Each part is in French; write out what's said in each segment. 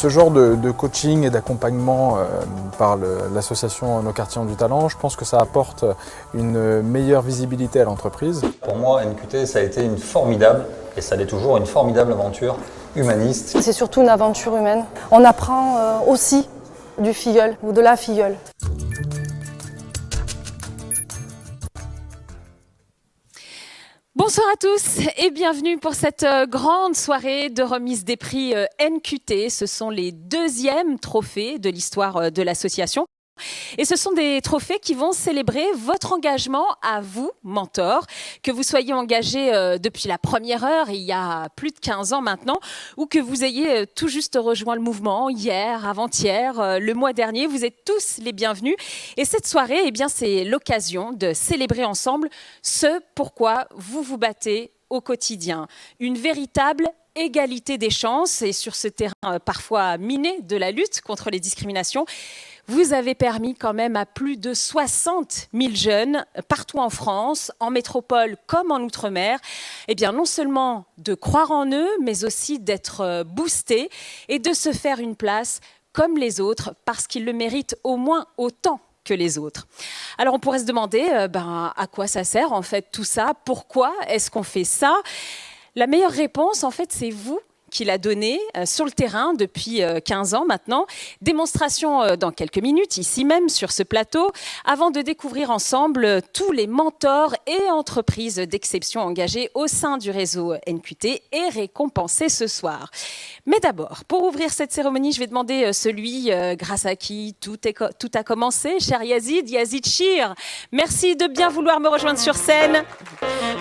Ce genre de coaching et d'accompagnement par l'association Nos Quartiers ont du talent, je pense que ça apporte une meilleure visibilité à l'entreprise. Pour moi, NQT, ça a été une formidable, et ça l'est toujours, une formidable aventure humaniste. C'est surtout une aventure humaine. On apprend aussi du filleul ou de la filleule. Bonsoir à tous et bienvenue pour cette grande soirée de remise des prix NQT. Ce sont les deuxièmes trophées de l'histoire de l'association. Et ce sont des trophées qui vont célébrer votre engagement à vous, mentors, que vous soyez engagé depuis la première heure, il y a plus de 15 ans maintenant, ou que vous ayez tout juste rejoint le mouvement hier, avant-hier, le mois dernier. Vous êtes tous les bienvenus. Et cette soirée, eh bien, c'est l'occasion de célébrer ensemble ce pourquoi vous vous battez au quotidien. Une véritable égalité des chances, et sur ce terrain parfois miné de la lutte contre les discriminations, vous avez permis quand même à plus de 60 000 jeunes, partout en France, en métropole comme en Outre-mer, eh bien non seulement de croire en eux, mais aussi d'être boostés et de se faire une place comme les autres, parce qu'ils le méritent au moins autant que les autres. Alors on pourrait se demander à quoi ça sert en fait tout ça? Pourquoi est-ce qu'on fait ça? La meilleure réponse en fait c'est vous qui l'a donné sur le terrain depuis 15 ans maintenant. Démonstration dans quelques minutes, ici même sur ce plateau, avant de découvrir ensemble tous les mentors et entreprises d'exception engagées au sein du réseau NQT et récompensés ce soir. Mais d'abord, pour ouvrir cette cérémonie, je vais demander celui grâce à qui tout a commencé, cher Yazid Chir. Merci de bien vouloir me rejoindre sur scène.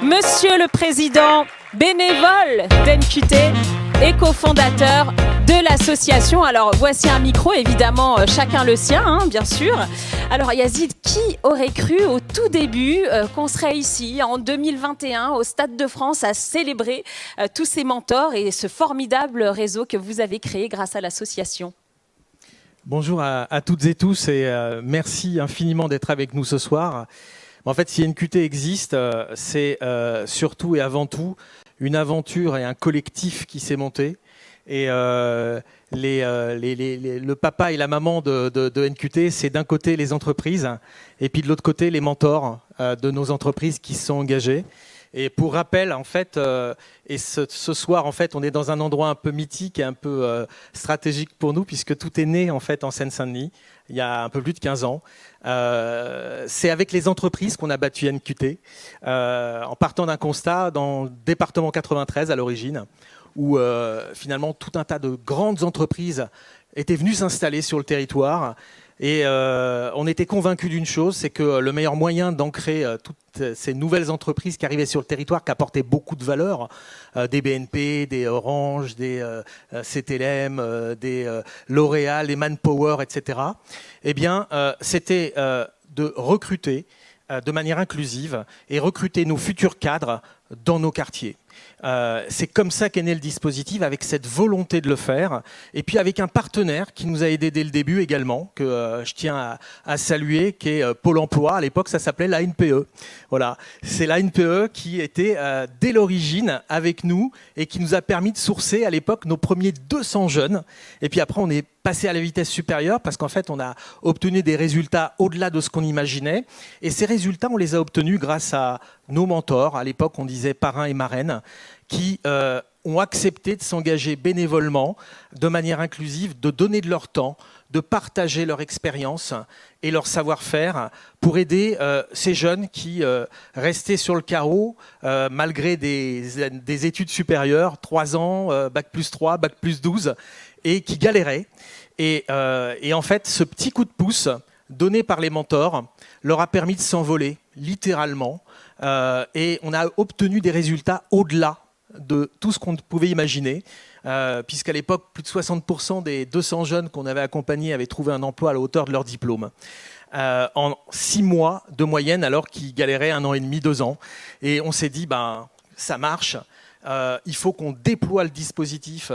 Monsieur le Président bénévole d'NQT et cofondateur de l'association. Alors voici un micro, évidemment chacun le sien, hein, bien sûr. Alors Yazid, qui aurait cru au tout début qu'on serait ici en 2021 au Stade de France à célébrer tous ces mentors et ce formidable réseau que vous avez créé grâce à l'association? Bonjour à toutes et tous et merci infiniment d'être avec nous ce soir. En fait, si NQT existe, c'est surtout et avant tout une aventure et un collectif qui s'est monté. Et le papa et la maman de NQT, c'est d'un côté les entreprises et puis de l'autre côté les mentors de nos entreprises qui se sont engagés. Et pour rappel, en fait, et ce soir, en fait, on est dans un endroit un peu mythique et un peu stratégique pour nous, puisque tout est né en fait en Seine-Saint-Denis, il y a un peu plus de 15 ans. C'est avec les entreprises qu'on a battu NQT, en partant d'un constat dans le département 93 à l'origine, où finalement tout un tas de grandes entreprises étaient venues s'installer sur le territoire. Et on était convaincus d'une chose, c'est que le meilleur moyen d'ancrer toutes ces nouvelles entreprises qui arrivaient sur le territoire, qui apportaient beaucoup de valeur, des BNP, des Orange, des CTLM, des L'Oréal, des Manpower, etc., eh bien, c'était de recruter de manière inclusive et recruter nos futurs cadres dans nos quartiers. C'est comme ça qu'est né le dispositif, avec cette volonté de le faire, et puis avec un partenaire qui nous a aidés dès le début également, que je tiens à saluer, qui est Pôle emploi. À l'époque, ça s'appelait l'ANPE. Voilà, c'est l'ANPE qui était dès l'origine avec nous et qui nous a permis de sourcer à l'époque nos premiers 200 jeunes. Et puis après, on est passé à la vitesse supérieure parce qu'en fait, on a obtenu des résultats au-delà de ce qu'on imaginait. Et ces résultats, on les a obtenus grâce à nos mentors. À l'époque, on disait parrains et marraines, qui ont accepté de s'engager bénévolement, de manière inclusive, de donner de leur temps, de partager leur expérience et leur savoir-faire pour aider ces jeunes qui restaient sur le carreau malgré des études supérieures, 3 ans, bac plus 3, bac plus 12, et qui galéraient. Et en fait, ce petit coup de pouce donné par les mentors leur a permis de s'envoler, littéralement, et on a obtenu des résultats au-delà de tout ce qu'on pouvait imaginer, puisqu'à l'époque, plus de 60% des 200 jeunes qu'on avait accompagnés avaient trouvé un emploi à la hauteur de leur diplôme. En 6 mois de moyenne, alors qu'ils galéraient 1 an et demi, 2 ans. Et on s'est dit, ça marche, il faut qu'on déploie le dispositif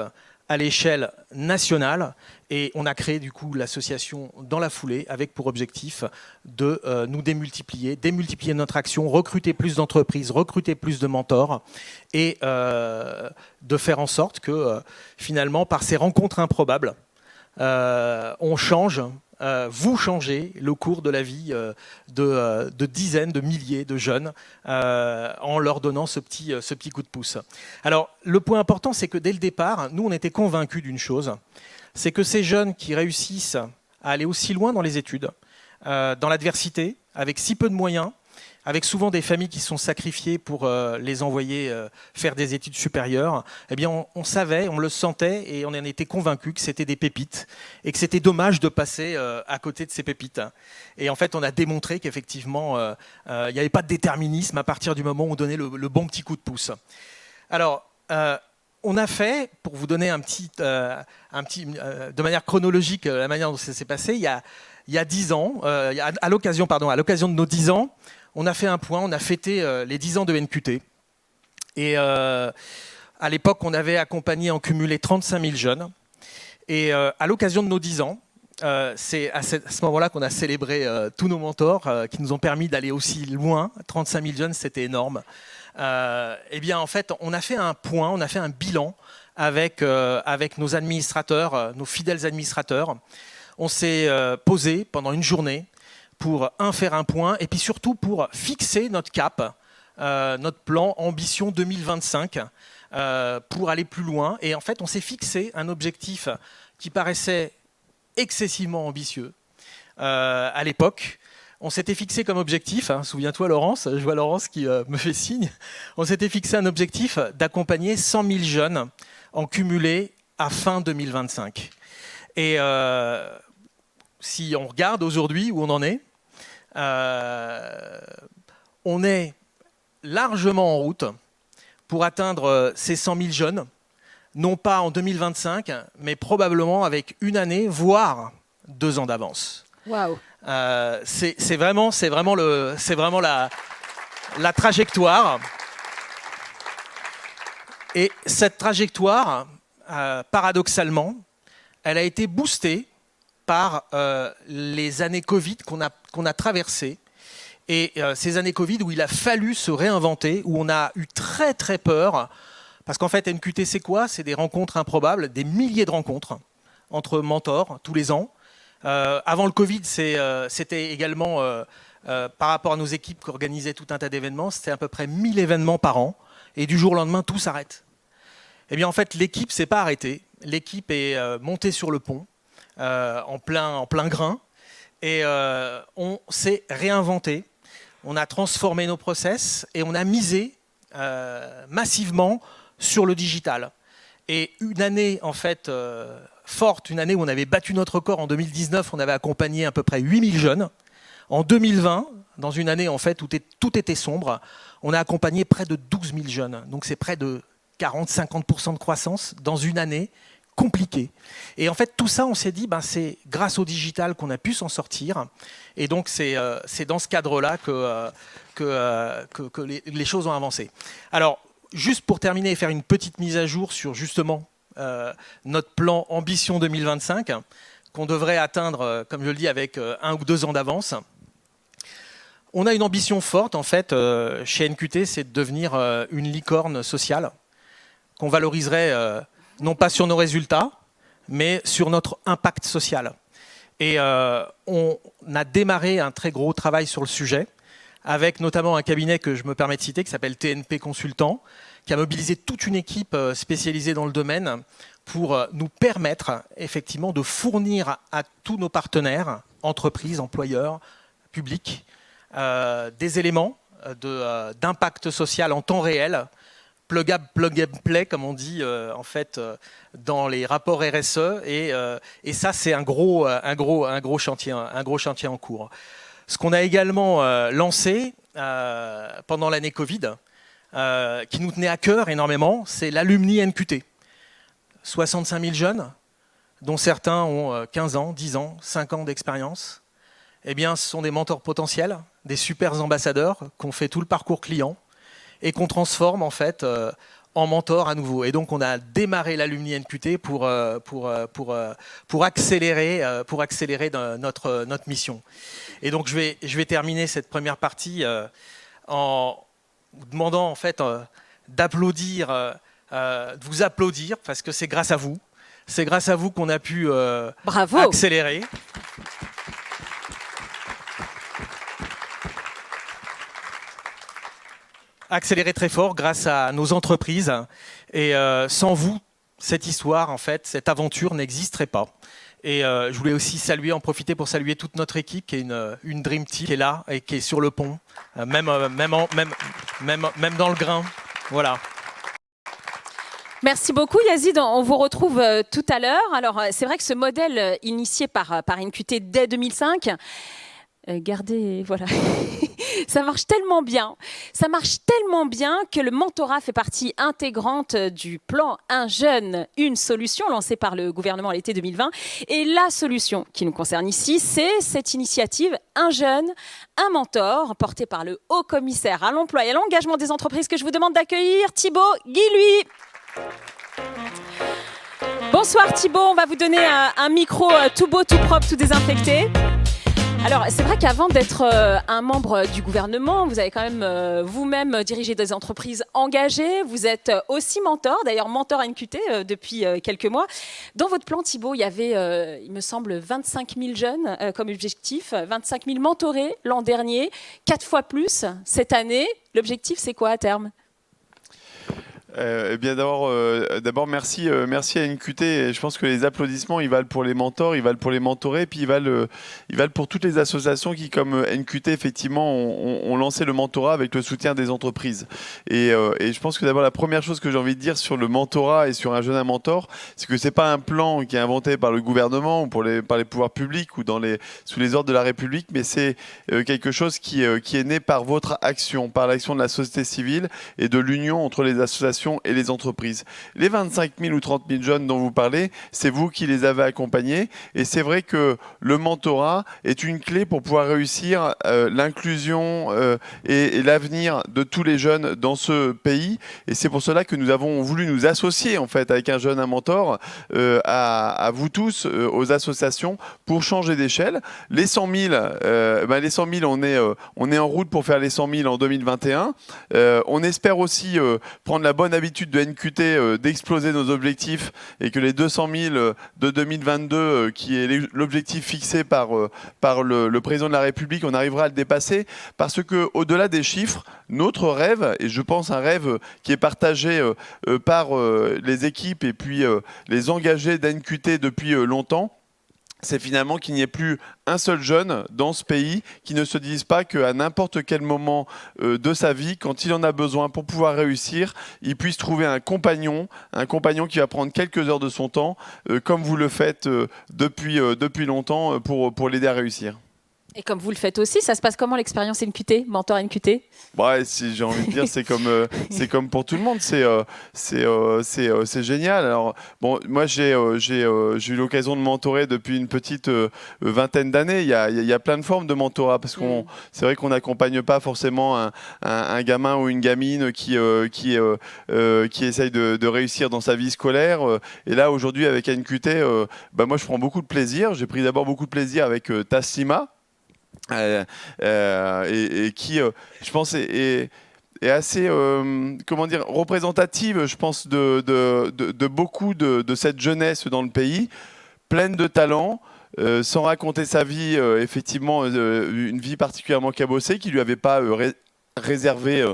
à l'échelle nationale, et on a créé du coup l'association dans la foulée avec pour objectif de nous démultiplier notre action, recruter plus d'entreprises, recruter plus de mentors et de faire en sorte que finalement par ces rencontres improbables, on change, vous changez le cours de la vie de dizaines, de milliers de jeunes en leur donnant ce petit coup de pouce. Alors, le point important, c'est que dès le départ, nous, on était convaincus d'une chose, c'est que ces jeunes qui réussissent à aller aussi loin dans les études, dans l'adversité, avec si peu de moyens, avec souvent des familles qui sont sacrifiées pour les envoyer faire des études supérieures, eh bien on savait, on le sentait et on en était convaincus que c'était des pépites et que c'était dommage de passer à côté de ces pépites. Et en fait, on a démontré qu'effectivement, il n'y avait pas de déterminisme à partir du moment où on donnait le bon petit coup de pouce. Alors, on a fait, pour vous donner de manière chronologique la manière dont ça s'est passé, il y a 10 ans, à l'occasion de nos 10 ans, on a fait un point, on a fêté les 10 ans de NQT. Et à l'époque, on avait accompagné en cumulé 35 000 jeunes. Et à l'occasion de nos 10 ans, c'est à ce moment-là qu'on a célébré tous nos mentors qui nous ont permis d'aller aussi loin. 35 000 jeunes, c'était énorme. Eh bien, en fait, on a fait un point, on a fait un bilan avec nos administrateurs, nos fidèles administrateurs. On s'est posé pendant une journée pour faire un point et puis surtout pour fixer notre cap, notre plan Ambition 2025 pour aller plus loin. Et en fait, on s'est fixé un objectif qui paraissait excessivement ambitieux à l'époque. On s'était fixé comme objectif, souviens-toi Laurence, je vois Laurence qui me fait signe, on s'était fixé un objectif d'accompagner 100 000 jeunes en cumulé à fin 2025. Et si on regarde aujourd'hui où on en est, on est largement en route pour atteindre ces 100 000 jeunes, non pas en 2025, mais probablement avec une année, voire 2 ans d'avance. Waouh. C'est vraiment la trajectoire. Et cette trajectoire, paradoxalement, elle a été boostée par les années Covid qu'on a traversées. Et ces années Covid où il a fallu se réinventer, où on a eu très très peur. Parce qu'en fait, NQT, c'est quoi? C'est des rencontres improbables, des milliers de rencontres entre mentors tous les ans. Avant le Covid, c'était également, par rapport à nos équipes qui organisaient tout un tas d'événements, c'était à peu près 1000 événements par an. Et du jour au lendemain, tout s'arrête. Eh bien, en fait, l'équipe ne s'est pas arrêtée. L'équipe est montée sur le pont, en plein grain. Et on s'est réinventé. On a transformé nos process et on a misé massivement sur le digital. Et une année, en fait, forte, une année où on avait battu notre record en 2019, on avait accompagné à peu près 8000 jeunes. En 2020, dans une année en fait où tout était sombre, on a accompagné près de 12 000 jeunes. Donc c'est près de 40-50% de croissance dans une année compliquée. Et en fait, tout ça, on s'est dit, c'est grâce au digital qu'on a pu s'en sortir. Et donc, c'est dans ce cadre-là que les choses ont avancé. Alors, juste pour terminer et faire une petite mise à jour sur justement notre plan Ambition 2025, qu'on devrait atteindre, comme je le dis, avec 1 ou 2 ans d'avance. On a une ambition forte, en fait, chez NQT, c'est de devenir une licorne sociale, qu'on valoriserait non pas sur nos résultats, mais sur notre impact social. Et on a démarré un très gros travail sur le sujet, avec notamment un cabinet que je me permets de citer, qui s'appelle TNP Consultant, qui a mobilisé toute une équipe spécialisée dans le domaine pour nous permettre effectivement de fournir à tous nos partenaires, entreprises, employeurs, publics, des éléments d'impact social en temps réel, plug and play, comme on dit en fait dans les rapports RSE, et ça c'est un gros chantier en cours. Ce qu'on a également lancé pendant l'année Covid, qui nous tenait à cœur énormément, c'est l'Alumni NQT. 65 000 jeunes, dont certains ont 15 ans, 10 ans, 5 ans d'expérience. Eh bien, ce sont des mentors potentiels, des super ambassadeurs qui ont fait tout le parcours client et qu'on transforme en fait en mentors à nouveau. Et donc, on a démarré l'Alumni NQT pour accélérer notre mission. Et donc, je vais terminer cette première partie en vous demandant en fait d'applaudir, de vous applaudir parce que c'est grâce à vous C'est grâce à vous qu'on a pu Bravo. accélérer. Accélérer très fort grâce à nos entreprises. Et sans vous, cette histoire, en fait, cette aventure n'existerait pas. Et je voulais aussi en profiter pour saluer toute notre équipe, qui est une Dream Team, qui est là et qui est sur le pont, même dans le grain. Voilà. Merci beaucoup Yazid, on vous retrouve tout à l'heure. Alors c'est vrai que ce modèle initié par NQT dès 2005, voilà, ça marche tellement bien que le mentorat fait partie intégrante du plan Un jeune, une solution lancé par le gouvernement à l'été 2020. Et la solution qui nous concerne ici, c'est cette initiative Un jeune, un mentor, portée par le haut commissaire à l'emploi et à l'engagement des entreprises que je vous demande d'accueillir, Thibaut Guilhuy. Bonsoir Thibaut, on va vous donner un micro tout beau, tout propre, tout désinfecté. Alors, c'est vrai qu'avant d'être un membre du gouvernement, vous avez quand même vous-même dirigé des entreprises engagées. Vous êtes aussi mentor, d'ailleurs mentor NQT depuis quelques mois. Dans votre plan, Thibaut, il y avait, il me semble, 25 000 jeunes comme objectif, 25 000 mentorés l'an dernier, 4 fois plus cette année. L'objectif, c'est quoi à terme ? Eh bien d'abord merci à NQT. Je pense que les applaudissements ils valent pour les mentors, ils valent pour les mentorés, puis ils valent pour toutes les associations qui, comme NQT effectivement, ont lancé le mentorat avec le soutien des entreprises. Et je pense que d'abord la première chose que j'ai envie de dire sur le mentorat et sur un jeune à mentor, c'est que c'est pas un plan qui est inventé par le gouvernement ou par les pouvoirs publics ou sous les ordres de la République, mais c'est quelque chose qui est né par votre action, par l'action de la société civile et de l'union entre les associations et les entreprises. Les 25 000 ou 30 000 jeunes dont vous parlez, c'est vous qui les avez accompagnés. Et c'est vrai que le mentorat est une clé pour pouvoir réussir l'inclusion et l'avenir de tous les jeunes dans ce pays. Et c'est pour cela que nous avons voulu nous associer en fait avec un jeune, un mentor, à vous tous, aux associations, pour changer d'échelle. Les 100 000, on est en route pour faire les 100 000 en 2021. On espère aussi prendre la bonne habitude de NQT d'exploser nos objectifs et que les 200 000 de 2022, qui est l'objectif fixé par le président de la République, on arrivera à le dépasser, parce que au-delà des chiffres, notre rêve, et je pense un rêve qui est partagé par les équipes et puis les engagés d'NQT depuis longtemps, c'est finalement qu'il n'y ait plus un seul jeune dans ce pays qui ne se dise pas qu'à n'importe quel moment de sa vie, quand il en a besoin pour pouvoir réussir, il puisse trouver un compagnon qui va prendre quelques heures de son temps, comme vous le faites depuis longtemps pour l'aider à réussir. Et comme vous le faites aussi, ça se passe comment l'expérience NQT, mentor NQT ? Ouais, si j'ai envie de dire, c'est comme pour tout le monde, c'est génial. Alors bon, moi j'ai eu l'occasion de mentorer depuis une petite vingtaine d'années. Il y a plein de formes de mentorat, parce qu'on c'est vrai qu'on n'accompagne pas forcément un gamin ou une gamine qui essaye de réussir dans sa vie scolaire. Et là aujourd'hui avec NQT, moi je prends beaucoup de plaisir. J'ai pris d'abord beaucoup de plaisir avec Taslima. Et qui, je pense, est assez représentative, je pense, de beaucoup de cette jeunesse dans le pays, pleine de talent, sans raconter sa vie, effectivement, une vie particulièrement cabossée, qui lui avait pas réservé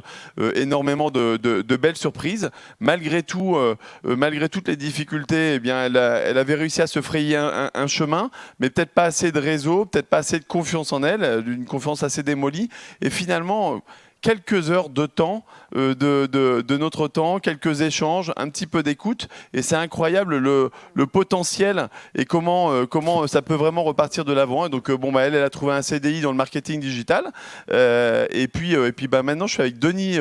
énormément de belles surprises. Malgré tout, malgré toutes les difficultés, eh bien, elle avait réussi à se frayer un chemin, mais peut-être pas assez de réseau, peut-être pas assez de confiance en elle, une confiance assez démolie. Et finalement, quelques heures de temps, de notre temps, quelques échanges, un petit peu d'écoute, et c'est incroyable le potentiel et comment ça peut vraiment repartir de l'avant. Et donc elle a trouvé un CDI dans le marketing digital, et puis maintenant je suis avec Denis.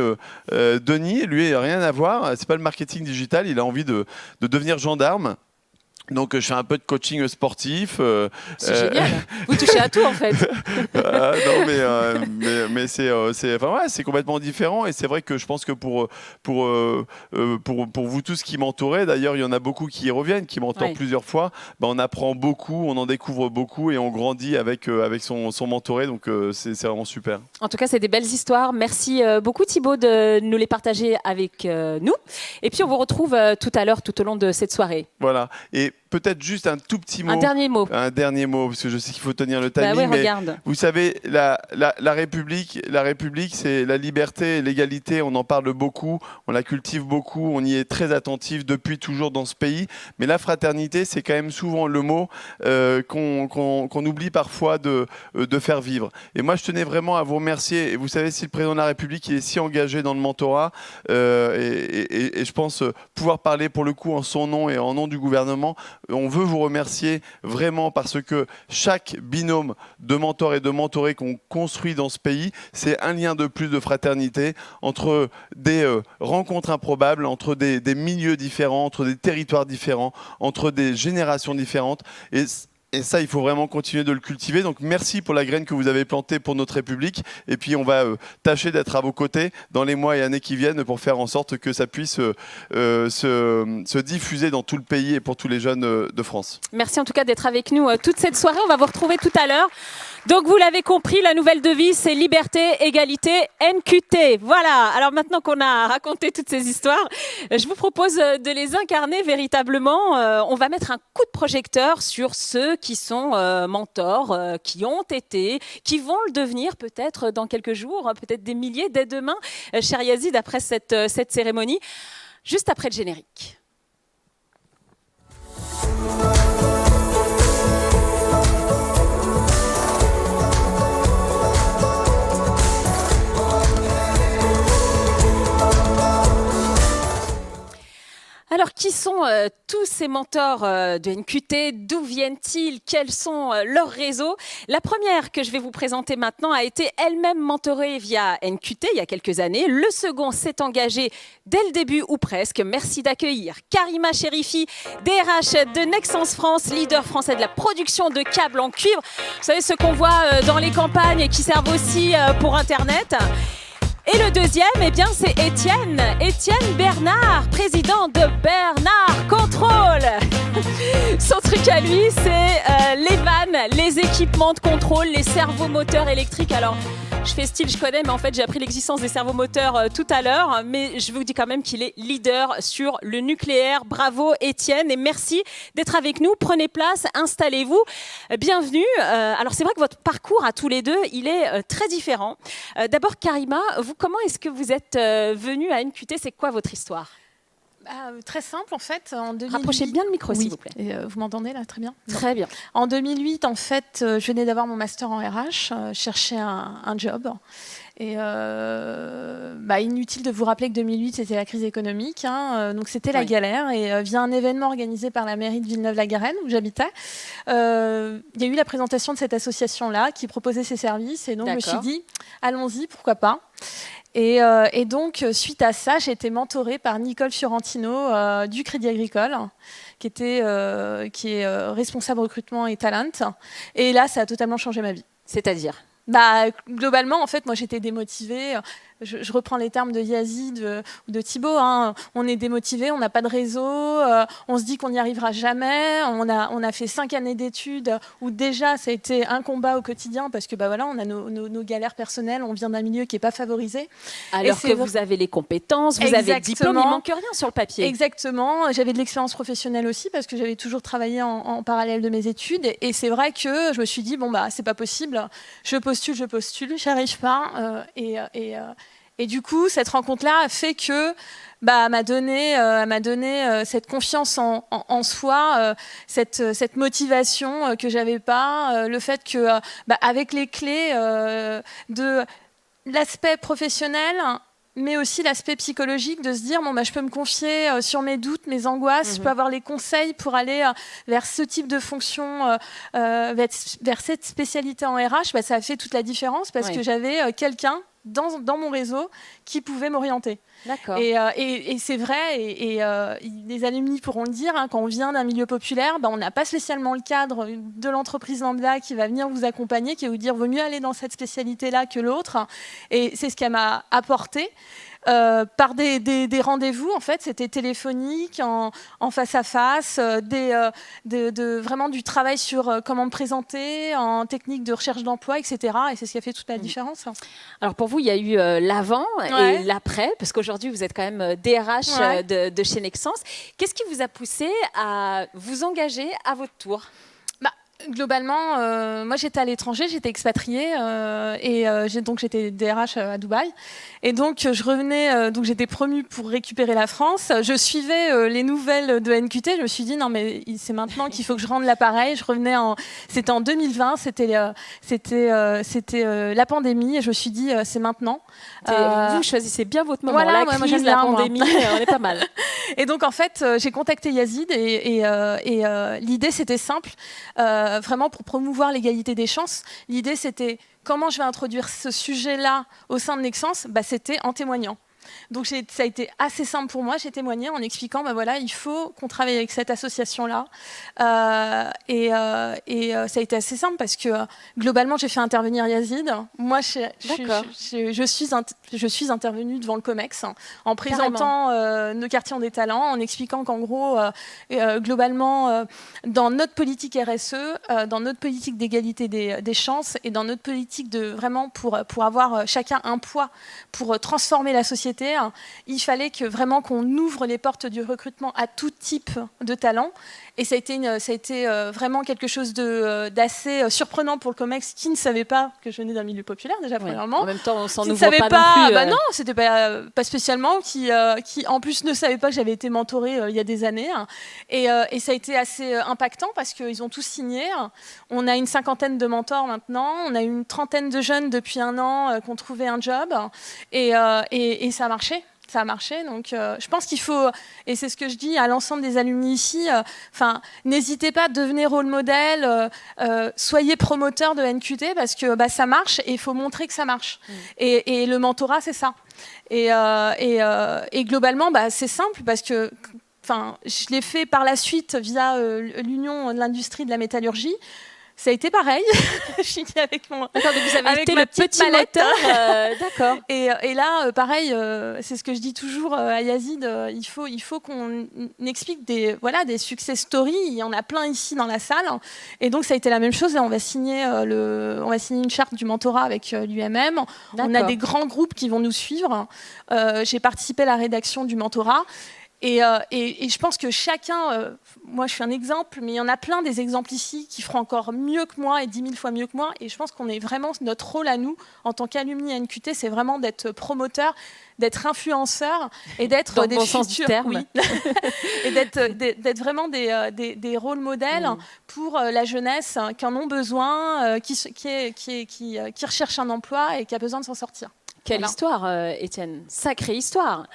Denis, lui, rien à voir, c'est pas le marketing digital, il a envie de devenir gendarme. Donc je fais un peu de coaching sportif. C'est génial. Vous touchez à tout en fait. Non mais c'est complètement différent, et c'est vrai que je pense que pour vous tous qui m'entourez, d'ailleurs il y en a beaucoup qui y reviennent, qui m'entourent plusieurs fois. On apprend beaucoup, on en découvre beaucoup et on grandit avec son mentoré. Donc c'est vraiment super. En tout cas, c'est des belles histoires. Merci beaucoup Thibaut de nous les partager avec nous. Et puis on vous retrouve tout à l'heure, tout au long de cette soirée. Voilà. Et peut-être juste un tout petit mot. Un dernier mot. Un dernier mot, parce que je sais qu'il faut tenir le Bah timing. ouais, mais regarde. vous savez, la République, c'est la liberté, l'égalité. On en parle beaucoup, on la cultive beaucoup, on y est très attentif depuis toujours dans ce pays. Mais la fraternité, c'est quand même souvent le mot qu'on oublie parfois de faire vivre. Et moi, je tenais vraiment à vous remercier. Et vous savez, si le président de la République il est si engagé dans le mentorat, et je pense pouvoir parler pour le coup en son nom et en nom du gouvernement, on veut vous remercier vraiment parce que chaque binôme de mentors et de mentorés qu'on construit dans ce pays, c'est un lien de plus de fraternité entre des rencontres improbables, entre des milieux différents, entre des territoires différents, entre des générations différentes. Et ça, il faut vraiment continuer de le cultiver. Donc, merci pour la graine que vous avez plantée pour notre République. Et puis, on va tâcher d'être à vos côtés dans les mois et années qui viennent pour faire en sorte que ça puisse se diffuser dans tout le pays et pour tous les jeunes de France. Merci en tout cas d'être avec nous toute cette soirée. On va vous retrouver tout à l'heure. Donc, vous l'avez compris, la nouvelle devise, c'est liberté, égalité, NQT. Voilà. Alors, maintenant qu'on a raconté toutes ces histoires, je vous propose de les incarner véritablement. On va mettre un coup de projecteur sur ceux qui sont mentors, qui ont été, qui vont le devenir peut-être dans quelques jours, peut-être des milliers dès demain, cher Yazid, après cette cérémonie, juste après le générique. Alors, qui sont tous ces mentors de NQT? D'où viennent-ils? Quels sont leurs réseaux? La première que je vais vous présenter maintenant a été elle-même mentorée via NQT il y a quelques années. Le second s'est engagé dès le début ou presque. Merci d'accueillir Karima Chérifi, DRH de Nexence France, leader français de la production de câbles en cuivre. Vous savez, ceux qu'on voit dans les campagnes et qui servent aussi pour Internet. Et le deuxième, eh bien, c'est Étienne Bernard, président de Bernard Contrôle. Son truc à lui, c'est les vannes, les équipements de contrôle, les servomoteurs électriques. Alors, je fais style, je connais, mais en fait, j'ai appris l'existence des servomoteurs tout à l'heure. Mais je vous dis quand même qu'il est leader sur le nucléaire. Bravo, Étienne, et merci d'être avec nous. Prenez place, installez-vous. Bienvenue. Alors, c'est vrai que votre parcours à tous les deux, il est très différent. D'abord, Karima, vous, comment est-ce que vous êtes venue à NQT? C'est quoi votre histoire? Très simple en fait. En 2008, rapprochez bien le micro, oui. s'il vous plaît. Et, vous m'entendez là? Très bien. Très bien. En 2008, en fait, je venais d'avoir mon master en RH, cherchais un job. Et inutile de vous rappeler que 2008, c'était la crise économique, donc c'était la galère. Et via un événement organisé par la mairie de Villeneuve-la-Garenne, où j'habitais, il y a eu la présentation de cette association-là qui proposait ses services. Et donc je me suis dit, allons-y, pourquoi pas. Et donc, suite à ça, j'ai été mentorée par Nicole Fiorentino du Crédit Agricole, qui est responsable recrutement et talent. Et là, ça a totalement changé ma vie. C'est-à-dire? Globalement, en fait, moi, j'étais démotivée. Je reprends les termes de Yazid ou de Thibaut. On est démotivé, on n'a pas de réseau, on se dit qu'on n'y arrivera jamais. On a fait 5 années d'études où déjà, ça a été un combat au quotidien parce que on a nos galères personnelles, on vient d'un milieu qui n'est pas favorisé. Alors que vous avez les compétences, vous avez le diplôme, il ne manque rien sur le papier. Exactement. J'avais de l'expérience professionnelle aussi parce que j'avais toujours travaillé en parallèle de mes études. Et c'est vrai que je me suis dit, c'est pas possible. Je postule, j'y arrive pas. Et du coup, cette rencontre-là a fait que m'a donné cette confiance en soi, cette motivation que j'avais pas, le fait que avec les clés de l'aspect professionnel, mais aussi l'aspect psychologique de se dire je peux me confier sur mes doutes, mes angoisses, je peux avoir les conseils pour aller vers ce type de fonction, vers cette spécialité en RH, ça a fait toute la différence parce que j'avais quelqu'un dans mon réseau qui pouvait m'orienter. D'accord. Et c'est vrai, et les alumni pourront le dire, quand on vient d'un milieu populaire, on n'a pas spécialement le cadre de l'entreprise lambda qui va venir vous accompagner, qui va vous dire vaut mieux aller dans cette spécialité-là que l'autre. Et c'est ce qu'elle m'a apporté. par des rendez-vous, en fait, c'était téléphonique, en face à face, vraiment du travail sur comment me présenter, en technique de recherche d'emploi, etc. Et c'est ce qui a fait toute la différence. Alors pour vous, il y a eu l'avant et l'après, parce qu'aujourd'hui vous êtes quand même DRH de chez Nexence. Qu'est-ce qui vous a poussé à vous engager à votre tour ? Globalement, moi j'étais à l'étranger, j'étais expatriée donc j'étais DRH à Dubaï. Et donc je revenais, donc j'étais promue pour récupérer la France. Je suivais les nouvelles de NQT. Je me suis dit non mais c'est maintenant qu'il faut que je rende l'appareil. C'était en 2020, c'était la pandémie. Et je me suis dit c'est maintenant. Vous choisissez bien votre moment. Voilà, la crise, la pandémie, on est pas mal. Et donc en fait j'ai contacté Yazid et l'idée c'était simple. Vraiment pour promouvoir l'égalité des chances. L'idée, c'était comment je vais introduire ce sujet-là au sein de Nexence, c'était en témoignant. Donc ça a été assez simple pour moi, j'ai témoigné en expliquant voilà, il faut qu'on travaille avec cette association-là. Ça a été assez simple parce que globalement, j'ai fait intervenir Yazid. Moi, je suis intervenue devant le COMEX en présentant nos quartiers ont des talents, en expliquant qu'en gros, globalement, dans notre politique RSE, dans notre politique d'égalité des chances et dans notre politique de vraiment pour avoir chacun un poids pour transformer la société, il fallait vraiment qu'on ouvre les portes du recrutement à tout type de talents. Et ça a été vraiment quelque chose d'assez surprenant pour le COMEX qui ne savait pas que je venais d'un milieu populaire déjà premièrement. En même temps, on s'en ouvre pas non plus. Non, c'était pas spécialement. Qui en plus ne savait pas que j'avais été mentorée il y a des années. Et ça a été assez impactant parce qu'ils ont tous signé. On a une 50aine de mentors maintenant. On a une 30aine de jeunes depuis 1 an qui ont trouvé un job. Et ça a marché. Ça a marché, donc je pense qu'il faut, et c'est ce que je dis à l'ensemble des alumni ici, n'hésitez pas à devenir rôle modèle, soyez promoteur de NQT parce que ça marche et il faut montrer que ça marche. Et le mentorat, c'est ça. Et globalement, c'est simple parce que je l'ai fait par la suite via l'Union de l'industrie de la métallurgie. Ça a été pareil. Je suis avec mon. D'accord, donc vous avez été le petit moteur. D'accord. Et là, pareil, c'est ce que je dis toujours à Yazid. Il faut qu'on explique des success stories. Il y en a plein ici dans la salle. Et donc ça a été la même chose. Et on va signer une charte du mentorat avec l'UMM. On a des grands groupes qui vont nous suivre. J'ai participé à la rédaction du mentorat. Et je pense que chacun, moi je suis un exemple, mais il y en a plein des exemples ici qui feront encore mieux que moi et 10 000 fois mieux que moi. Et je pense qu'on est vraiment, notre rôle à nous, en tant qu'alumni NQT, c'est vraiment d'être promoteur, d'être influenceur et d'être dans des le bon futurs, sens du terme. oui. Et d'être vraiment des rôles modèles pour la jeunesse qui en ont besoin, qui recherche un emploi et qui a besoin de s'en sortir. Quelle histoire, Étienne, sacrée histoire.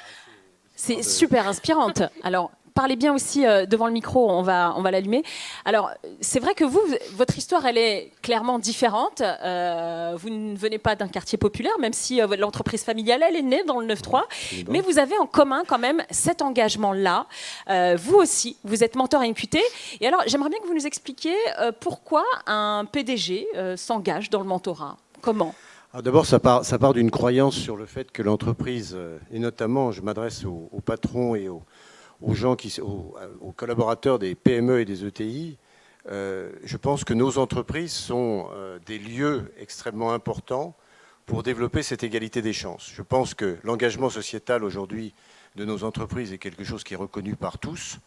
C'est super inspirante. Alors, parlez bien aussi devant le micro, on va l'allumer. Alors, c'est vrai que votre histoire, elle est clairement différente. Vous ne venez pas d'un quartier populaire, même si l'entreprise familiale, elle est née dans le 9-3. Mais vous avez en commun quand même cet engagement-là. Vous aussi, vous êtes mentor à NQT. Et alors, j'aimerais bien que vous nous expliquiez pourquoi un PDG s'engage dans le mentorat. Comment ? D'abord, ça part d'une croyance sur le fait que l'entreprise, et notamment, je m'adresse aux patrons et aux gens, aux collaborateurs des PME et des ETI, je pense que nos entreprises sont des lieux extrêmement importants pour développer cette égalité des chances. Je pense que l'engagement sociétal aujourd'hui de nos entreprises est quelque chose qui est reconnu par tous.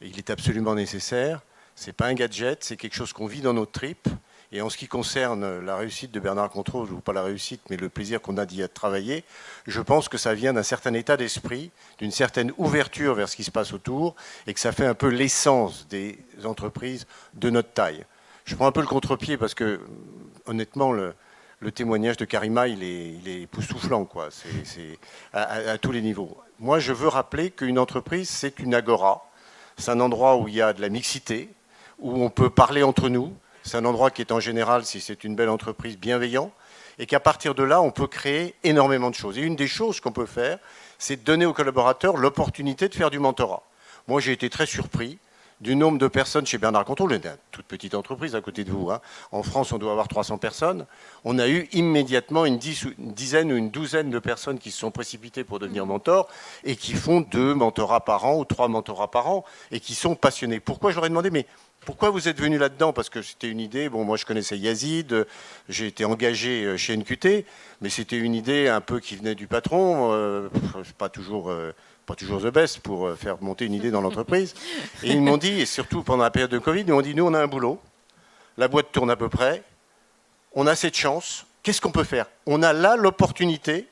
Et il est absolument nécessaire. Ce n'est pas un gadget, c'est quelque chose qu'on vit dans notre tripes. Et en ce qui concerne la réussite de Bernard Contreau, ou pas la réussite, mais le plaisir qu'on a d'y travailler, je pense que ça vient d'un certain état d'esprit, d'une certaine ouverture vers ce qui se passe autour, et que ça fait un peu l'essence des entreprises de notre taille. Je prends un peu le contre-pied parce que, honnêtement, le témoignage de Karima, il est époustouflant, quoi. C'est à tous les niveaux. Moi, je veux rappeler qu'une entreprise, c'est une agora. C'est un endroit où il y a de la mixité, où on peut parler entre nous. C'est un endroit qui est en général, si c'est une belle entreprise, bienveillant, et qu'à partir de là, on peut créer énormément de choses. Et une des choses qu'on peut faire, c'est de donner aux collaborateurs l'opportunité de faire du mentorat. Moi, j'ai été très surpris du nombre de personnes chez Bernard Contrôle. On est une toute petite entreprise à côté de vous. Hein. En France, on doit avoir 300 personnes. On a eu immédiatement une dizaine ou une douzaine de personnes qui se sont précipitées pour devenir mentors et qui font 2 mentorats par an ou 3 mentorats par an et qui sont passionnés. Pourquoi? Je leur ai demandé, mais pourquoi vous êtes venu là-dedans? Parce que c'était une idée, bon, moi je connaissais Yazid, j'ai été engagé chez NQT, mais c'était une idée un peu qui venait du patron, pas toujours the best pour faire monter une idée dans l'entreprise. Et ils m'ont dit, et surtout pendant la période de Covid, ils m'ont dit, nous on a un boulot, la boîte tourne à peu près, on a cette chance, qu'est-ce qu'on peut faire? On a là l'opportunité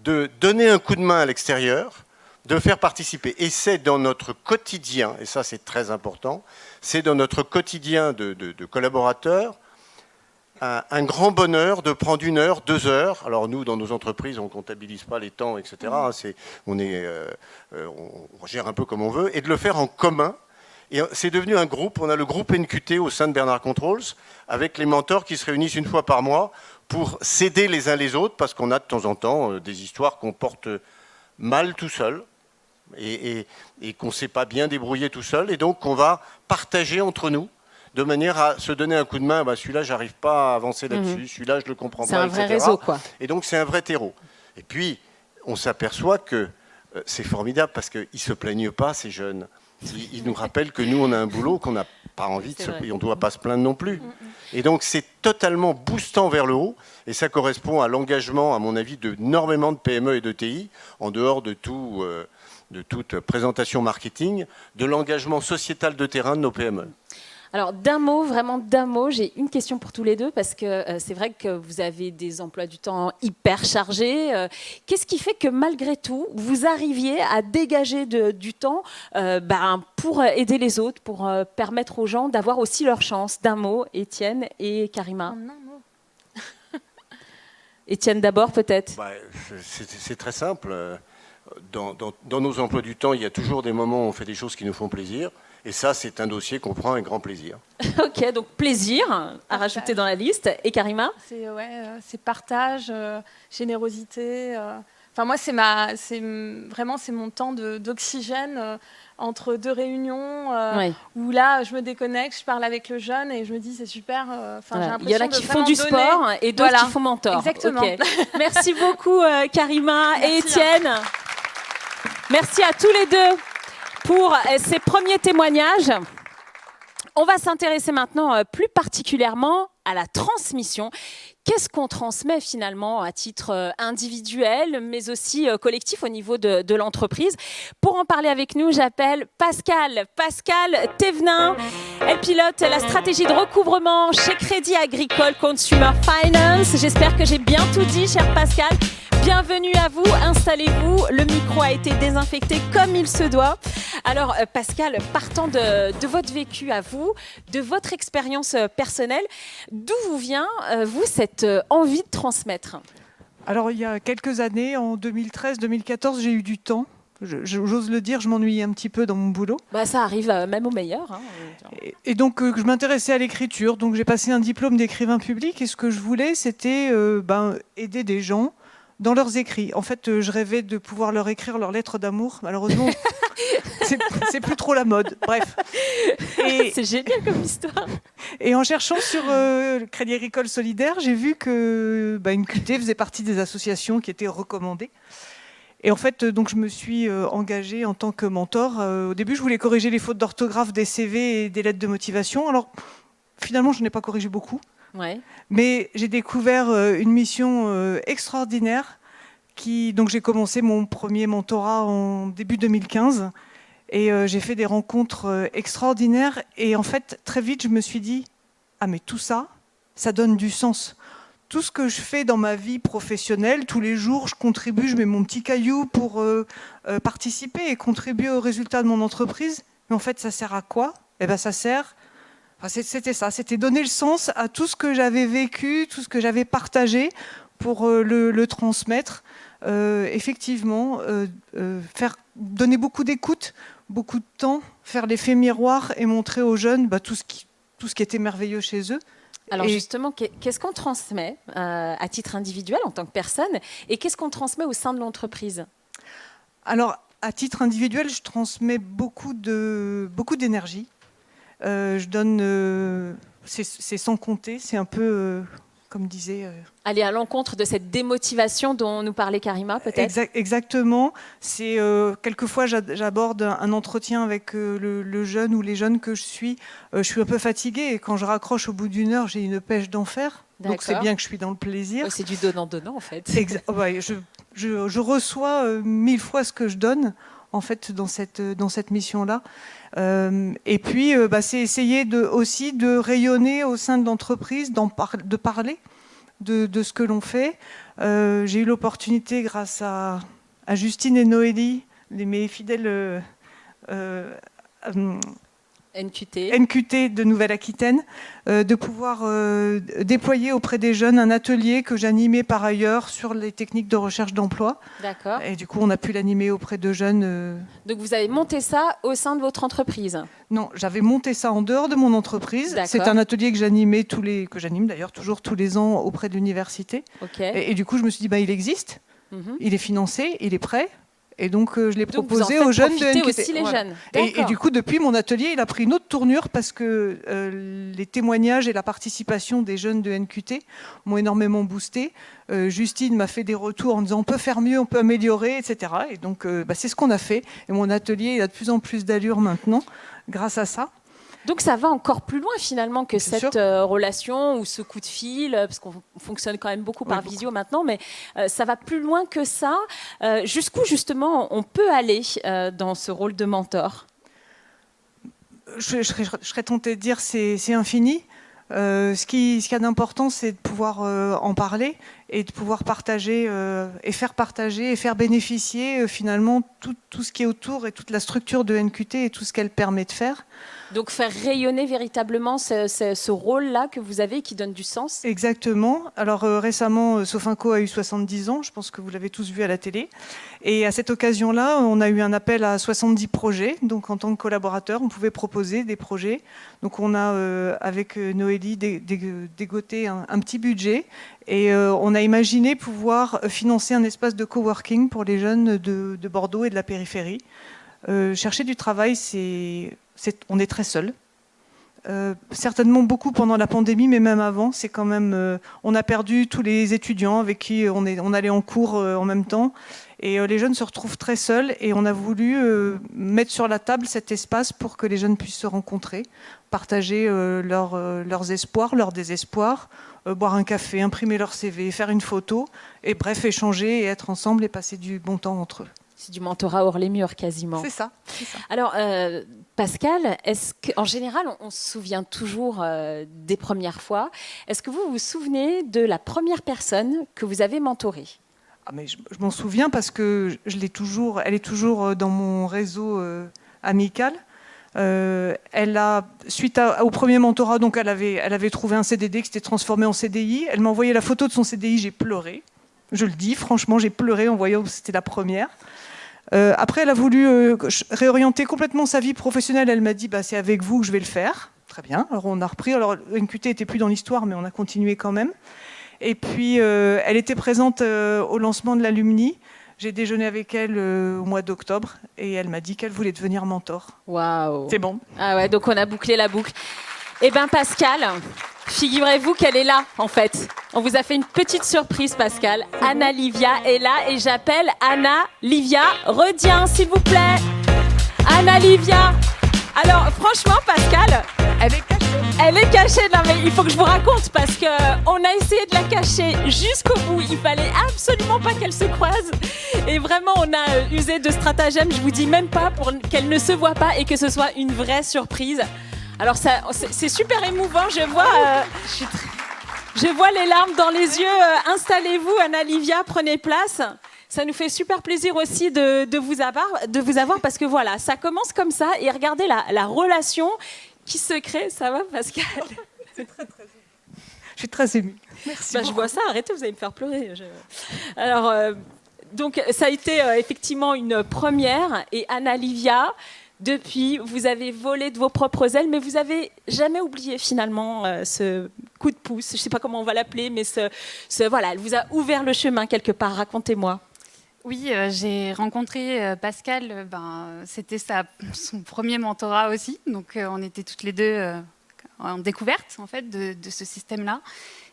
de donner un coup de main à l'extérieur, de faire participer. Et c'est dans notre quotidien, et ça c'est très important, c'est dans notre quotidien de collaborateurs, un grand bonheur de prendre 1 heure, 2 heures. Alors nous, dans nos entreprises, on ne comptabilise pas les temps, etc. On gère un peu comme on veut, et de le faire en commun. Et c'est devenu un groupe, on a le groupe NQT au sein de Bernard Controls, avec les mentors qui se réunissent 1 fois par mois pour s'aider les uns les autres, parce qu'on a de temps en temps des histoires qu'on porte mal tout seul, et qu'on ne sait pas bien débrouiller tout seul, et donc qu'on va partager entre nous, de manière à se donner un coup de main. Bah, celui-là, j'arrive pas à avancer là-dessus, celui-là, je le comprends pas, C'est un vrai réseau, quoi. Et donc, c'est un vrai terreau. Et puis, on s'aperçoit que c'est formidable, parce qu'ils ne se plaignent pas, ces jeunes. Ils nous rappellent que nous, on a un boulot, qu'on n'a pas envie de se... On ne doit pas se plaindre non plus. Et donc, c'est totalement boostant vers le haut, et ça correspond à l'engagement, à mon avis, d'énormément de PME et de TI, en dehors de toute présentation marketing, de l'engagement sociétal de terrain de nos PME. Alors d'un mot, vraiment d'un mot, j'ai une question pour tous les deux parce que c'est vrai que vous avez des emplois du temps hyper chargés. Qu'est-ce qui fait que malgré tout, vous arriviez à dégager du temps pour aider les autres, pour permettre aux gens d'avoir aussi leur chance? D'un mot, Étienne et Karima. En un mot. Étienne d'abord peut-être. C'est très simple. Dans nos emplois du temps, il y a toujours des moments où on fait des choses qui nous font plaisir. Et ça, c'est un dossier qu'on prend avec grand plaisir. Ok, donc plaisir à rajouter dans la liste. Et Karima? C'est partage, générosité. Enfin, moi, c'est mon temps d'oxygène entre 2 réunions où là, je me déconnecte, je parle avec le jeune et je me dis c'est super. J'ai l'impression il y en a qui font du sport et d'autres qui font mentor. Exactement. Okay. Merci beaucoup, Karima et Étienne. Merci à tous les deux pour ces premiers témoignages. On va s'intéresser maintenant plus particulièrement à la transmission. Qu'est-ce qu'on transmet finalement à titre individuel, mais aussi collectif au niveau de l'entreprise? Pour en parler avec nous, j'appelle Pascale Thévenin. Elle pilote la stratégie de recouvrement chez Crédit Agricole Consumer Finance. J'espère que j'ai bien tout dit, chère Pascale. Bienvenue à vous, installez-vous. Le micro a été désinfecté comme il se doit. Alors Pascale, partant de votre vécu à vous, de votre expérience personnelle, d'où vous vient, vous, cette envie de transmettre? Alors il y a quelques années, en 2013-2014, j'ai eu du temps. J'ose le dire, je m'ennuyais un petit peu dans mon boulot. Ça arrive même aux meilleurs. Hein. Et donc je m'intéressais à l'écriture. Donc j'ai passé un diplôme d'écrivain public et ce que je voulais, c'était aider des gens dans leurs écrits. En fait, je rêvais de pouvoir leur écrire leurs lettres d'amour. Malheureusement, c'est plus trop la mode. Bref. C'est génial comme histoire. Et en cherchant sur le Crédit Agricole Solidaire, j'ai vu que NQT faisait partie des associations qui étaient recommandées. Et en fait, donc, je me suis engagée en tant que mentor. Au début, je voulais corriger les fautes d'orthographe des CV et des lettres de motivation. Alors, finalement, je n'ai pas corrigé beaucoup. Ouais. Mais j'ai découvert une mission extraordinaire. Donc j'ai commencé mon premier mentorat en début 2015 et j'ai fait des rencontres extraordinaires. Et en fait, très vite, je me suis dit « Ah mais tout ça, ça donne du sens ». Tout ce que je fais dans ma vie professionnelle, tous les jours, je contribue, je mets mon petit caillou pour participer et contribuer au résultat de mon entreprise. Mais en fait, ça sert à quoi? Ça sert... C'était ça, c'était donner le sens à tout ce que j'avais vécu, tout ce que j'avais partagé pour le transmettre. Effectivement, donner beaucoup d'écoute, beaucoup de temps, faire l'effet miroir et montrer aux jeunes tout ce qui était merveilleux chez eux. Alors justement, qu'est-ce qu'on transmet à titre individuel en tant que personne et qu'est-ce qu'on transmet au sein de l'entreprise? Alors, à titre individuel, je transmets beaucoup d'énergie. Je donne, c'est sans compter, c'est un peu, comme disait... Aller à l'encontre de cette démotivation dont nous parlait Karima, peut-être. Exactement. C'est quelquefois j'aborde un entretien avec le jeune ou les jeunes que je suis un peu fatiguée et quand je raccroche au bout d'une heure, j'ai une pêche d'enfer. Donc c'est bien que je suis dans le plaisir. Ouais, c'est du donnant-donnant en fait. Ouais, je reçois 1000 fois ce que je donne en fait dans cette mission-là. Et puis c'est essayer aussi de rayonner au sein de l'entreprise, de parler de ce que l'on fait. J'ai eu l'opportunité, grâce à Justine et Noélie, mes fidèles NQT de Nouvelle-Aquitaine, de pouvoir déployer auprès des jeunes un atelier que j'animais par ailleurs sur les techniques de recherche d'emploi. D'accord. Et du coup, on a pu l'animer auprès de jeunes. Donc vous avez monté ça au sein de votre entreprise? Non, j'avais monté ça en dehors de mon entreprise. C'est un atelier que j'anime d'ailleurs toujours tous les ans auprès de l'université. Okay. Et du coup, je me suis dit, il existe, il est financé, il est prêt. Et donc, je l'ai proposé aux jeunes de NQT. Aussi les jeunes. Et du coup, depuis, mon atelier, il a pris une autre tournure parce que les témoignages et la participation des jeunes de NQT m'ont énormément boosté. Justine m'a fait des retours en disant on peut faire mieux, on peut améliorer, etc. Et donc, c'est ce qu'on a fait. Et mon atelier, il a de plus en plus d'allure maintenant, grâce à ça. Donc ça va encore plus loin finalement que cette relation ou ce coup de fil, parce qu'on fonctionne quand même beaucoup par visio maintenant, mais ça va plus loin que ça. Jusqu'où justement on peut aller dans ce rôle de mentor? Je serais tentée de dire c'est infini. Ce qu'il y a d'important, c'est de pouvoir en parler et de pouvoir partager et faire bénéficier finalement tout ce qui est autour et toute la structure de NQT et tout ce qu'elle permet de faire. Donc faire rayonner véritablement ce rôle-là que vous avez qui donne du sens. Exactement. Alors récemment, Sofinco a eu 70 ans, je pense que vous l'avez tous vu à la télé. Et à cette occasion-là, on a eu un appel à 70 projets. Donc en tant que collaborateur, on pouvait proposer des projets. Donc on a, avec Noélie, dégoté un petit budget. Et on a imaginé pouvoir financer un espace de coworking pour les jeunes de Bordeaux et de la périphérie. Chercher du travail, on est très seul. Certainement beaucoup pendant la pandémie, mais même avant, c'est quand même. On a perdu tous les étudiants avec qui on allait en cours en même temps, et les jeunes se retrouvent très seuls. Et on a voulu mettre sur la table cet espace pour que les jeunes puissent se rencontrer, partager leurs espoirs, leurs désespoirs, boire un café, imprimer leur CV, faire une photo, et bref, échanger et être ensemble et passer du bon temps entre eux. C'est du mentorat hors les murs quasiment. C'est ça. Alors, Pascal, est-ce qu'en général, on se souvient toujours des premières fois? Est-ce que vous vous souvenez de la première personne que vous avez mentorée? Mais je m'en souviens parce que elle est toujours dans mon réseau amical. Suite au premier mentorat, donc elle avait trouvé un CDD qui s'était transformé en CDI. Elle m'a envoyé la photo de son CDI, j'ai pleuré. Je le dis, franchement, j'ai pleuré en voyant que c'était la première. Après, elle a voulu réorienter complètement sa vie professionnelle. Elle m'a dit, c'est avec vous que je vais le faire. Très bien. Alors, on a repris. Alors, NQT n'était plus dans l'histoire, mais on a continué quand même. Et puis, elle était présente au lancement de l'Alumni. J'ai déjeuné avec elle au mois d'octobre et elle m'a dit qu'elle voulait devenir mentor. Waouh. C'est bon. Ah ouais, donc on a bouclé la boucle. Eh bien, Pascal, figurez-vous qu'elle est là, en fait. On vous a fait une petite surprise, Pascal. Anna Livia est là et j'appelle Anna Livia Redien, s'il vous plaît. Anna Livia. Alors, franchement, Pascal, elle est cachée. Non, mais il faut que je vous raconte parce qu'on a essayé de la cacher jusqu'au bout. Il fallait absolument pas qu'elle se croise. Et vraiment, on a usé de stratagèmes, je vous dis même pas, pour qu'elle ne se voit pas et que ce soit une vraie surprise. Alors c'est super émouvant, je vois les larmes dans les yeux. Installez-vous, Anna Livia, prenez place. Ça nous fait super plaisir aussi de vous avoir parce que voilà, ça commence comme ça et regardez la relation qui se crée. Ça va, Pascal? C'est très, très ému. Je suis très émue. Merci. Je vois ça, arrêtez, vous allez me faire pleurer. Alors, donc ça a été effectivement une première et Anna Livia, depuis, vous avez volé de vos propres ailes, mais vous n'avez jamais oublié finalement ce coup de pouce. Je ne sais pas comment on va l'appeler, mais voilà, elle vous a ouvert le chemin quelque part. Racontez-moi. Oui, j'ai rencontré Pascal, c'était son premier mentorat aussi, donc on était toutes les deux en découverte en fait de ce système-là.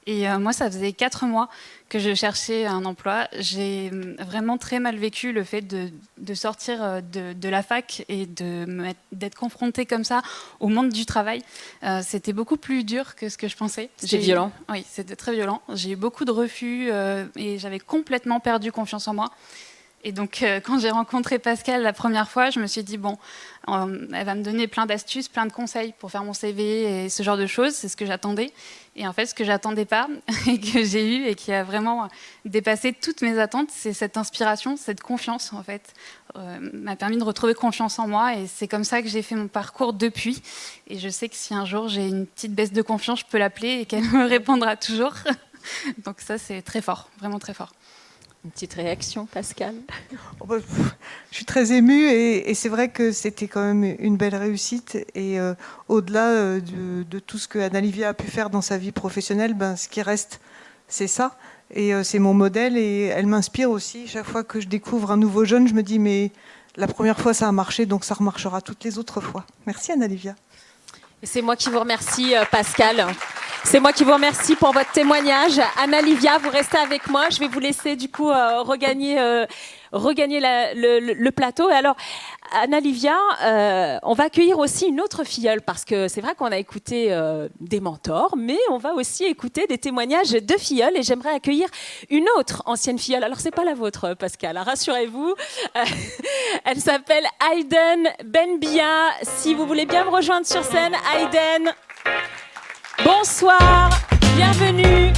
Et moi, ça faisait 4 mois que je cherchais un emploi. J'ai vraiment très mal vécu le fait de sortir de la fac et d'être confrontée comme ça au monde du travail. C'était beaucoup plus dur que ce que je pensais. C'était violent. Oui, c'était très violent. J'ai eu beaucoup de refus et j'avais complètement perdu confiance en moi. Et donc, quand j'ai rencontré Pascal la première fois, je me suis dit, bon, elle va me donner plein d'astuces, plein de conseils pour faire mon CV et ce genre de choses. C'est ce que j'attendais. Et en fait, ce que j'attendais pas et que j'ai eu et qui a vraiment dépassé toutes mes attentes, c'est cette inspiration, cette confiance, en fait. M'a permis de retrouver confiance en moi. Et c'est comme ça que j'ai fait mon parcours depuis. Et je sais que si un jour j'ai une petite baisse de confiance, je peux l'appeler et qu'elle me répondra toujours. Donc ça, c'est très fort, vraiment très fort. Une petite réaction, Pascal? Je suis très émue et c'est vrai que c'était quand même une belle réussite. Et au-delà de tout ce que Anna-Livia a pu faire dans sa vie professionnelle, ce qui reste, c'est ça. Et c'est mon modèle et elle m'inspire aussi. Chaque fois que je découvre un nouveau jeune, je me dis, mais la première fois, ça a marché, donc ça remarchera toutes les autres fois. Merci Anna-Livia. Et c'est moi qui vous remercie, Pascal. C'est moi qui vous remercie pour votre témoignage. Anna-Livia, vous restez avec moi. Je vais vous laisser du coup regagner le plateau. Et alors, Anna-Livia, on va accueillir aussi une autre filleule parce que c'est vrai qu'on a écouté des mentors, mais on va aussi écouter des témoignages de filleuls et j'aimerais accueillir une autre ancienne filleule. Alors, c'est pas la vôtre, Pascal, hein, rassurez-vous. Elle s'appelle Aïden Benbia. Si vous voulez bien me rejoindre sur scène, Aïden. Bonsoir, bienvenue.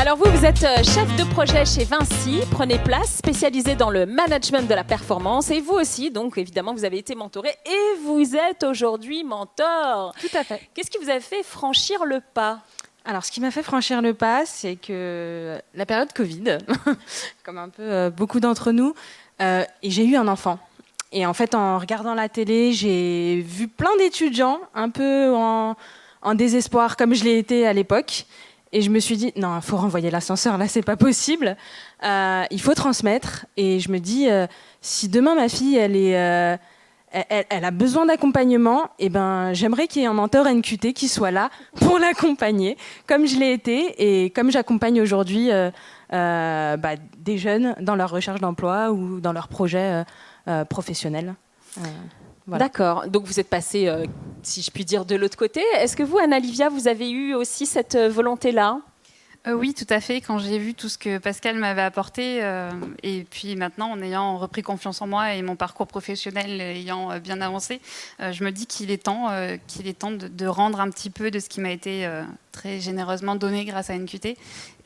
Alors vous êtes chef de projet chez Vinci, prenez place, spécialisé dans le management de la performance. Et vous aussi, donc évidemment, vous avez été mentoré et vous êtes aujourd'hui mentor. Tout à fait. Qu'est-ce qui vous a fait franchir le pas ? Alors, ce qui m'a fait franchir le pas, c'est que la période Covid, comme un peu beaucoup d'entre nous, et j'ai eu un enfant. Et en fait, en regardant la télé, j'ai vu plein d'étudiants un peu en désespoir, comme je l'ai été à l'époque. Et je me suis dit, non, il faut renvoyer l'ascenseur, là, c'est pas possible. Il faut transmettre. Et je me dis, si demain, ma fille, elle a besoin d'accompagnement, eh ben, j'aimerais qu'il y ait un mentor NQT qui soit là pour l'accompagner, comme je l'ai été et comme j'accompagne aujourd'hui des jeunes dans leur recherche d'emploi ou dans leurs projets professionnels. Voilà. D'accord, donc vous êtes passé, si je puis dire, de l'autre côté. Est-ce que vous, Anna-Livia, vous avez eu aussi cette volonté-là ? Oui, tout à fait. Quand j'ai vu tout ce que Pascal m'avait apporté, et puis maintenant, en ayant repris confiance en moi et mon parcours professionnel ayant bien avancé, je me dis qu'il est temps de rendre un petit peu de ce qui m'a été très généreusement donné grâce à NQT.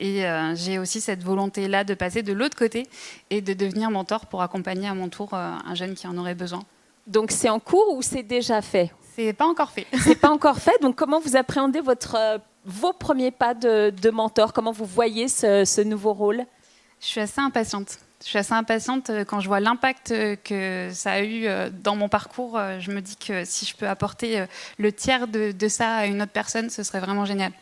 Et j'ai aussi cette volonté-là de passer de l'autre côté et de devenir mentor pour accompagner à mon tour un jeune qui en aurait besoin. Donc c'est en cours ou c'est déjà fait ? C'est pas encore fait. C'est pas encore fait. Donc comment vous appréhendez vos premiers pas de mentor ? Comment vous voyez ce nouveau rôle ? Je suis assez impatiente. Quand je vois l'impact que ça a eu dans mon parcours. Je me dis que si je peux apporter le tiers de ça à une autre personne, ce serait vraiment génial.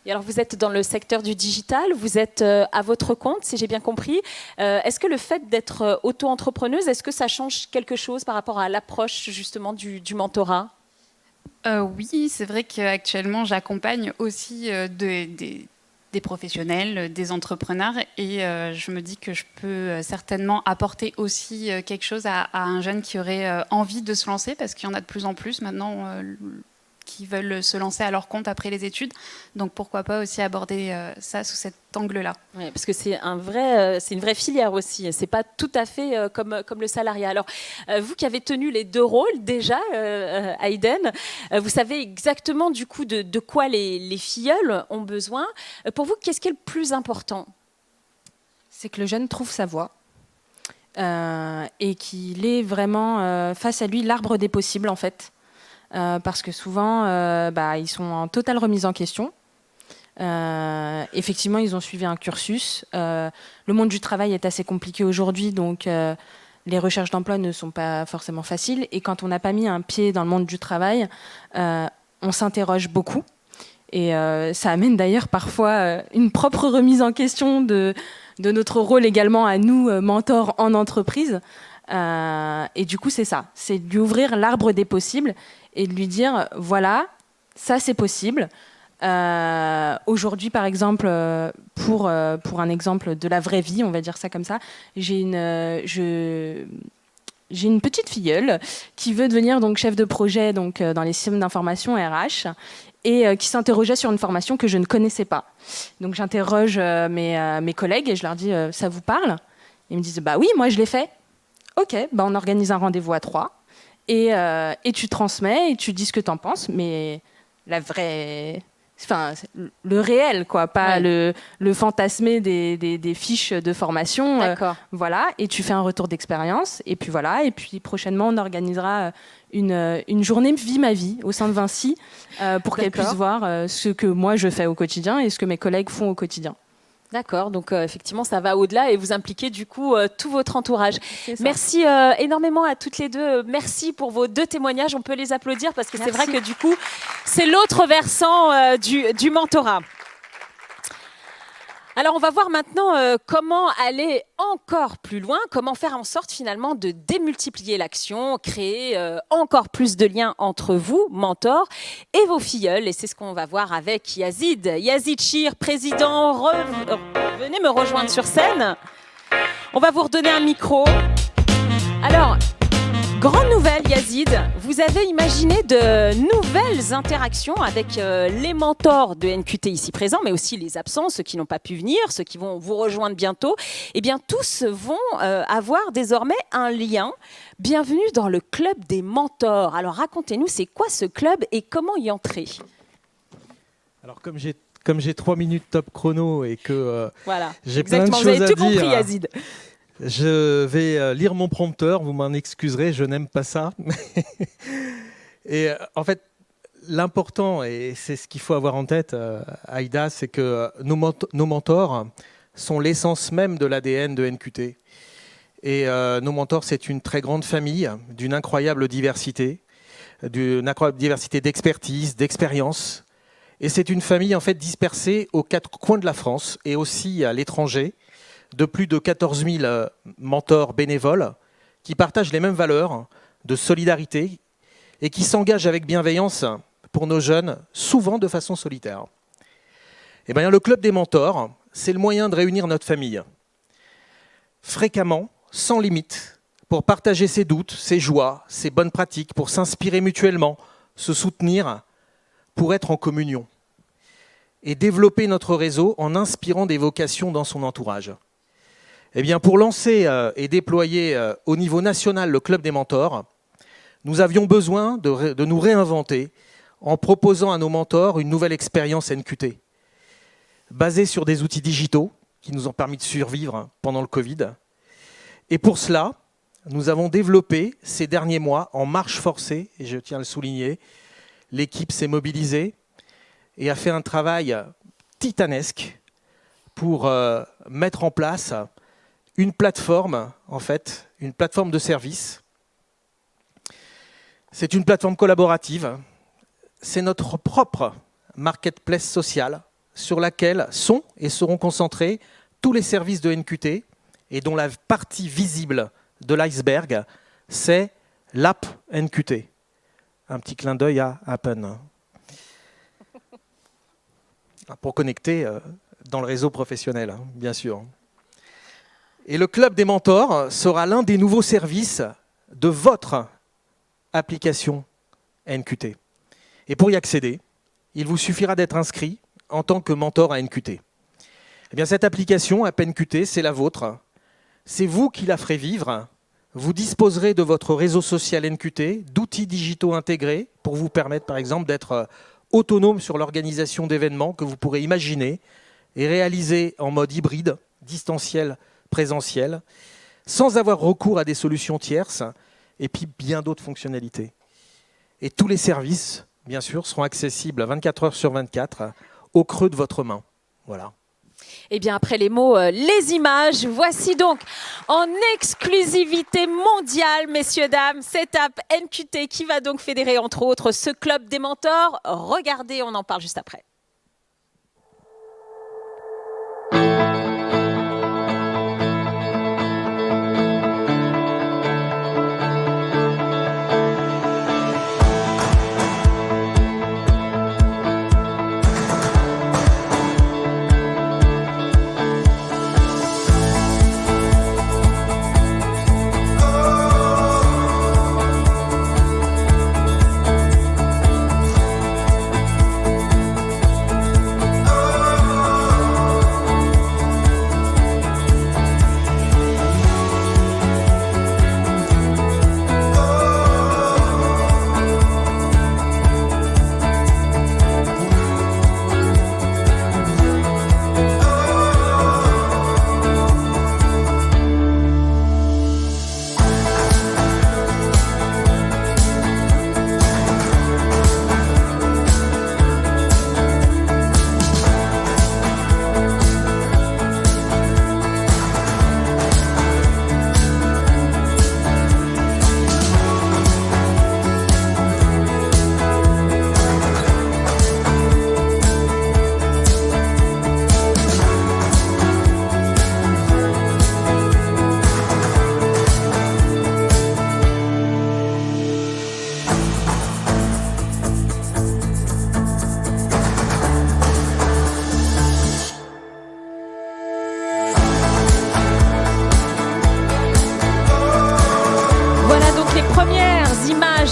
Et alors vous êtes dans le secteur du digital, vous êtes à votre compte, si j'ai bien compris. Est-ce que le fait d'être auto-entrepreneuse, est-ce que ça change quelque chose par rapport à l'approche justement du mentorat ? Oui, c'est vrai qu'actuellement j'accompagne aussi des professionnels, des entrepreneurs et je me dis que je peux certainement apporter aussi quelque chose à un jeune qui aurait envie de se lancer parce qu'il y en a de plus en plus maintenant qui veulent se lancer à leur compte après les études. Donc pourquoi pas aussi aborder ça sous cet angle-là. Oui, parce que c'est une vraie filière aussi. C'est pas tout à fait comme le salariat. Alors, vous qui avez tenu les deux rôles déjà, Aïden, vous savez exactement du coup de quoi les filleuls ont besoin. Pour vous, qu'est-ce qui est le plus important ? C'est que le jeune trouve sa voie et qu'il ait vraiment face à lui l'arbre des possibles en fait. Parce que souvent, ils sont en totale remise en question. Effectivement, ils ont suivi un cursus. Le monde du travail est assez compliqué aujourd'hui, donc les recherches d'emploi ne sont pas forcément faciles. Et quand on n'a pas mis un pied dans le monde du travail, on s'interroge beaucoup. Et ça amène d'ailleurs parfois une propre remise en question de notre rôle également à nous, mentors en entreprise. Et du coup, c'est ça, c'est de lui ouvrir l'arbre des possibles et de lui dire, voilà, ça c'est possible. Aujourd'hui, par exemple, pour un exemple de la vraie vie, on va dire ça comme ça, j'ai une petite filleule qui veut devenir donc chef de projet donc, dans les systèmes d'information RH et qui s'interrogeait sur une formation que je ne connaissais pas. Donc j'interroge mes collègues et je leur dis ça vous parle? Ils me disent bah oui, moi je l'ai fait. Ok, bah on organise un rendez-vous à 3 et tu transmets et tu dis ce que tu en penses, mais la vraie... Enfin, le réel, quoi, pas le fantasmé des fiches de formation. D'accord. Voilà, et tu fais un retour d'expérience. Et puis voilà, et puis prochainement, on organisera une journée Vie ma vie au sein de Vinci pour qu'elle puisse voir ce que moi je fais au quotidien et ce que mes collègues font au quotidien. D'accord, donc effectivement, ça va au-delà et vous impliquez du coup tout votre entourage. Merci énormément à toutes les deux. Merci pour vos 2 témoignages. On peut les applaudir parce que c'est vrai que du coup, c'est l'autre versant du mentorat. Alors, on va voir maintenant comment aller encore plus loin, comment faire en sorte finalement de démultiplier l'action, créer encore plus de liens entre vous, mentors, et vos filleuls. Et c'est ce qu'on va voir avec Yazid. Yazid Chir, président, venez me rejoindre sur scène. On va vous redonner un micro. Alors, grande nouvelle, Yazid, vous avez imaginé de nouvelles interactions avec les mentors de NQT ici présents, mais aussi les absents, ceux qui n'ont pas pu venir, ceux qui vont vous rejoindre bientôt. Eh bien, tous vont avoir désormais un lien. Bienvenue dans le club des mentors. Alors, racontez-nous, c'est quoi ce club et comment y entrer? Alors, comme j'ai 3 minutes top chrono et que voilà, j'ai plein de choses vous avez tout à dire, compris, Yazid. Je vais lire mon prompteur, vous m'en excuserez, je n'aime pas ça. Et en fait, l'important, et c'est ce qu'il faut avoir en tête, Aïda, c'est que nos mentors sont l'essence même de l'ADN de NQT. Et nos mentors, c'est une très grande famille, d'une incroyable diversité d'expertise, d'expérience. Et c'est une famille en fait dispersée aux 4 coins de la France et aussi à l'étranger, de plus de 14 000 mentors bénévoles qui partagent les mêmes valeurs de solidarité et qui s'engagent avec bienveillance pour nos jeunes, souvent de façon solitaire. Eh bien, le club des mentors, c'est le moyen de réunir notre famille, fréquemment, sans limite, pour partager ses doutes, ses joies, ses bonnes pratiques, pour s'inspirer mutuellement, se soutenir, pour être en communion et développer notre réseau en inspirant des vocations dans son entourage. Eh bien, pour lancer et déployer au niveau national le Club des mentors, nous avions besoin de nous réinventer en proposant à nos mentors une nouvelle expérience NQT, basée sur des outils digitaux qui nous ont permis de survivre pendant le Covid. Et pour cela, nous avons développé ces derniers mois en marche forcée, et je tiens à le souligner, l'équipe s'est mobilisée et a fait un travail titanesque pour mettre en place une plateforme, en fait, une plateforme de service. C'est une plateforme collaborative. C'est notre propre marketplace social sur laquelle sont et seront concentrés tous les services de NQT et dont la partie visible de l'iceberg, c'est l'app NQT. Un petit clin d'œil à Appen. Pour connecter dans le réseau professionnel, bien sûr. Et le Club des mentors sera l'un des nouveaux services de votre application NQT. Et pour y accéder, il vous suffira d'être inscrit en tant que mentor à NQT. Eh bien, cette application, App NQT, c'est la vôtre. C'est vous qui la ferez vivre. Vous disposerez de votre réseau social NQT, d'outils digitaux intégrés pour vous permettre, par exemple, d'être autonome sur l'organisation d'événements que vous pourrez imaginer et réaliser en mode hybride, distanciel, présentiel, sans avoir recours à des solutions tierces et puis bien d'autres fonctionnalités. Et tous les services, bien sûr, seront accessibles 24 heures sur 24 au creux de votre main. Voilà. Eh bien, après les mots, les images. Voici donc en exclusivité mondiale, messieurs, dames, cette app NQT qui va donc fédérer, entre autres, ce club des mentors. Regardez, on en parle juste après.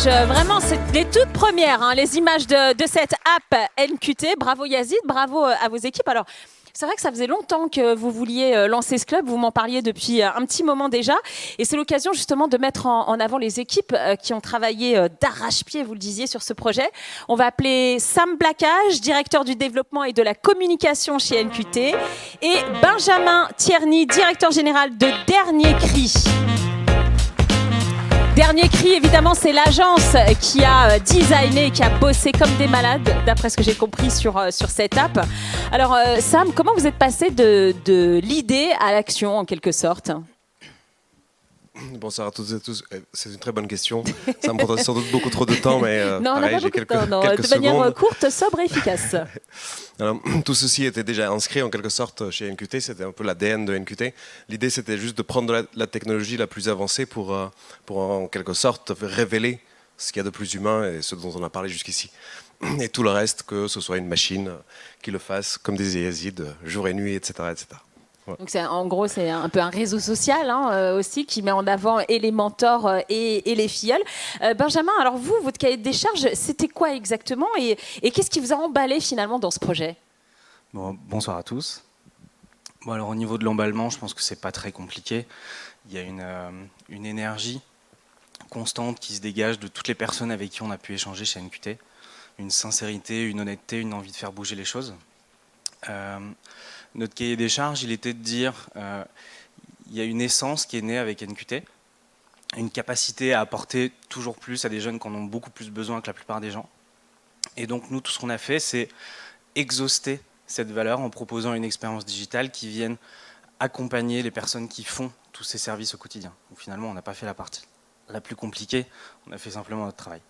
images, vraiment, c'est les toutes premières, hein, les images de cette app NQT. Bravo Yazid, bravo à vos équipes. Alors, c'est vrai que ça faisait longtemps que vous vouliez lancer ce club, vous m'en parliez depuis un petit moment déjà, et c'est l'occasion justement de mettre en avant les équipes qui ont travaillé d'arrache-pied, vous le disiez, sur ce projet. On va appeler Sam Blacage, directeur du développement et de la communication chez NQT, et Benjamin Tierney, directeur général de Dernier Cri. Dernier Cri, évidemment, c'est l'agence qui a designé, qui a bossé comme des malades, d'après ce que j'ai compris sur cette app. Alors, Sam, comment vous êtes passé de l'idée à l'action, en quelque sorte ? Bonsoir à toutes et à tous. C'est une très bonne question. Ça me prendra sans doute beaucoup trop de temps, mais non, pareil, on n'a pas beaucoup de temps. Non. quelques De manière secondes. courte, sobre et efficace. Alors, tout ceci était déjà inscrit en quelque sorte chez NQT. C'était un peu l'ADN de NQT. L'idée, c'était juste de prendre la technologie la plus avancée pour en quelque sorte révéler ce qu'il y a de plus humain et ce dont on a parlé jusqu'ici. Et tout le reste, que ce soit une machine qui le fasse comme des Yazid, jour et nuit, etc., etc. Ouais. Donc en gros, c'est un peu un réseau social aussi qui met en avant et les mentors et les filleuls. Benjamin, alors vous, votre cahier de décharge, c'était quoi exactement et qu'est-ce qui vous a emballé finalement dans ce projet ? Bonsoir à tous. Bon, alors au niveau de l'emballement, je pense que c'est pas très compliqué. Il y a une énergie constante qui se dégage de toutes les personnes avec qui on a pu échanger chez NQT. Une sincérité, une honnêteté, une envie de faire bouger les choses. Notre cahier des charges, il était de dire il y a une essence qui est née avec NQT, une capacité à apporter toujours plus à des jeunes qui en ont beaucoup plus besoin que la plupart des gens. Et donc nous, tout ce qu'on a fait, c'est exhauster cette valeur en proposant une expérience digitale qui vienne accompagner les personnes qui font tous ces services au quotidien. Donc finalement, on n'a pas fait la partie la plus compliquée, on a fait simplement notre travail.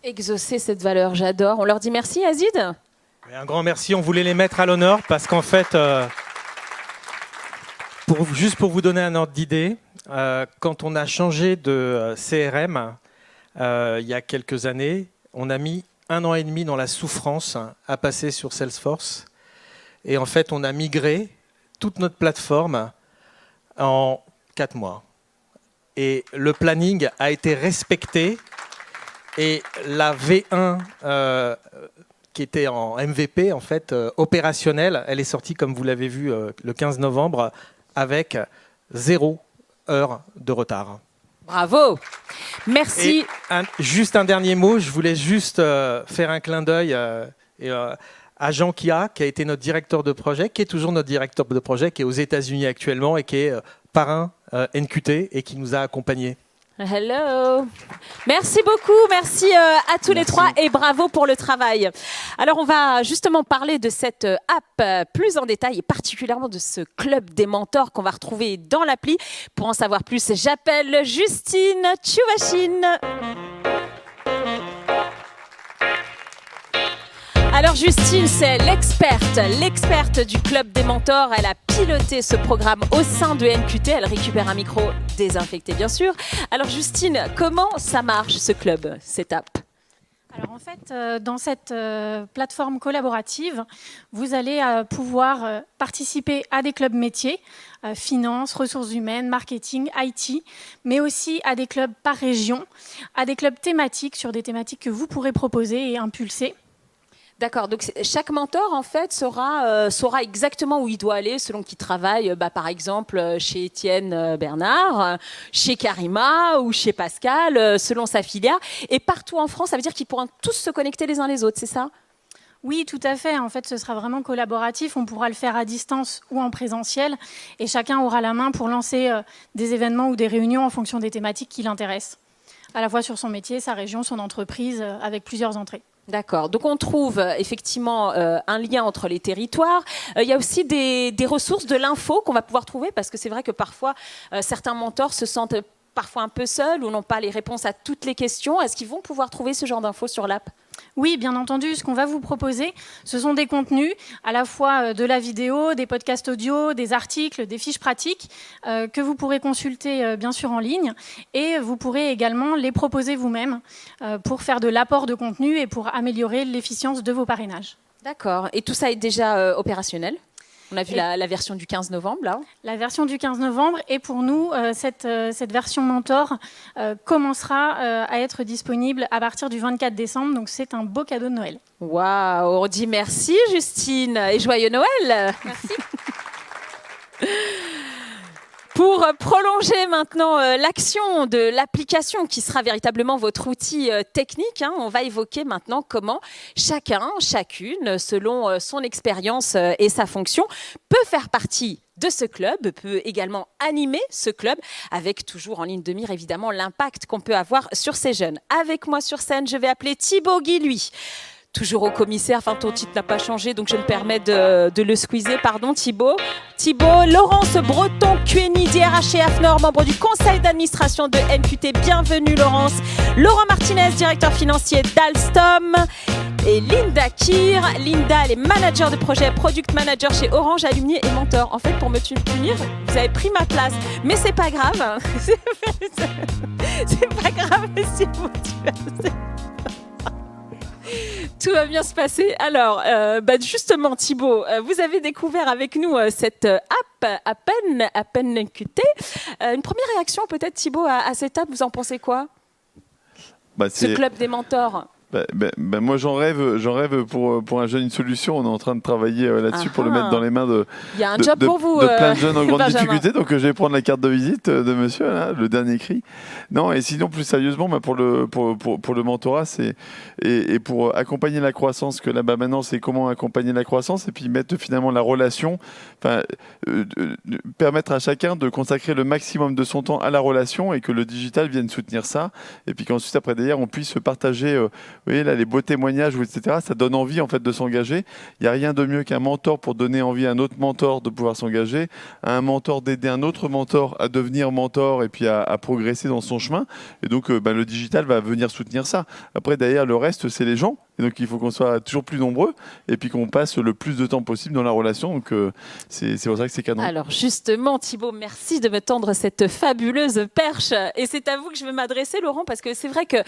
Exaucer cette valeur, j'adore. On leur dit merci, Yazid ? Un grand merci, on voulait les mettre à l'honneur parce qu'en fait, juste pour vous donner un ordre d'idée, quand on a changé de CRM il y a quelques années, on a mis 1 an et demi dans la souffrance à passer sur Salesforce. Et en fait, on a migré toute notre plateforme en 4 mois. Et le planning a été respecté. Et la V1 qui était en MVP, en fait, opérationnelle, elle est sortie, comme vous l'avez vu, le 15 novembre, avec 0 heure de retard. Bravo. Merci. Et juste un dernier mot, je voulais juste faire un clin d'œil à Jean Kia, qui a été notre directeur de projet, qui est toujours notre directeur de projet, qui est aux États-Unis actuellement et qui est parrain NQT et qui nous a accompagnés. Hello. Merci beaucoup, merci à tous les trois et bravo pour le travail. Alors on va justement parler de cette app plus en détail et particulièrement de ce club des mentors qu'on va retrouver dans l'appli. Pour en savoir plus, j'appelle Justine Tchouvachine. Alors Justine, c'est l'experte du Club des Mentors. Elle a piloté ce programme au sein de NQT. Elle récupère un micro désinfecté, bien sûr. Alors Justine, comment ça marche ce club, cette app ? Alors en fait, dans cette plateforme collaborative, vous allez pouvoir participer à des clubs métiers, finance, ressources humaines, marketing, IT, mais aussi à des clubs par région, à des clubs thématiques sur des thématiques que vous pourrez proposer et impulser. D'accord, donc chaque mentor en fait saura exactement où il doit aller selon qu'il travaille, par exemple chez Étienne Bernard, chez Karima ou chez Pascal, selon sa filière. Et partout en France, ça veut dire qu'ils pourront tous se connecter les uns les autres, c'est ça ? Oui, tout à fait. En fait, ce sera vraiment collaboratif. On pourra le faire à distance ou en présentiel. Et chacun aura la main pour lancer des événements ou des réunions en fonction des thématiques qui l'intéressent. À la fois sur son métier, sa région, son entreprise, avec plusieurs entrées. D'accord. Donc on trouve effectivement un lien entre les territoires. Il y a aussi des ressources, de l'info qu'on va pouvoir trouver parce que c'est vrai que parfois certains mentors se sentent parfois un peu seuls ou n'ont pas les réponses à toutes les questions. Est-ce qu'ils vont pouvoir trouver ce genre d'infos sur l'app ? Oui, bien entendu. Ce qu'on va vous proposer, ce sont des contenus, à la fois de la vidéo, des podcasts audio, des articles, des fiches pratiques que vous pourrez consulter bien sûr en ligne. Et vous pourrez également les proposer vous-même pour faire de l'apport de contenu et pour améliorer l'efficience de vos parrainages. D'accord. Et tout ça est déjà opérationnel ? On a vu la version du 15 novembre, là. La version du 15 novembre. Et pour nous, cette version mentor commencera à être disponible à partir du 24 décembre. Donc, c'est un beau cadeau de Noël. Waouh, on dit merci, Justine. Et joyeux Noël. Merci. Pour prolonger maintenant l'action de l'application qui sera véritablement votre outil technique, on va évoquer maintenant comment chacune, selon son expérience et sa fonction, peut faire partie de ce club, peut également animer ce club, avec toujours en ligne de mire évidemment l'impact qu'on peut avoir sur ces jeunes. Avec moi sur scène, je vais appeler Thibaut Guy, lui. Toujours au commissaire, enfin ton titre n'a pas changé, donc je me permets de le squeezer. Pardon Thibaut. Laurence Breton, QNI, DRH et AFNOR, membre du conseil d'administration de NQT. Bienvenue Laurence. Laurent Martinez, directeur financier d'Alstom. Et Linda Kir. Linda, elle est manager de projet, product manager chez Orange, Alumni et Mentor. En fait, pour me punir, vous avez pris ma place. Mais c'est pas grave. C'est pas grave si vous... Tout va bien se passer. Alors, justement, Thibaut, vous avez découvert avec nous cette app, Appen NQT. Une première réaction peut-être, Thibaut, à cette app, vous en pensez quoi? Ce club des mentors. Moi j'en rêve pour un jeune, une solution. On est en train de travailler là-dessus pour le mettre dans les mains de plein de jeunes en grande difficulté. Donc je vais prendre la carte de visite de monsieur, là, le dernier cri. Non, et sinon plus sérieusement, pour le mentorat, c'est et pour accompagner la croissance, que là-bas maintenant c'est comment accompagner la croissance et puis mettre finalement la relation, permettre à chacun de consacrer le maximum de son temps à la relation et que le digital vienne soutenir ça. Et puis qu'ensuite après d'ailleurs on puisse partager vous voyez là les beaux témoignages, etc. Ça donne envie en fait de s'engager. Il n'y a rien de mieux qu'un mentor pour donner envie à un autre mentor de pouvoir s'engager, à un mentor d'aider un autre mentor à devenir mentor et puis à progresser dans son chemin. Et donc le digital va venir soutenir ça. Après derrière le reste c'est les gens. Et donc il faut qu'on soit toujours plus nombreux et puis qu'on passe le plus de temps possible dans la relation. Donc c'est pour ça que c'est canon. Alors justement Thibaut, merci de me tendre cette fabuleuse perche. Et c'est à vous que je vais m'adresser Laurent, parce que c'est vrai que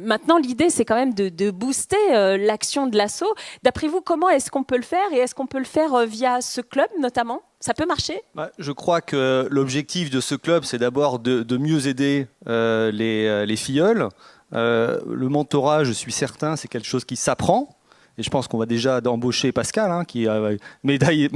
maintenant l'idée c'est quand même de booster l'action de l'asso. D'après vous, comment est-ce qu'on peut le faire, et est-ce qu'on peut le faire via ce club notamment? Ça peut marcher? Je crois que l'objectif de ce club c'est d'abord de mieux aider les filleuls. Le mentorat, je suis certain, c'est quelque chose qui s'apprend. Et je pense qu'on va déjà embaucher Pascal, qui a médaille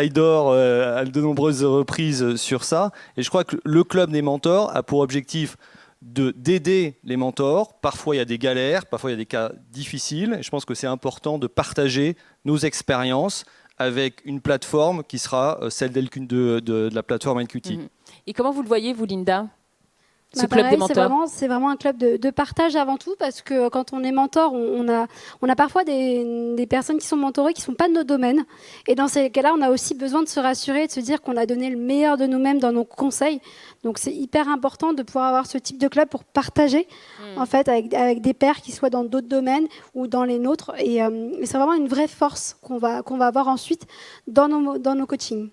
d'or à de nombreuses reprises sur ça. Et je crois que le club des mentors a pour objectif d'aider les mentors. Parfois, il y a des galères, parfois, il y a des cas difficiles. Et je pense que c'est important de partager nos expériences avec une plateforme qui sera celle de la plateforme NQT. Et comment vous le voyez, vous, Linda? Club des mentors. C'est vraiment un club de partage avant tout, parce que quand on est mentor, on a parfois des personnes qui sont mentorées qui ne sont pas de nos domaines. Et dans ces cas-là, on a aussi besoin de se rassurer et de se dire qu'on a donné le meilleur de nous-mêmes dans nos conseils. Donc c'est hyper important de pouvoir avoir ce type de club pour partager en fait, avec des pairs qui soient dans d'autres domaines ou dans les nôtres. Et c'est vraiment une vraie force qu'on va avoir ensuite dans nos coachings.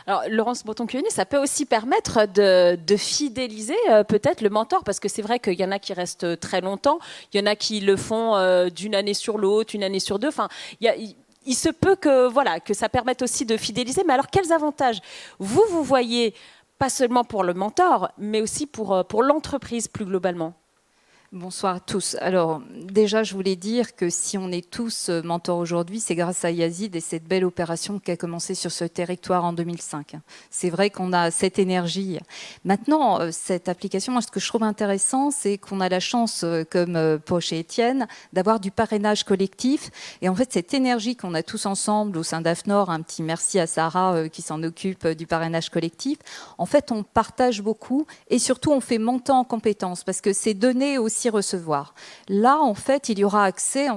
Alors, Laurence Breton-QNI, ça peut aussi permettre de fidéliser peut-être le mentor, parce que c'est vrai qu'il y en a qui restent très longtemps, il y en a qui le font d'une année sur l'autre, une année sur deux. Enfin, il se peut que ça permette aussi de fidéliser. Mais alors, quels avantages vous voyez, pas seulement pour le mentor, mais aussi pour l'entreprise plus globalement? Bonsoir à tous. Alors déjà, je voulais dire que si on est tous mentors aujourd'hui, c'est grâce à Yazid et cette belle opération qui a commencé sur ce territoire en 2005. C'est vrai qu'on a cette énergie. Maintenant, cette application, moi, ce que je trouve intéressant, c'est qu'on a la chance, comme Paul et Étienne, d'avoir du parrainage collectif. Et en fait, cette énergie qu'on a tous ensemble au sein d'AFNOR, un petit merci à Sarah qui s'en occupe du parrainage collectif. En fait, on partage beaucoup et surtout, on fait monter en compétences, parce que c'est donné aussi recevoir. Là, en fait, il y aura accès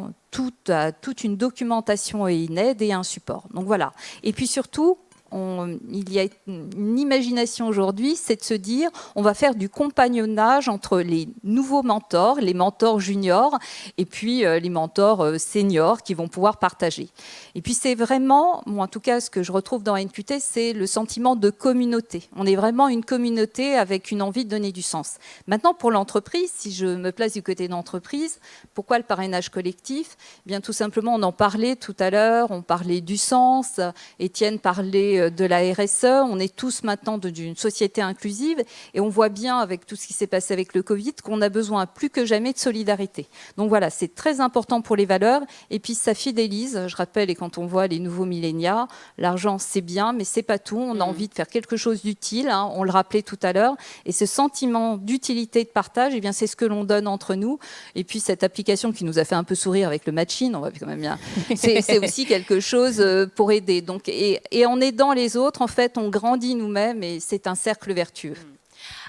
à toute une documentation et une aide et un support. Donc voilà. Et puis surtout, il y a une imagination aujourd'hui, c'est de se dire on va faire du compagnonnage entre les nouveaux mentors, les mentors juniors, et puis les mentors seniors qui vont pouvoir partager. Et puis c'est vraiment, moi en tout cas ce que je retrouve dans NQT, c'est le sentiment de communauté. On est vraiment une communauté avec une envie de donner du sens. Maintenant pour l'entreprise, si je me place du côté de l'entreprise, pourquoi le parrainage collectif ? Eh bien tout simplement, on en parlait tout à l'heure, on parlait du sens, Étienne parlait de la RSE, on est tous maintenant d'une société inclusive et on voit bien avec tout ce qui s'est passé avec le Covid qu'on a besoin plus que jamais de solidarité. Donc voilà, c'est très important pour les valeurs et puis ça fidélise. Je rappelle, et quand on voit les nouveaux millénials, l'argent c'est bien mais c'est pas tout, on a envie de faire quelque chose d'utile, hein, on le rappelait tout à l'heure, et ce sentiment d'utilité et de partage, eh bien c'est ce que l'on donne entre nous. Et puis cette application qui nous a fait un peu sourire avec le matching, on va quand même bien, c'est aussi quelque chose pour aider. Donc, et en aidant les autres, en fait, on grandit nous-mêmes et c'est un cercle vertueux.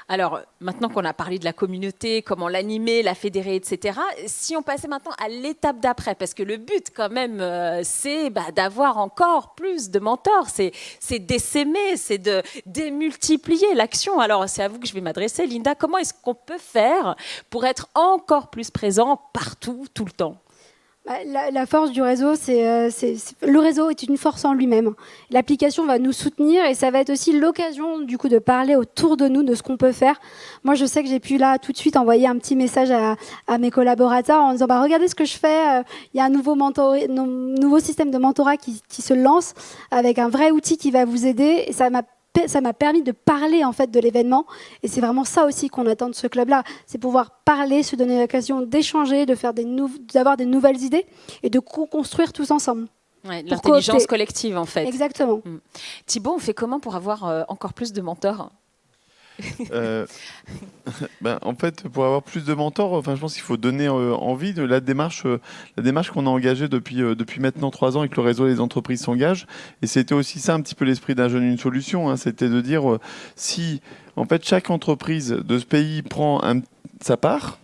Alors, maintenant qu'on a parlé de la communauté, comment l'animer, la fédérer, etc., si on passait maintenant à l'étape d'après, parce que le but quand même, c'est d'avoir encore plus de mentors, c'est d'essaimer, c'est de démultiplier l'action. Alors, c'est à vous que je vais m'adresser, Linda. Comment est-ce qu'on peut faire pour être encore plus présent partout, tout le temps ? La force du réseau, le réseau est une force en lui-même. L'application va nous soutenir et ça va être aussi l'occasion du coup de parler autour de nous de ce qu'on peut faire. Moi, je sais que j'ai pu là tout de suite envoyer un petit message à mes collaborateurs en disant regardez ce que je fais. Il y a un nouveau système de mentorat qui se lance avec un vrai outil qui va vous aider. Et ça m'a permis de parler en fait de l'événement et c'est vraiment ça aussi qu'on attend de ce club-là, c'est pouvoir parler, se donner l'occasion d'échanger, de faire d'avoir des nouvelles idées et de co-construire tous ensemble. Ouais, l'intelligence collective en fait. Exactement. Thibaut, on fait comment pour avoir encore plus de mentors ? En fait, pour avoir plus de mentors, je pense qu'il faut donner envie de la démarche qu'on a engagée depuis maintenant 3 ans et que le réseau des entreprises s'engage. Et c'était aussi ça un petit peu l'esprit d'un jeune, une solution. Hein, c'était de dire si en fait chaque entreprise de ce pays prend sa part.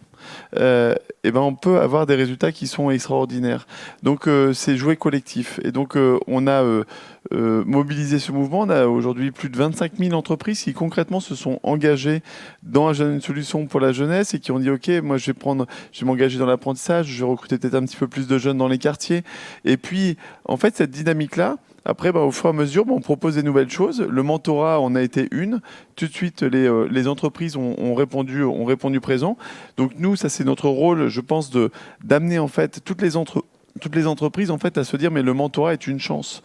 On peut avoir des résultats qui sont extraordinaires. Donc c'est jouer collectif. Et donc on a mobilisé ce mouvement. On a aujourd'hui plus de 25 000 entreprises qui concrètement se sont engagées dans une solution pour la jeunesse et qui ont dit ok, moi je vais m'engager dans l'apprentissage, je vais recruter peut-être un petit peu plus de jeunes dans les quartiers. Et puis en fait cette dynamique-là, après, au fur et à mesure, on propose des nouvelles choses. Le mentorat en a été une. Tout de suite, les entreprises ont répondu présent. Donc nous, ça c'est notre rôle, je pense, d'amener en fait toutes les entreprises en fait à se dire mais le mentorat est une chance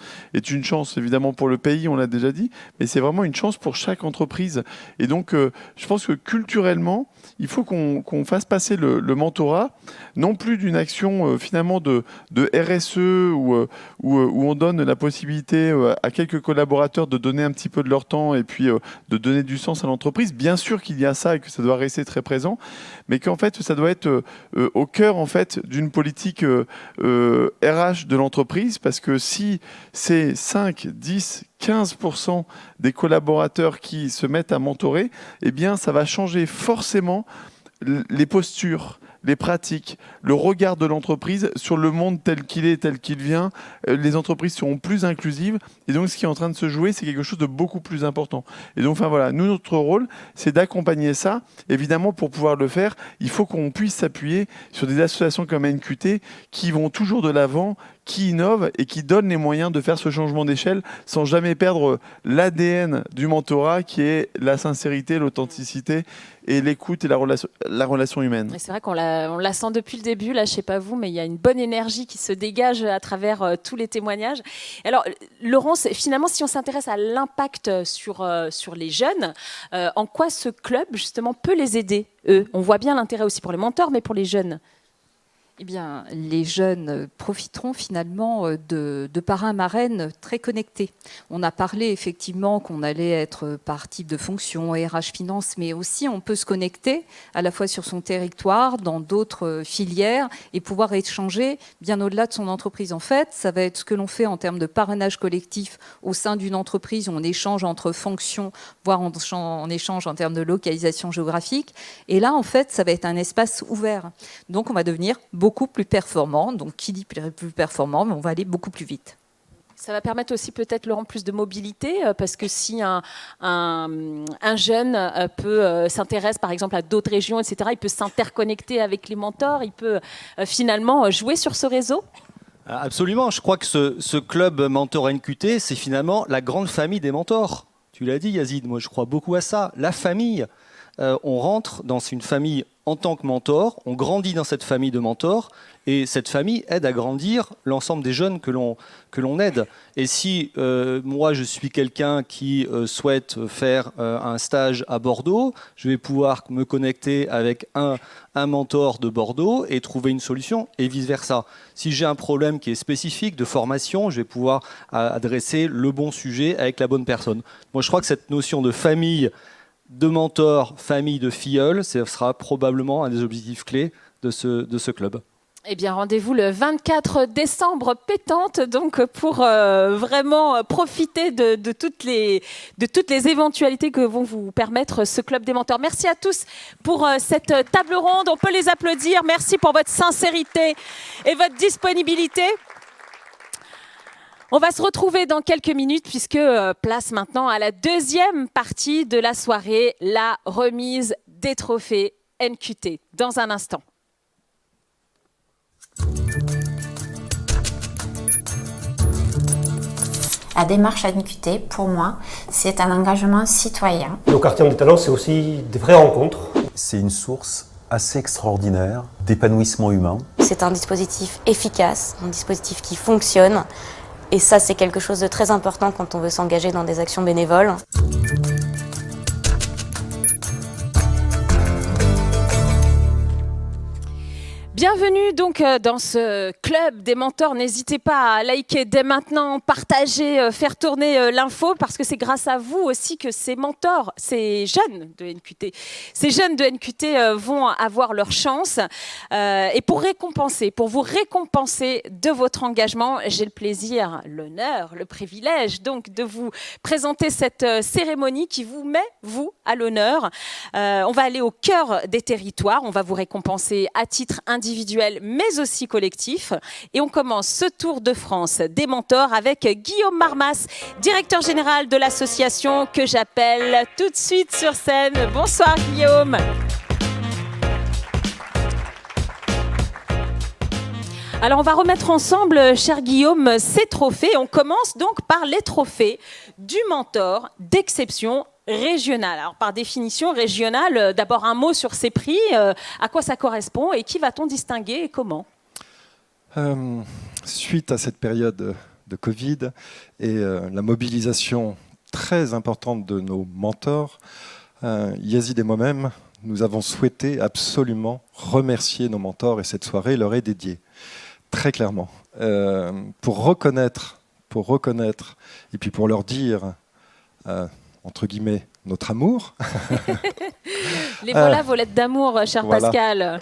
évidemment pour le pays, on l'a déjà dit, mais c'est vraiment une chance pour chaque entreprise. Et donc je pense que culturellement il faut qu'on fasse passer le mentorat non plus d'une action finalement de RSE où on donne la possibilité à quelques collaborateurs de donner un petit peu de leur temps et puis de donner du sens à l'entreprise. Bien sûr qu'il y a ça et que ça doit rester très présent, mais qu'en fait ça doit être au cœur en fait d'une politique RH de l'entreprise, parce que si c'est 5, 10, 15% des collaborateurs qui se mettent à mentorer, eh bien ça va changer forcément les postures, les pratiques, le regard de l'entreprise sur le monde tel qu'il est, tel qu'il vient. Les entreprises seront plus inclusives et donc ce qui est en train de se jouer, c'est quelque chose de beaucoup plus important. Et donc voilà, nous, notre rôle, c'est d'accompagner ça. Évidemment, pour pouvoir le faire, il faut qu'on puisse s'appuyer sur des associations comme NQT qui vont toujours de l'avant, qui innovent et qui donnent les moyens de faire ce changement d'échelle sans jamais perdre l'ADN du mentorat qui est la sincérité, l'authenticité et l'écoute et la relation humaine. C'est vrai qu'on la sent depuis le début, là, je ne sais pas vous, mais il y a une bonne énergie qui se dégage à travers tous les témoignages. Alors, Laurence, finalement, si on s'intéresse à l'impact sur les jeunes, en quoi ce club, justement, peut les aider, eux ? On voit bien l'intérêt aussi pour les mentors, mais pour les jeunes. Eh bien, les jeunes profiteront finalement de parrains marraines très connectés. On a parlé effectivement qu'on allait être par type de fonction, RH Finance, mais aussi on peut se connecter à la fois sur son territoire, dans d'autres filières et pouvoir échanger bien au-delà de son entreprise. En fait, ça va être ce que l'on fait en termes de parrainage collectif au sein d'une entreprise où on échange entre fonctions, voire on échange en termes de localisation géographique. Et là, en fait, ça va être un espace ouvert. Donc, on va devenir beaucoup plus performant. Donc, qui dit plus performant, mais on va aller beaucoup plus vite. Ça va permettre aussi peut-être, Laurent, plus de mobilité, parce que si un jeune s'intéresse par exemple à d'autres régions, etc., il peut s'interconnecter avec les mentors, il peut finalement jouer sur ce réseau. Absolument, je crois que ce club Mentor NQT, c'est finalement la grande famille des mentors. Tu l'as dit Yazid, moi je crois beaucoup à ça. La famille, on rentre dans une famille en tant que mentor, on grandit dans cette famille de mentors, et cette famille aide à grandir l'ensemble des jeunes que l'on aide. Et si moi je suis quelqu'un qui souhaite faire un stage à Bordeaux, je vais pouvoir me connecter avec un mentor de Bordeaux et trouver une solution, et vice-versa. Si j'ai un problème qui est spécifique de formation, je vais pouvoir adresser le bon sujet avec la bonne personne. Moi je crois que cette notion de famille, de mentors, famille de filleuls, ce sera probablement un des objectifs clés de ce club. Eh bien, rendez-vous le 24 décembre pétante, donc pour vraiment profiter de toutes les éventualités que vont vous permettre ce club des mentors. Merci à tous pour cette table ronde. On peut les applaudir. Merci pour votre sincérité et votre disponibilité. On va se retrouver dans quelques minutes puisque place maintenant à la deuxième partie de la soirée, la remise des trophées NQT. Dans un instant. La démarche NQT, pour moi, c'est un engagement citoyen. Nos quartiers du talent, c'est aussi des vraies rencontres. C'est une source assez extraordinaire d'épanouissement humain. C'est un dispositif efficace, un dispositif qui fonctionne. Et ça, c'est quelque chose de très important quand on veut s'engager dans des actions bénévoles. Bienvenue donc dans ce club des mentors. N'hésitez pas à liker dès maintenant, partager, faire tourner l'info parce que c'est grâce à vous aussi que ces mentors, ces jeunes de NQT vont avoir leur chance. Et pour vous récompenser de votre engagement, j'ai le plaisir, l'honneur, le privilège donc de vous présenter cette cérémonie qui vous met, vous, à l'honneur. On va aller au cœur des territoires, on va vous récompenser à titre individuel mais aussi collectif. Et on commence ce tour de France des mentors avec Guillaume Marmas, directeur général de l'association que j'appelle tout de suite sur scène. Bonsoir Guillaume. Alors on va remettre ensemble, cher Guillaume, ces trophées. On commence donc par les trophées du mentor d'exception régionale. Alors par définition régionale, d'abord un mot sur ces prix, à quoi ça correspond et qui va-t-on distinguer et comment ? Suite à cette période de Covid et la mobilisation très importante de nos mentors, Yazid et moi-même, nous avons souhaité absolument remercier nos mentors et cette soirée leur est dédiée. Très clairement, pour reconnaître et puis pour leur dire, entre guillemets, notre amour. Les voilà, vos lettres d'amour, cher voilà. Pascal.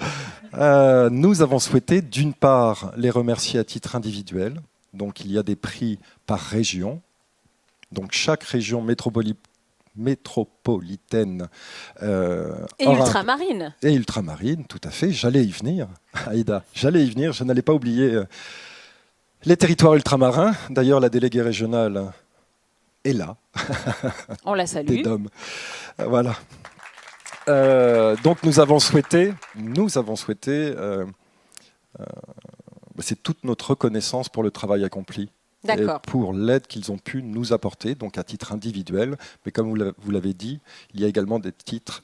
Nous avons souhaité, d'une part, les remercier à titre individuel. Donc, il y a des prix par région. Donc, chaque région métropolitaine et ultramarine. Et ultramarine, tout à fait. J'allais y venir, Aïda. J'allais y venir. Je n'allais pas oublier les territoires ultramarins. D'ailleurs, la déléguée régionale est là. On la salue. Voilà. Donc, nous avons souhaité c'est toute notre reconnaissance pour le travail accompli. Et pour l'aide qu'ils ont pu nous apporter, donc à titre individuel. Mais comme vous l'avez dit, il y a également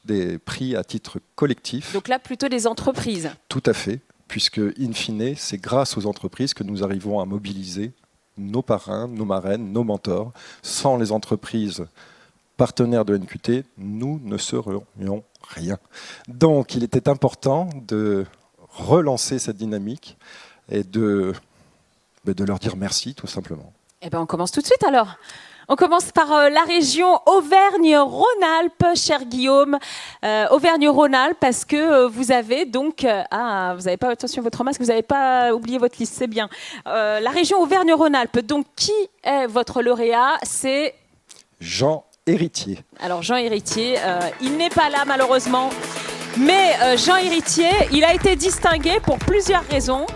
des prix à titre collectif. Donc là, plutôt des entreprises. Tout à fait, puisque, in fine, c'est grâce aux entreprises que nous arrivons à mobiliser nos parrains, nos marraines, nos mentors. Sans les entreprises partenaires de NQT, nous ne serions rien. Donc, il était important de relancer cette dynamique et de leur dire merci, tout simplement. Eh bien, on commence tout de suite alors. On commence par la région Auvergne-Rhône-Alpes, cher Guillaume. Auvergne-Rhône-Alpes, parce que vous avez donc... vous n'avez pas, attention à votre masque, vous n'avez pas oublié votre liste, c'est bien. La région Auvergne-Rhône-Alpes, donc qui est votre lauréat ? C'est... Jean Héritier. Alors Jean Héritier, il n'est pas là malheureusement. Mais Jean Héritier, il a été distingué pour plusieurs raisons.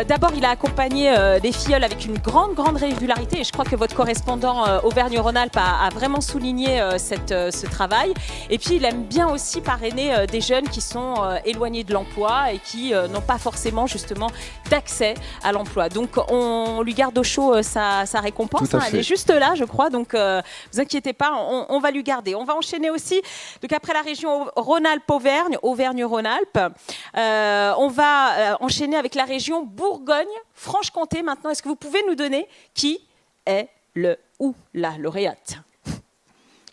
D'abord, il a accompagné des filleuls avec une grande régularité et je crois que votre correspondant Auvergne-Rhône-Alpes a vraiment souligné ce travail. Et puis, il aime bien aussi parrainer des jeunes qui sont éloignés de l'emploi et qui n'ont pas forcément justement d'accès à l'emploi. Donc, on lui garde au chaud sa récompense. Elle est juste là, je crois. Donc, vous inquiétez pas, on va lui garder. On va enchaîner aussi. Donc, après la région Rhône-Alpes-Auvergne, Auvergne-Rhône-Alpes, on va enchaîner avec la région Bourgogne-Franche-Comté. Maintenant, est-ce que vous pouvez nous donner qui est le ou la lauréate?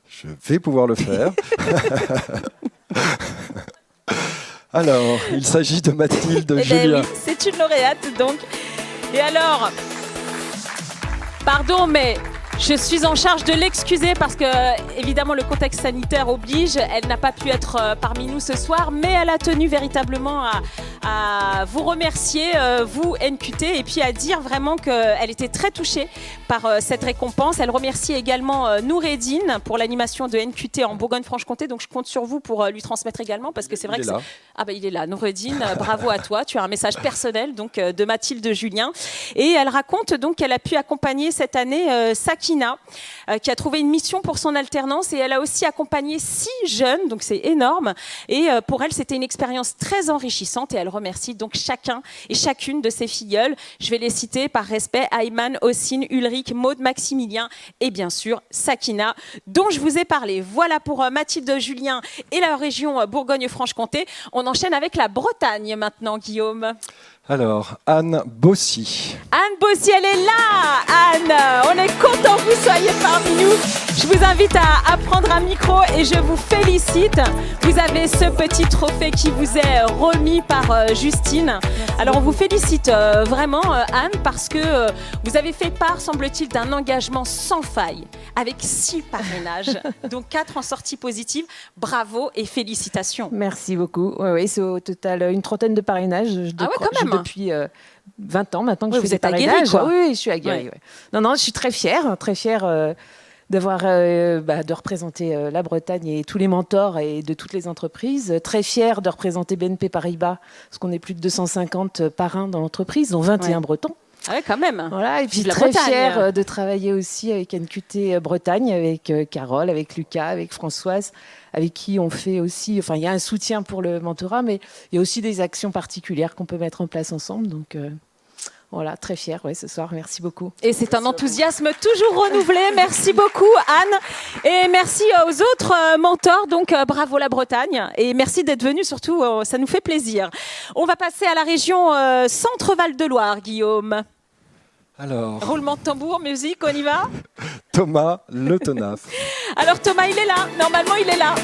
Je vais pouvoir le faire. Alors, il s'agit de Mathilde Julien. Oui, c'est une lauréate donc. Et alors, pardon, mais je suis en charge de l'excuser parce que, évidemment, le contexte sanitaire oblige. Elle n'a pas pu être parmi nous ce soir, mais elle a tenu véritablement à vous remercier, vous, NQT, et puis à dire vraiment qu'elle était très touchée par cette récompense. Elle remercie également Noureddine pour l'animation de NQT en Bourgogne-Franche-Comté. Donc, je compte sur vous pour lui transmettre également parce que c'est vrai que il est là. Noureddine, bravo à toi. Tu as un message personnel donc, de Mathilde Julien. Et elle raconte donc qu'elle a pu accompagner cette année Sakina, qui a trouvé une mission pour son alternance et elle a aussi accompagné 6 jeunes, donc c'est énorme. Et pour elle, c'était une expérience très enrichissante et elle remercie donc chacun et chacune de ses filleuls. Je vais les citer par respect: Ayman, Ossine, Ulrich, Maud, Maximilien et bien sûr Sakina, dont je vous ai parlé. Voilà pour Mathilde Julien et la région Bourgogne-Franche-Comté. On enchaîne avec la Bretagne maintenant, Guillaume. Alors, Anne Bossy. Anne Bossy, elle est là. Anne, on est content que vous soyez parmi nous. Je vous invite à prendre un micro et je vous félicite. Vous avez ce petit trophée qui vous est remis par Justine. Alors on vous félicite vraiment Anne parce que vous avez fait part, semble-t-il, d'un engagement sans faille avec 6 parrainages, dont 4 en sortie positive. Bravo et félicitations. Merci beaucoup. Oui, c'est au total une trentaine de parrainages. Quand même. Depuis 20 ans maintenant que je fais vous des êtes aguerrie, parrainages. quoi. Oui, je suis aguerrie. Ouais. Non, je suis très fière d'avoir de représenter la Bretagne et tous les mentors et de toutes les entreprises. Très fière de représenter BNP Paribas, parce qu'on est plus de 250 parrains dans l'entreprise, dont 21 Bretons. Ah ouais, quand même. Voilà, et puis Vive la très Bretagne. fière de travailler aussi avec NQT Bretagne, avec Carole, avec Lucas, avec Françoise, avec qui on fait aussi... Enfin, il y a un soutien pour le mentorat, mais il y a aussi des actions particulières qu'on peut mettre en place ensemble. Donc voilà, très fière ce soir. Merci beaucoup. Et c'est un enthousiasme toujours renouvelé. Merci beaucoup, Anne. Et merci aux autres mentors. Donc, bravo la Bretagne. Et merci d'être venus, surtout, ça nous fait plaisir. On va passer à la région Centre-Val de Loire, Guillaume. Alors, roulement de tambour, musique, on y va? Thomas Le Tonaf. Alors Thomas, il est là. Normalement, il est là.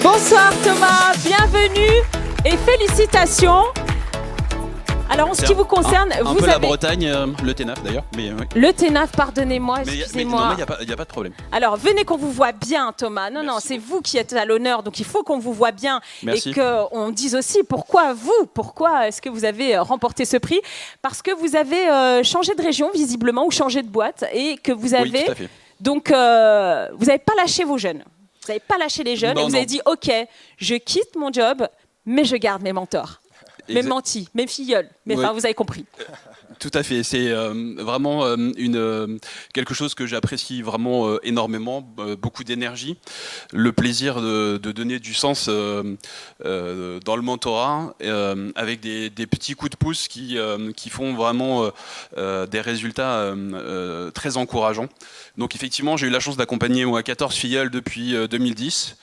Bonsoir Thomas, bienvenue et félicitations. Alors en ce qui vous concerne, un vous peu avez... la Bretagne, le TENAF d'ailleurs. Mais, oui. Le TENAF, pardonnez-moi, Mais excusez-moi. il n'y a pas de problème. Alors, venez qu'on vous voit bien, Thomas. Non, c'est vous qui êtes à l'honneur, donc il faut qu'on vous voit bien. Merci. Et qu'on dise aussi pourquoi est-ce que vous avez remporté ce prix? Parce que vous avez changé de région, visiblement, ou changé de boîte, et que vous avez... Oui, tout à fait. Donc, vous n'avez pas lâché vos jeunes. Vous n'avez pas lâché les jeunes, Non, et vous non. avez dit, OK, je quitte mon job, mais je garde mes mentors. Mes mentis, mes filleuls. Mais Ouais. enfin, vous avez compris. Tout à fait. C'est vraiment quelque chose que j'apprécie vraiment énormément, beaucoup d'énergie, le plaisir de donner du sens dans le mentorat, avec des petits coups de pouce qui font vraiment des résultats très encourageants. Donc effectivement, j'ai eu la chance d'accompagner 14 filleuls depuis 2010.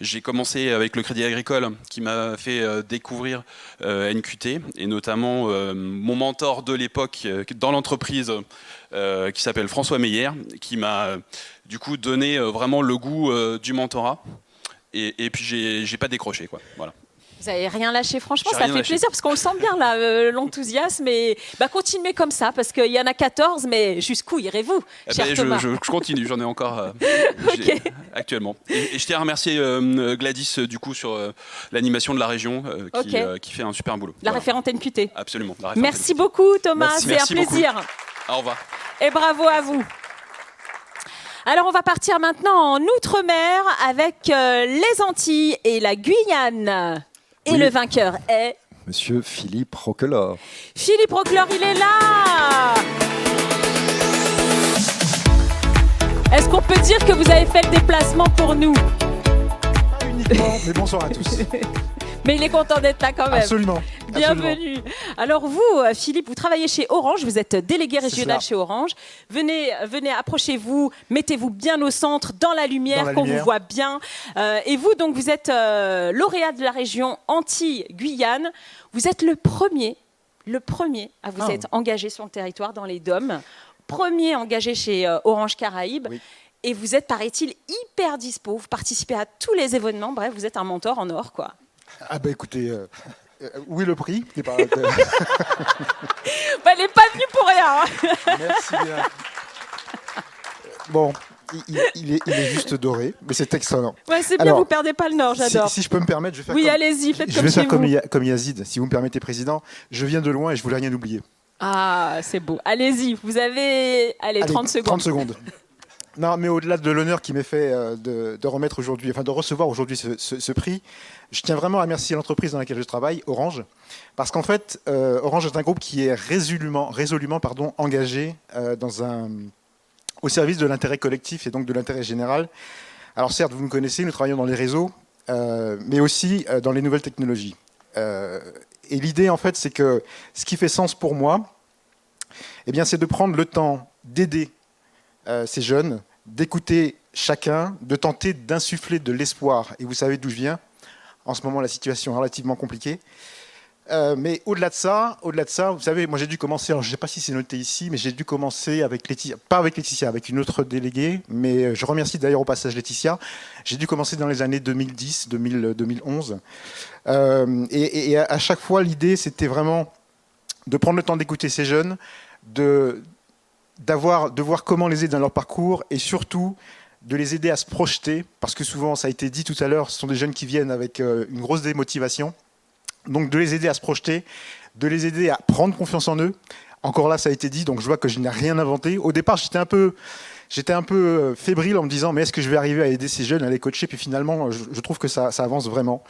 J'ai commencé avec le Crédit Agricole qui m'a fait découvrir NQT et notamment mon mentor de l'époque dans l'entreprise qui s'appelle François Meyer, qui m'a du coup donné vraiment le goût du mentorat. Et puis j'ai pas décroché, quoi. Voilà. Vous n'avez rien lâché, franchement, J'ai ça rien fait lâché. plaisir parce qu'on le sent bien là, l'enthousiasme. Et continuez comme ça parce qu'il y en a 14, mais jusqu'où irez-vous, Eh cher ben, Thomas? je continue, j'en ai encore actuellement. Et je tiens à remercier Gladys du coup sur l'animation de la région qui fait un super boulot. La Voilà. référente NQT. Absolument. la référente Merci beaucoup, Thomas, c'est un Merci beaucoup. plaisir. Au revoir. Et bravo à vous. Alors, on va partir maintenant en Outre-mer avec les Antilles et la Guyane. Et Oui. le vainqueur est... Monsieur Philippe Roquelaure. Philippe Roquelaure, il est là. Est-ce qu'on peut dire que vous avez fait le déplacement pour nous? Pas uniquement, mais bonsoir à tous. Mais il est content d'être là quand même. Absolument. Bienvenue. Alors vous, Philippe, vous travaillez chez Orange, vous êtes délégué régional chez Orange. Venez, approchez-vous, mettez-vous bien au centre, dans la lumière, qu'on vous voit bien. Et vous, donc, vous êtes lauréat de la région Antilles-Guyane. Vous êtes le premier à vous être engagé sur le territoire dans les DOM. Premier engagé chez Orange Caraïbes. Oui. Et vous êtes, paraît-il, hyper dispo. Vous participez à tous les événements. Bref, vous êtes un mentor en or, quoi. Ah bah écoutez, oui le prix. Elle n'est pas venue pour rien. Merci bien. Bon, il est juste doré, mais c'est excellent. Ouais, c'est bien, alors, vous perdez pas le nord, j'adore. Si je peux me permettre, je vais faire oui, allez-y, faites comme chez vous. Comme Yazid, si vous me permettez, Président. Je viens de loin et je voulais rien oublier. Ah, c'est beau. Allez-y, vous avez 30 secondes. 30 secondes. Non, mais au-delà de l'honneur qui m'est fait de remettre aujourd'hui, enfin de recevoir aujourd'hui ce prix, je tiens vraiment à remercier l'entreprise dans laquelle je travaille, Orange, parce qu'en fait, Orange est un groupe qui est résolument engagé au service de l'intérêt collectif et donc de l'intérêt général. Alors certes, vous me connaissez, nous travaillons dans les réseaux, mais aussi dans les nouvelles technologies. Et l'idée, en fait, c'est que ce qui fait sens pour moi, eh bien, c'est de prendre le temps d'aider ces jeunes, d'écouter chacun, de tenter d'insuffler de l'espoir. Et vous savez d'où je viens. En ce moment, la situation est relativement compliquée. Mais au-delà de ça, vous savez, moi j'ai dû commencer, alors je ne sais pas si c'est noté ici, mais j'ai dû commencer avec Laetitia, pas avec Laetitia, avec une autre déléguée, mais je remercie d'ailleurs au passage Laetitia. J'ai dû commencer dans les années 2010, 2011. Et à chaque fois, l'idée, c'était vraiment de prendre le temps d'écouter ces jeunes, de voir comment les aider dans leur parcours et surtout de les aider à se projeter, parce que souvent, ça a été dit tout à l'heure, ce sont des jeunes qui viennent avec une grosse démotivation. Donc de les aider à se projeter, de les aider à prendre confiance en eux. Encore là, ça a été dit, donc je vois que je n'ai rien inventé. Au départ, j'étais un peu fébrile en me disant mais est-ce que je vais arriver à aider ces jeunes, à les coacher? Puis finalement, je trouve que ça avance vraiment.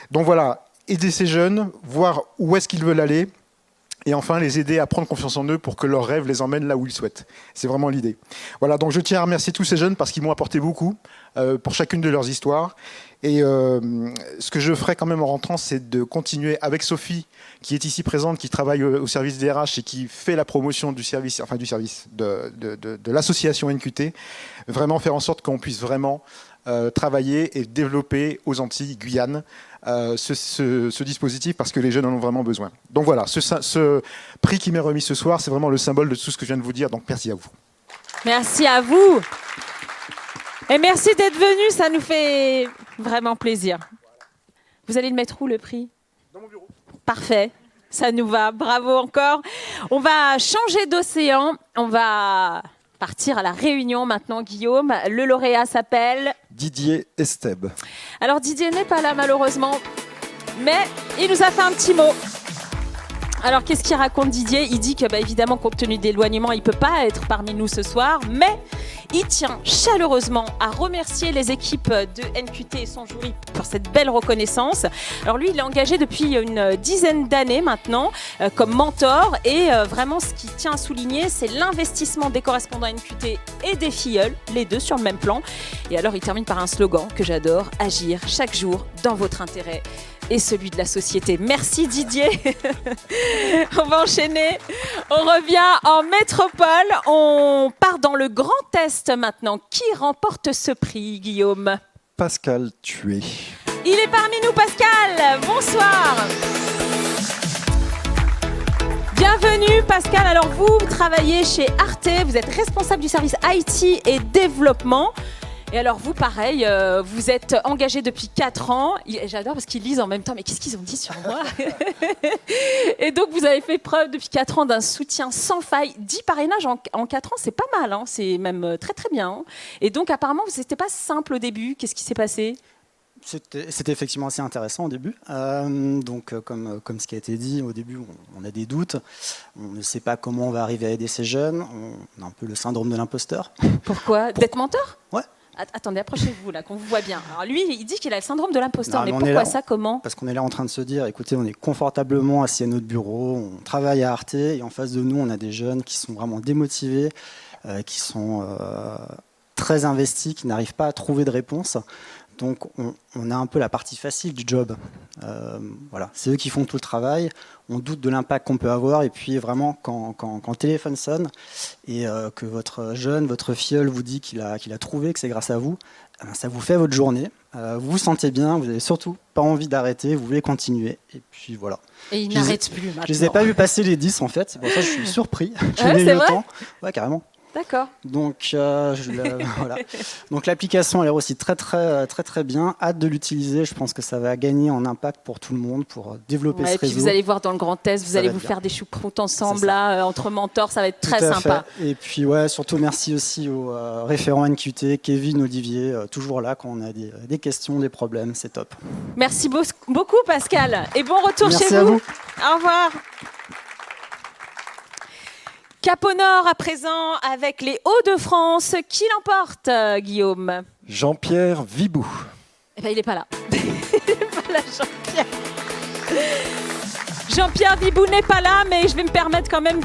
Donc voilà, aider ces jeunes, voir où est-ce qu'ils veulent aller, et enfin les aider à prendre confiance en eux pour que leurs rêves les emmènent là où ils souhaitent. C'est vraiment l'idée. Voilà, donc je tiens à remercier tous ces jeunes parce qu'ils m'ont apporté beaucoup pour chacune de leurs histoires. Et ce que je ferai quand même en rentrant, c'est de continuer avec Sophie, qui est ici présente, qui travaille au service des RH et qui fait la promotion du service, de l'association NQT, vraiment faire en sorte qu'on puisse vraiment travailler et développer aux Antilles, Guyane, ce dispositif parce que les jeunes en ont vraiment besoin. Donc voilà, ce prix qui m'est remis ce soir, c'est vraiment le symbole de tout ce que je viens de vous dire. Donc merci à vous. Merci à vous. Et merci d'être venu, ça nous fait vraiment plaisir. Vous allez le mettre où, le prix? Dans mon bureau. Parfait, ça nous va, bravo encore. On va changer d'océan, on va partir à la Réunion maintenant, Guillaume. Le lauréat s'appelle Didier Esteb. Alors Didier n'est pas là malheureusement, mais il nous a fait un petit mot. Alors, qu'est-ce qu'il raconte Didier? Il dit que, évidemment, compte tenu de l'éloignement, il ne peut pas être parmi nous ce soir, mais il tient chaleureusement à remercier les équipes de NQT et son jury pour cette belle reconnaissance. Alors lui, il est engagé depuis une dizaine d'années maintenant comme mentor et vraiment, ce qu'il tient à souligner, c'est l'investissement des correspondants NQT et des filleuls, les deux sur le même plan. Et alors, il termine par un slogan que j'adore, agir chaque jour dans votre intérêt et celui de la société. Merci Didier. On va enchaîner. On revient en métropole. On part dans le Grand Est maintenant. Qui remporte ce prix, Guillaume? Pascal Thué. Il est parmi nous, Pascal. Bonsoir. Bienvenue Pascal. Alors vous travaillez chez Arte. Vous êtes responsable du service IT et développement. Et alors vous, pareil, vous êtes engagé depuis 4 ans. J'adore parce qu'ils lisent en même temps. Mais qu'est-ce qu'ils ont dit sur moi? Et donc vous avez fait preuve depuis 4 ans d'un soutien sans faille. 10 parrainages en 4 ans, c'est pas mal. Hein, c'est même très très bien. Hein. Et donc apparemment, c'était pas simple au début. Qu'est-ce qui s'est passé? C'était effectivement assez intéressant au début. Comme ce qui a été dit, au début, on a des doutes. On ne sait pas comment on va arriver à aider ces jeunes. On a un peu le syndrome de l'imposteur. Pourquoi? D'être mentor? Ouais. Attendez, approchez-vous là, qu'on vous voit bien. Alors lui, il dit qu'il a le syndrome de l'imposteur, Non, mais mais on est pourquoi là- ça, comment? Parce qu'on est là en train de se dire, écoutez, on est confortablement assis à notre bureau, on travaille à Arte, et en face de nous, on a des jeunes qui sont vraiment démotivés, qui sont très investis, qui n'arrivent pas à trouver de réponse. Donc on a un peu la partie facile du job. Voilà, c'est eux qui font tout le travail. On doute de l'impact qu'on peut avoir. Et puis vraiment, quand le téléphone sonne et que votre jeune, votre filleul vous dit qu'il a trouvé, que c'est grâce à vous, ça vous fait votre journée. Vous vous sentez bien, vous n'avez surtout pas envie d'arrêter, vous voulez continuer. Et puis voilà. Et il Je les ai- n'arrête plus maintenant. Je les ai pas vus passer les 10 en fait, c'est pour ça que je suis surpris. J'ai Ouais, mis c'est le vrai temps. Ouais, carrément. D'accord. Donc, voilà. Donc l'application a l'air aussi très bien. Hâte de l'utiliser. Je pense que ça va gagner en impact pour tout le monde, pour développer Ouais, ce et puis réseau. vous allez voir dans le grand test, vous Ça allez va vous être faire des choucroutes ensemble là, entre mentors, ça va être très Tout à sympa. fait. Et puis ouais, surtout merci aussi aux référents NQT, Kevin, Olivier, toujours là quand on a des questions, des problèmes, c'est top. Merci beaucoup Pascal et bon retour Merci chez à vous. vous. Au revoir. Cap au Nord à présent avec les Hauts-de-France. Qui l'emporte, Guillaume? Jean-Pierre Vibou. Eh ben, il n'est pas là. Il n'est pas là, Jean-Pierre. Jean-Pierre Vibou n'est pas là, mais je vais me permettre quand même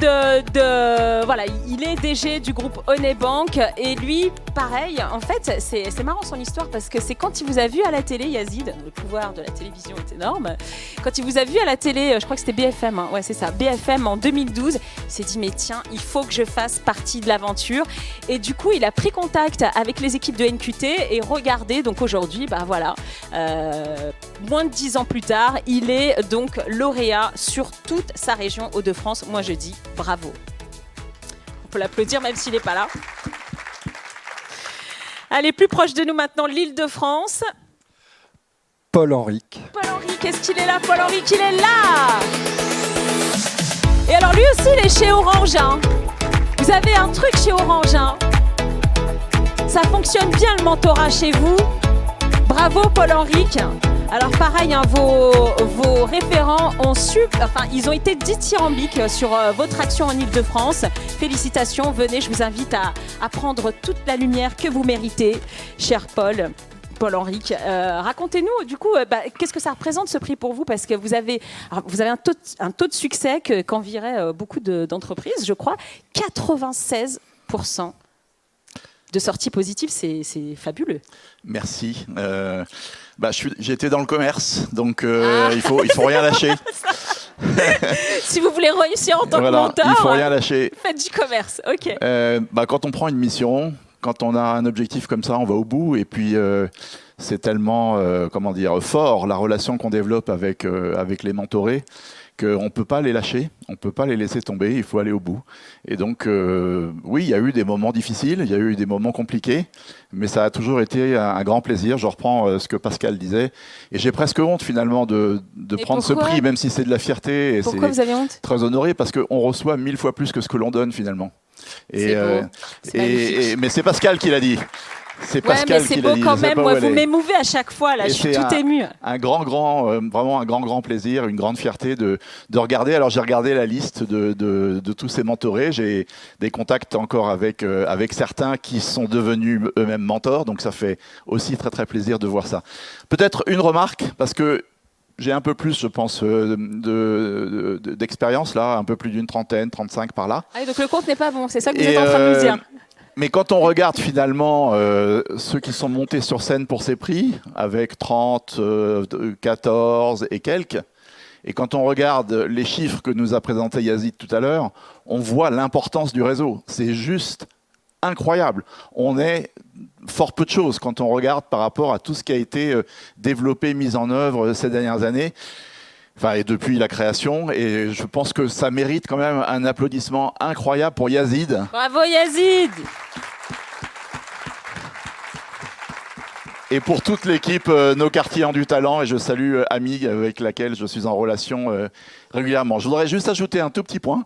voilà, il est DG du groupe Honey Bank et lui, pareil, en fait, c'est marrant son histoire parce que c'est quand il vous a vu à la télé, Yazid, le pouvoir de la télévision est énorme, quand il vous a vu à la télé, je crois que c'était BFM, hein, ouais c'est ça, BFM en 2012, il s'est dit mais tiens, il faut que je fasse partie de l'aventure et du coup, il a pris contact avec les équipes de NQT et regardez, donc aujourd'hui, bah voilà, moins de 10 ans plus tard, il est donc lauréat sur toute sa région Hauts-de-France. Moi, je dis bravo. On peut l'applaudir même s'il n'est pas là. Allez, plus proche de nous maintenant, l'Île-de-France. Paul Henrique. Paul-Henri, qu'est-ce qu'il est là? Paul-Henri, il est là! Et alors, lui aussi, il est chez Orange. Hein. Vous avez un truc chez Orange. Hein. Ça fonctionne bien, le mentorat chez vous. Bravo, Paul-Henri. Alors pareil, hein, vos référents ils ont été dithyrambiques sur votre action en Ile-de-France. Félicitations, venez, je vous invite à prendre toute la lumière que vous méritez, cher Paul-Henri. Racontez-nous, du coup, qu'est-ce que ça représente ce prix pour vous? Parce que vous avez un taux de succès qu'enviraient beaucoup d'entreprises, je crois, 96% de sorties positives, c'est fabuleux. Merci. J'étais dans le commerce, donc il faut rien lâcher. Si vous voulez réussir en tant que mentor, il faut rien lâcher. Faites du commerce. Ok. Quand on prend une mission, quand on a un objectif comme ça, on va au bout. Et puis c'est tellement fort la relation qu'on développe avec les mentorés qu'on ne peut pas les lâcher, on ne peut pas les laisser tomber, il faut aller au bout. Et donc, oui, il y a eu des moments difficiles, il y a eu des moments compliqués, mais ça a toujours été un grand plaisir. Je reprends ce que Pascal disait, et j'ai presque honte finalement de prendre ce prix, même si c'est de la fierté. Et pourquoi vous avez honte? Très honoré, parce qu'on reçoit 1000 fois plus que ce que l'on donne finalement. Et, mais c'est Pascal qui l'a dit. C'est Pascal mais c'est qui beau l'a dit. quand même, moi, vous m'émouvez à chaque fois, là, Et je suis c'est tout émue. Vraiment un grand plaisir, une grande fierté de regarder. Alors j'ai regardé la liste de tous ces mentorés, j'ai des contacts encore avec certains qui sont devenus eux-mêmes mentors, donc ça fait aussi très plaisir de voir ça. Peut-être une remarque, parce que j'ai un peu plus, je pense, d'expérience là, un peu plus d'une trentaine, 35 par là. Ah, donc le compte n'est pas bon, c'est ça que vous êtes en train de nous dire. Mais quand on regarde finalement ceux qui sont montés sur scène pour ces prix, avec 30, 14 et quelques, et quand on regarde les chiffres que nous a présenté Yazid tout à l'heure, on voit l'importance du réseau. C'est juste incroyable. On est fort peu de choses quand on regarde par rapport à tout ce qui a été développé, mis en œuvre ces dernières années. Enfin, et depuis la création, et je pense que ça mérite quand même un applaudissement incroyable pour Yazid. Bravo Yazid! Et pour toute l'équipe, nos quartiers ont du talent, et je salue Ami avec laquelle je suis en relation régulièrement. Je voudrais juste ajouter un tout petit point.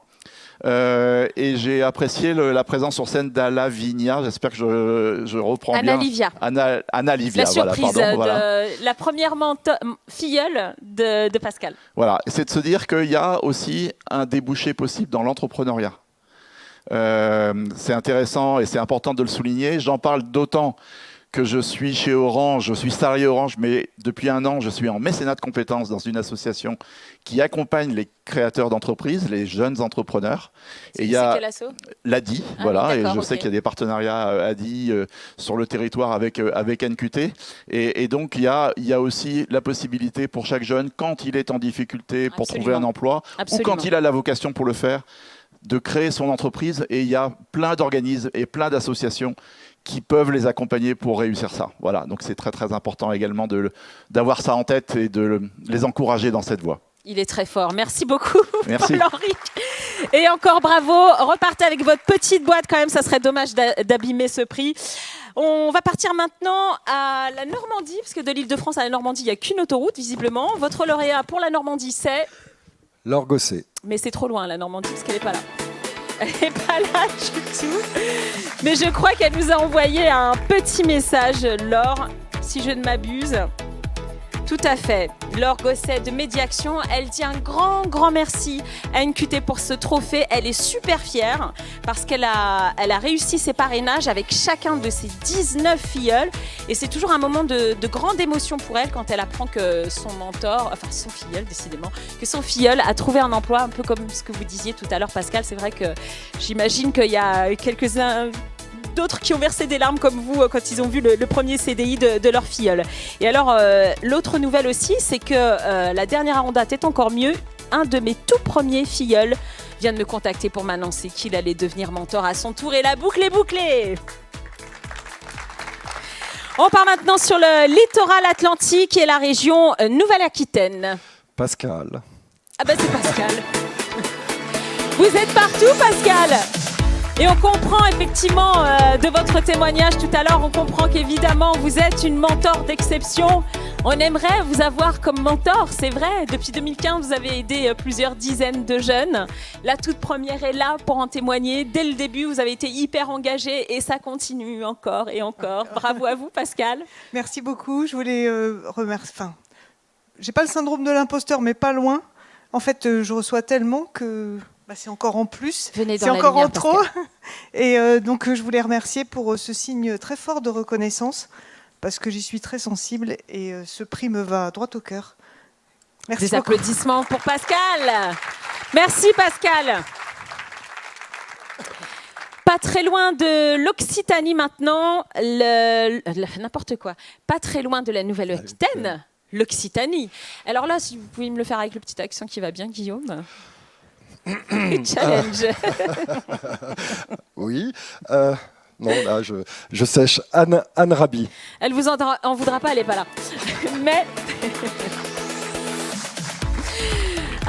Et j'ai apprécié la présence sur scène d'Ala Vigna. J'espère que je reprends Anna bien. Livia. Anna Livia. La surprise voilà. de la première filleule de Pascal. Voilà, c'est de se dire qu'il y a aussi un débouché possible dans l'entrepreneuriat. C'est intéressant et c'est important de le souligner. J'en parle d'autant que je suis chez Orange, je suis salarié Orange, mais depuis 1 an, je suis en mécénat de compétences dans une association qui accompagne les créateurs d'entreprises, les jeunes entrepreneurs. Et il y a quel asso? l'ADI, Ah, voilà, et je ok. sais qu'il y a des partenariats ADI sur le territoire avec NQT. Et donc, il y a aussi la possibilité pour chaque jeune, quand il est en difficulté pour trouver un emploi, ou quand il a la vocation pour le faire, de créer son entreprise. Et il y a plein d'organismes et plein d'associations qui peuvent les accompagner pour réussir ça. Voilà, donc c'est très très important également d'avoir ça en tête et de les encourager dans cette voie. Il est très fort. Merci beaucoup, Merci. Paul-Henri. Et encore bravo. Repartez avec votre petite boîte quand même. Ça serait dommage d'abîmer ce prix. On va partir maintenant à la Normandie, parce que de l'Île-de-France à la Normandie, il n'y a qu'une autoroute, visiblement. Votre lauréat pour la Normandie, c'est... Laure Gosset. Mais c'est trop loin, la Normandie, parce qu'elle n'est pas là. Elle n'est pas là du tout. Mais je crois qu'elle nous a envoyé un petit message, Laure, si je ne m'abuse. Tout à fait. Laure Gosset de Médiaction, elle dit un grand merci à NQT pour ce trophée. Elle est super fière parce qu'elle a réussi ses parrainages avec chacun de ses 19 filleuls. Et c'est toujours un moment de grande émotion pour elle quand elle apprend que son mentor, enfin son filleul décidément, que son filleul a trouvé un emploi, un peu comme ce que vous disiez tout à l'heure Pascal. C'est vrai que j'imagine qu'il y a quelques-uns d'autres qui ont versé des larmes comme vous quand ils ont vu le premier CDI de leur filleule. Et alors, l'autre nouvelle aussi, c'est que la dernière en date est encore mieux. Un de mes tout premiers filleuls vient de me contacter pour m'annoncer qu'il allait devenir mentor à son tour. Et la boucle est bouclée. On part maintenant sur le littoral atlantique et la région Nouvelle-Aquitaine. Pascal. Ah ben c'est Pascal. Vous êtes partout, Pascal. Et on comprend effectivement de votre témoignage tout à l'heure, on comprend qu'évidemment vous êtes une mentor d'exception. On aimerait vous avoir comme mentor, c'est vrai. Depuis 2015, vous avez aidé plusieurs dizaines de jeunes. La toute première est là pour en témoigner. Dès le début, vous avez été hyper engagé et ça continue encore et encore. Bravo à vous, Pascal. Merci beaucoup. Je voulais remercier. Enfin, j'ai pas le syndrome de l'imposteur, mais pas loin. En fait, je reçois tellement que... c'est encore en plus, c'est encore en trop. Et donc je voulais remercier pour ce signe très fort de reconnaissance, parce que j'y suis très sensible et ce prix me va droit au cœur. Merci Des beaucoup. applaudissements pour Pascal. Merci Pascal. Pas très loin de l'Occitanie maintenant, n'importe quoi. Pas très loin de la Nouvelle-Aquitaine, l'Occitanie. Alors là, si vous pouvez me le faire avec le petit accent qui va bien, Guillaume. Challenge. Oui. Non, là, je sèche Anne Rabi. Elle vous en voudra pas, elle n'est pas là. Mais...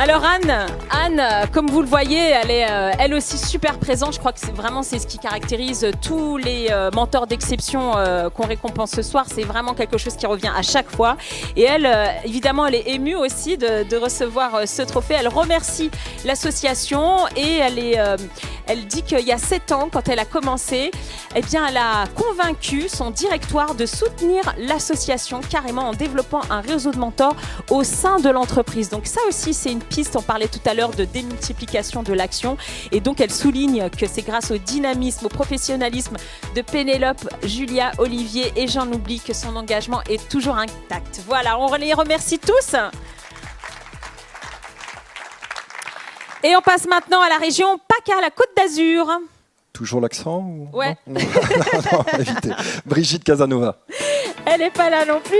Alors Anne, comme vous le voyez, elle est elle aussi super présente. Je crois que c'est ce qui caractérise tous les mentors d'exception qu'on récompense ce soir. C'est vraiment quelque chose qui revient à chaque fois. Et elle, évidemment, elle est émue aussi de recevoir ce trophée. Elle remercie l'association et elle dit qu'il y a 7 ans, quand elle a commencé, eh bien, elle a convaincu son directoire de soutenir l'association carrément en développant un réseau de mentors au sein de l'entreprise. Donc ça aussi, c'est une piste. On parlait tout à l'heure de démultiplication de l'action. Et donc, elle souligne que c'est grâce au dynamisme, au professionnalisme de Pénélope, Julia, Olivier et j'en oublie que son engagement est toujours intact. Voilà, on les remercie tous. Et on passe maintenant à la région PACA, la Côte d'Azur. Toujours l'accent ou... Ouais. Non, évitez. Brigitte Casanova. Elle n'est pas là non plus.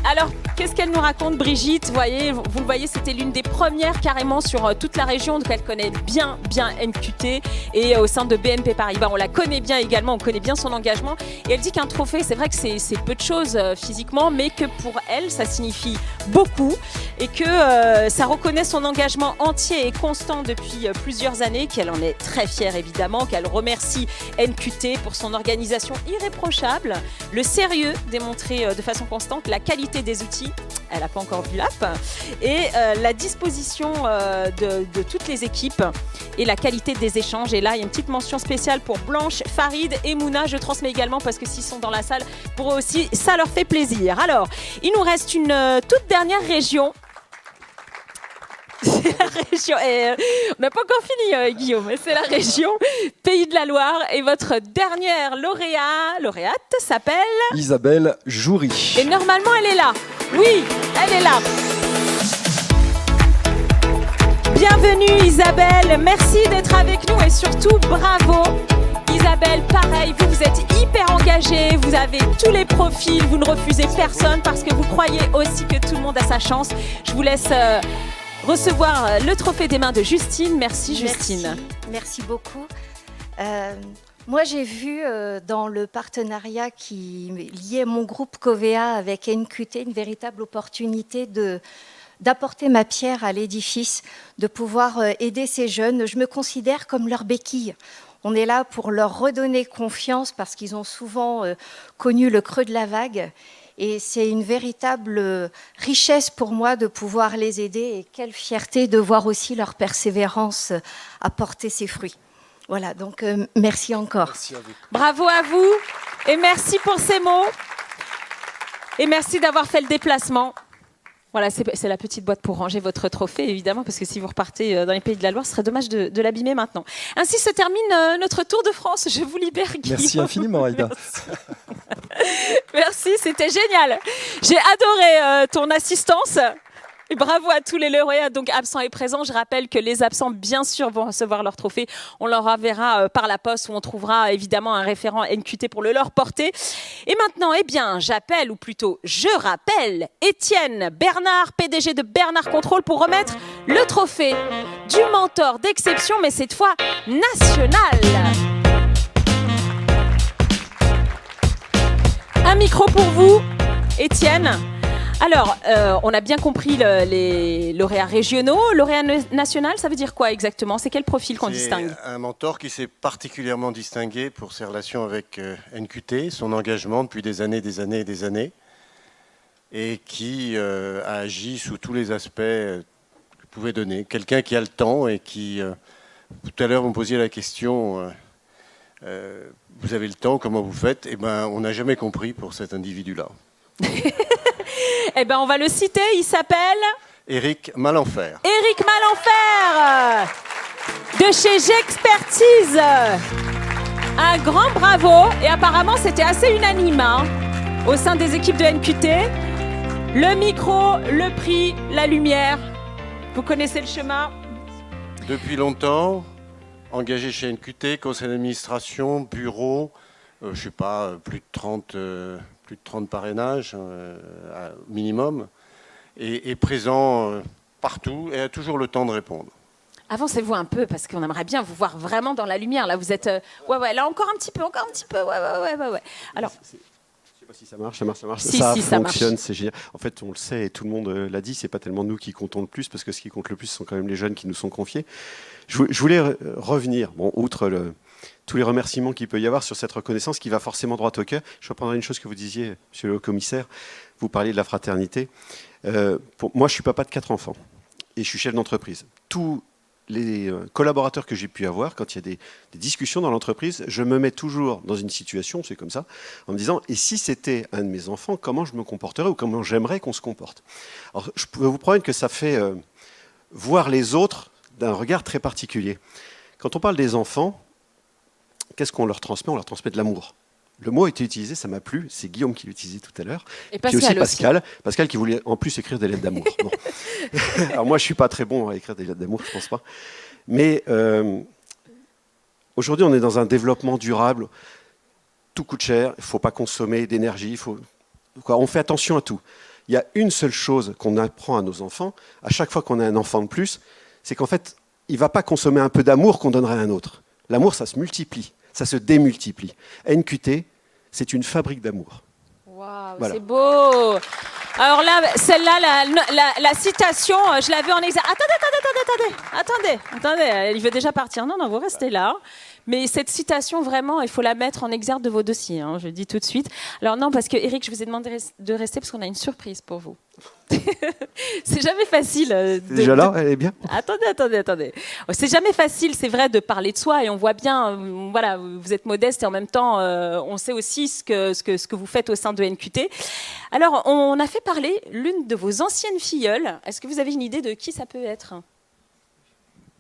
Alors, qu'est-ce qu'elle nous raconte, Brigitte? Vous le voyez, c'était l'une des premières carrément sur toute la région, donc elle connaît bien NQT et au sein de BNP Paribas, on la connaît bien également, on connaît bien son engagement. Et elle dit qu'un trophée, c'est vrai que c'est peu de choses physiquement, mais que pour elle, ça signifie beaucoup et que ça reconnaît son engagement entier et constant depuis plusieurs années, qu'elle en est très fière évidemment, qu'elle remercie NQT pour son organisation irréprochable, le sérieux démontré de façon constante, la qualité des outils, elle n'a pas encore vu l'app, et la disposition de toutes les équipes et la qualité des échanges. Et là, il y a une petite mention spéciale pour Blanche, Farid et Mouna. Je transmets également parce que s'ils sont dans la salle, pour eux aussi, ça leur fait plaisir. Alors, il nous reste une toute dernière région. C'est la région. On n'a pas encore fini, Guillaume. C'est la région Pays de la Loire. Et votre dernière lauréate s'appelle Isabelle Joury. Et normalement, elle est là. Oui, elle est là. Bienvenue Isabelle. Merci d'être avec nous et surtout bravo. Isabelle, pareil, vous êtes hyper engagée, vous avez tous les profils, vous ne refusez personne parce que vous croyez aussi que tout le monde a sa chance. Je vous laisse recevoir le trophée des mains de Justine. Merci Justine. Merci beaucoup. Moi, j'ai vu dans le partenariat qui liait mon groupe Covea avec NQT une véritable opportunité d'apporter ma pierre à l'édifice, de pouvoir aider ces jeunes. Je me considère comme leur béquille. On est là pour leur redonner confiance parce qu'ils ont souvent connu le creux de la vague. Et c'est une véritable richesse pour moi de pouvoir les aider. Et quelle fierté de voir aussi leur persévérance apporter ses fruits. Voilà, donc merci encore. Merci à vous. Bravo à vous et merci pour ces mots. Et merci d'avoir fait le déplacement. Voilà, c'est la petite boîte pour ranger votre trophée, évidemment, parce que si vous repartez dans les Pays de la Loire, ce serait dommage de l'abîmer maintenant. Ainsi se termine notre Tour de France. Je vous libère, Guillaume. Merci infiniment, Aïda. Merci, c'était génial. J'ai adoré ton assistance. Et bravo à tous les lauréats, donc absents et présents. Je rappelle que les absents, bien sûr, vont recevoir leur trophée. On leur enverra par la poste où on trouvera évidemment un référent NQT pour le leur porter. Et maintenant, eh bien, j'appelle, ou plutôt je rappelle, Étienne Bernard, PDG de Bernard Contrôle, pour remettre le trophée du mentor d'exception, mais cette fois national. Un micro pour vous, Étienne. Alors, on a bien compris les lauréats régionaux. Lauréat national, ça veut dire quoi exactement? C'est quel profil qu'on distingue? C'est un mentor qui s'est particulièrement distingué pour ses relations avec NQT, son engagement depuis des années, et qui a agi sous tous les aspects que vous pouvez donner. Quelqu'un qui a le temps et qui, tout à l'heure, vous me posiez la question, vous avez le temps, comment vous faites? Eh bien, on n'a jamais compris pour cet individu-là. Eh ben, on va le citer, il s'appelle Éric Malenfer. Éric Malenfer de chez J'Expertise. Un grand bravo, et apparemment c'était assez unanime hein, au sein des équipes de NQT. Le micro, le prix, la lumière, vous connaissez le chemin. Depuis longtemps, engagé chez NQT, conseil d'administration, bureau, je ne sais pas, plus de 30 parrainages minimum, et présent partout et a toujours le temps de répondre. Avancez-vous un peu parce qu'on aimerait bien vous voir vraiment dans la lumière. Là, vous êtes, ouais, là encore un petit peu, ouais. Alors. Je sais pas si ça marche. Si, ça ça fonctionne, marche. c'est génial. En fait, on le sait et tout le monde l'a dit, c'est pas tellement nous qui comptons le plus, parce que ce qui compte le plus, ce sont quand même les jeunes qui nous sont confiés. Je voulais revenir, outre tous les remerciements qu'il peut y avoir sur cette reconnaissance qui va forcément droit au cœur. Je reprendrai une chose que vous disiez, monsieur le haut-commissaire. Vous parliez de la fraternité. Moi, je suis papa de 4 enfants et je suis chef d'entreprise. Tous les collaborateurs que j'ai pu avoir, quand il y a des discussions dans l'entreprise, je me mets toujours dans une situation, c'est comme ça, en me disant, et si c'était un de mes enfants, comment je me comporterais ou comment j'aimerais qu'on se comporte? Alors, je peux vous promettre que ça fait voir les autres d'un regard très particulier. Quand on parle des enfants, qu'est-ce qu'on leur transmet? On leur transmet de l'amour. Le mot a été utilisé, ça m'a plu, c'est Guillaume qui l'utilisait tout à l'heure. Et puis aussi Pascal. Pascal qui voulait en plus écrire des lettres d'amour. Bon. Alors moi je ne suis pas très bon à écrire des lettres d'amour, je ne pense pas. Mais aujourd'hui on est dans un développement durable, tout coûte cher, il ne faut pas consommer d'énergie, on fait attention à tout. Il y a une seule chose qu'on apprend à nos enfants, à chaque fois qu'on a un enfant de plus, c'est qu'en fait, il ne va pas consommer un peu d'amour qu'on donnerait à un autre. L'amour, ça se multiplie, ça se démultiplie. NQT, c'est une fabrique d'amour. Waouh, Voilà. c'est beau. Alors là, celle-là, la citation, je l'avais en exergue. Attendez, il veut déjà partir. Non, vous restez là. Mais cette citation, vraiment, il faut la mettre en exergue de vos dossiers, hein, je le dis tout de suite. Alors non, parce que Éric, je vous ai demandé de rester parce qu'on a une surprise pour vous. C'est jamais facile. Déjà là, elle est bien. Attendez. C'est jamais facile, c'est vrai, de parler de soi et on voit bien, voilà, vous êtes modeste et en même temps, on sait aussi ce que vous faites au sein de NQT. Alors, on a fait parler l'une de vos anciennes filleules. Est-ce que vous avez une idée de qui ça peut être?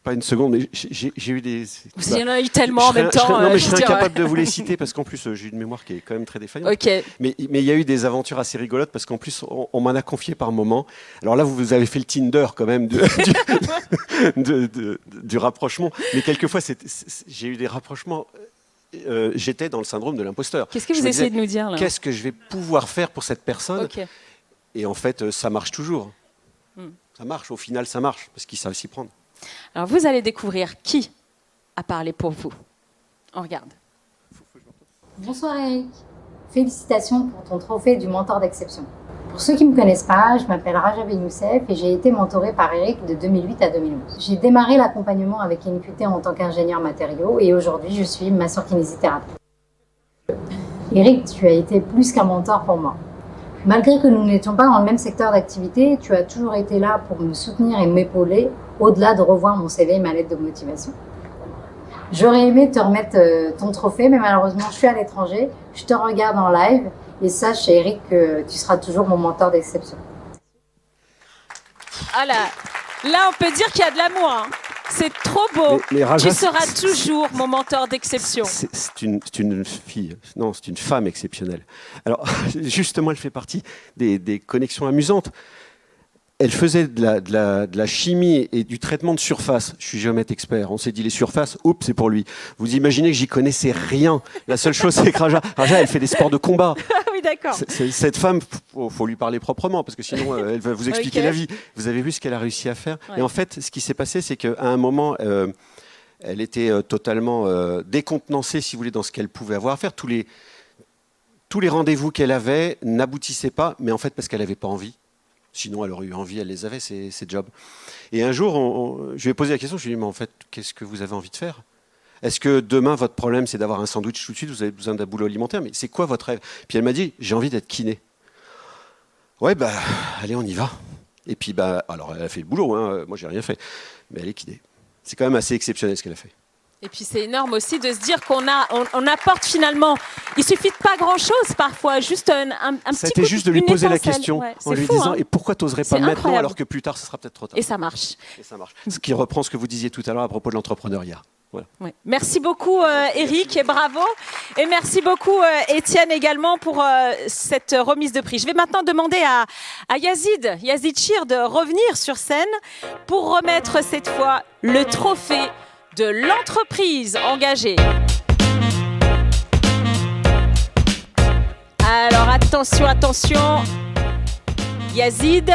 pas une seconde, mais j'ai eu des... Il y en a eu tellement en même temps. Non, mais je serais incapable de vous les citer parce qu'en plus, j'ai une mémoire qui est quand même très défaillante. Okay. Mais il y a eu des aventures assez rigolotes parce qu'en plus, on m'en a confié par moment. Alors là, vous avez fait le Tinder quand même du rapprochement. Mais quelquefois, j'ai eu des rapprochements... j'étais dans le syndrome de l'imposteur. Qu'est-ce que vous essayez de nous dire là? Qu'est-ce que je vais pouvoir faire pour cette personne? Okay. Et en fait, ça marche toujours. Ça marche, au final, ça marche, parce qu'ils savent s'y prendre. Alors, vous allez découvrir qui a parlé pour vous. On regarde. Bonsoir Eric. Félicitations pour ton trophée du mentor d'exception. Pour ceux qui ne me connaissent pas, je m'appelle Raja Youssef et j'ai été mentorée par Eric de 2008 à 2011. J'ai démarré l'accompagnement avec NQT en tant qu'ingénieur matériaux et aujourd'hui, je suis masseur-kinésithérapeute. Eric, tu as été plus qu'un mentor pour moi. Malgré que nous n'étions pas dans le même secteur d'activité, tu as toujours été là pour me soutenir et m'épauler, au-delà de revoir mon CV et ma lettre de motivation. J'aurais aimé te remettre ton trophée, mais malheureusement, je suis à l'étranger. Je te regarde en live et sache, Eric, que tu seras toujours mon mentor d'exception. Ah là, on peut dire qu'il y a de l'amour. Hein. C'est trop beau. Mais Raja, tu seras toujours mon mentor d'exception. C'est une fille, non, c'est une femme exceptionnelle. Alors, justement, elle fait partie des connexions amusantes. Elle faisait de la chimie et du traitement de surface. Je suis géomètre expert. On s'est dit les surfaces, oups, c'est pour lui. Vous imaginez que j'y connaissais rien. La seule chose, c'est que Raja, elle fait des sports de combat. Oui, d'accord. Cette femme, faut lui parler proprement parce que sinon, elle va vous expliquer la vie. Vous avez vu ce qu'elle a réussi à faire. Ouais. Et en fait, ce qui s'est passé, c'est qu'à un moment, elle était totalement décontenancée, si vous voulez, dans ce qu'elle pouvait avoir à faire. Tous les rendez-vous qu'elle avait n'aboutissaient pas, mais en fait, parce qu'elle n'avait pas envie. Sinon, elle aurait eu envie, elle les avait, ces jobs. Et un jour, je lui ai posé la question, je lui ai dit, mais en fait, qu'est-ce que vous avez envie de faire? Est-ce que demain, votre problème, c'est d'avoir un sandwich tout de suite, vous avez besoin d'un boulot alimentaire? Mais c'est quoi votre rêve? Puis elle m'a dit, j'ai envie d'être kiné. Ouais, allez, on y va. Et puis, alors, elle a fait le boulot, hein, moi, j'ai rien fait. Mais elle est kiné. C'est quand même assez exceptionnel ce qu'elle a fait. Et puis c'est énorme aussi de se dire qu'on apporte finalement. Il suffit de pas grand-chose parfois, juste un petit ça a été juste de lui poser la question en lui disant hein. Et pourquoi tu n'oserais pas maintenant alors que plus tard ce sera peut-être trop tard. Et ça marche. Ce qui reprend ce que vous disiez tout à l'heure à propos de l'entrepreneuriat. Voilà. Ouais. Merci beaucoup Eric et bravo. Et merci beaucoup Étienne également pour cette remise de prix. Je vais maintenant demander à Yazid Chir de revenir sur scène pour remettre cette fois le trophée de l'entreprise engagée. Alors attention, Yazid,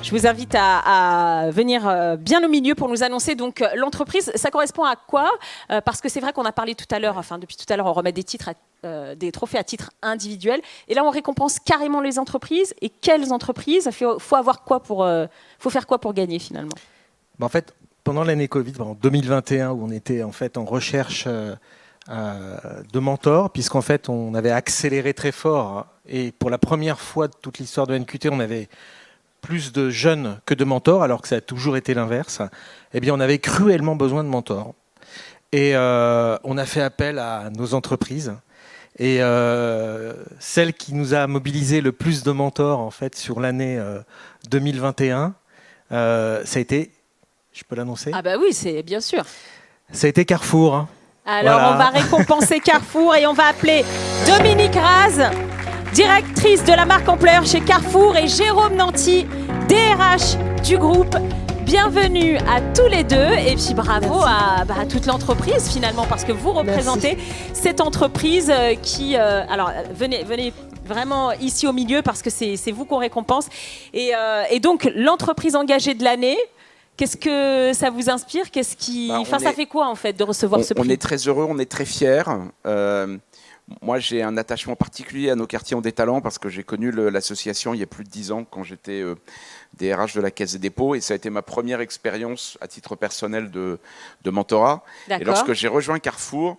je vous invite à venir bien au milieu pour nous annoncer donc l'entreprise. Ça correspond à quoi? Parce que c'est vrai qu'on a parlé tout à l'heure, depuis tout à l'heure, on remet des trophées à titre individuel. Et là, on récompense carrément les entreprises. Et quelles entreprises? Faut faire quoi pour gagner finalement? En fait, pendant l'année Covid, en 2021, où on était en fait en recherche de mentors, puisqu'en fait on avait accéléré très fort, et pour la première fois de toute l'histoire de NQT, on avait plus de jeunes que de mentors, alors que ça a toujours été l'inverse. Eh bien, on avait cruellement besoin de mentors. Et on a fait appel à nos entreprises. Et celle qui nous a mobilisé le plus de mentors en fait sur l'année 2021, ça a été... Je peux l'annoncer? Ah bah oui, c'est bien sûr. Ça a été Carrefour. Alors voilà. On va récompenser Carrefour et on va appeler Dominique Raz, directrice de la marque Ampleur chez Carrefour, et Jérôme Nanty, DRH du groupe. Bienvenue à tous les deux et puis bravo à toute l'entreprise finalement, parce que vous représentez cette entreprise qui... alors venez vraiment ici au milieu parce que c'est vous qu'on récompense. Et donc l'entreprise engagée de l'année, qu'est-ce que ça vous inspire? Ça fait quoi en fait de recevoir ce prix? On est très heureux, on est très fiers. Moi, j'ai un attachement particulier à nos quartiers ont des talents parce que j'ai connu l'association il y a plus de 10 ans quand j'étais DRH de la Caisse des dépôts, et ça a été ma première expérience à titre personnel de mentorat. Et lorsque j'ai rejoint Carrefour,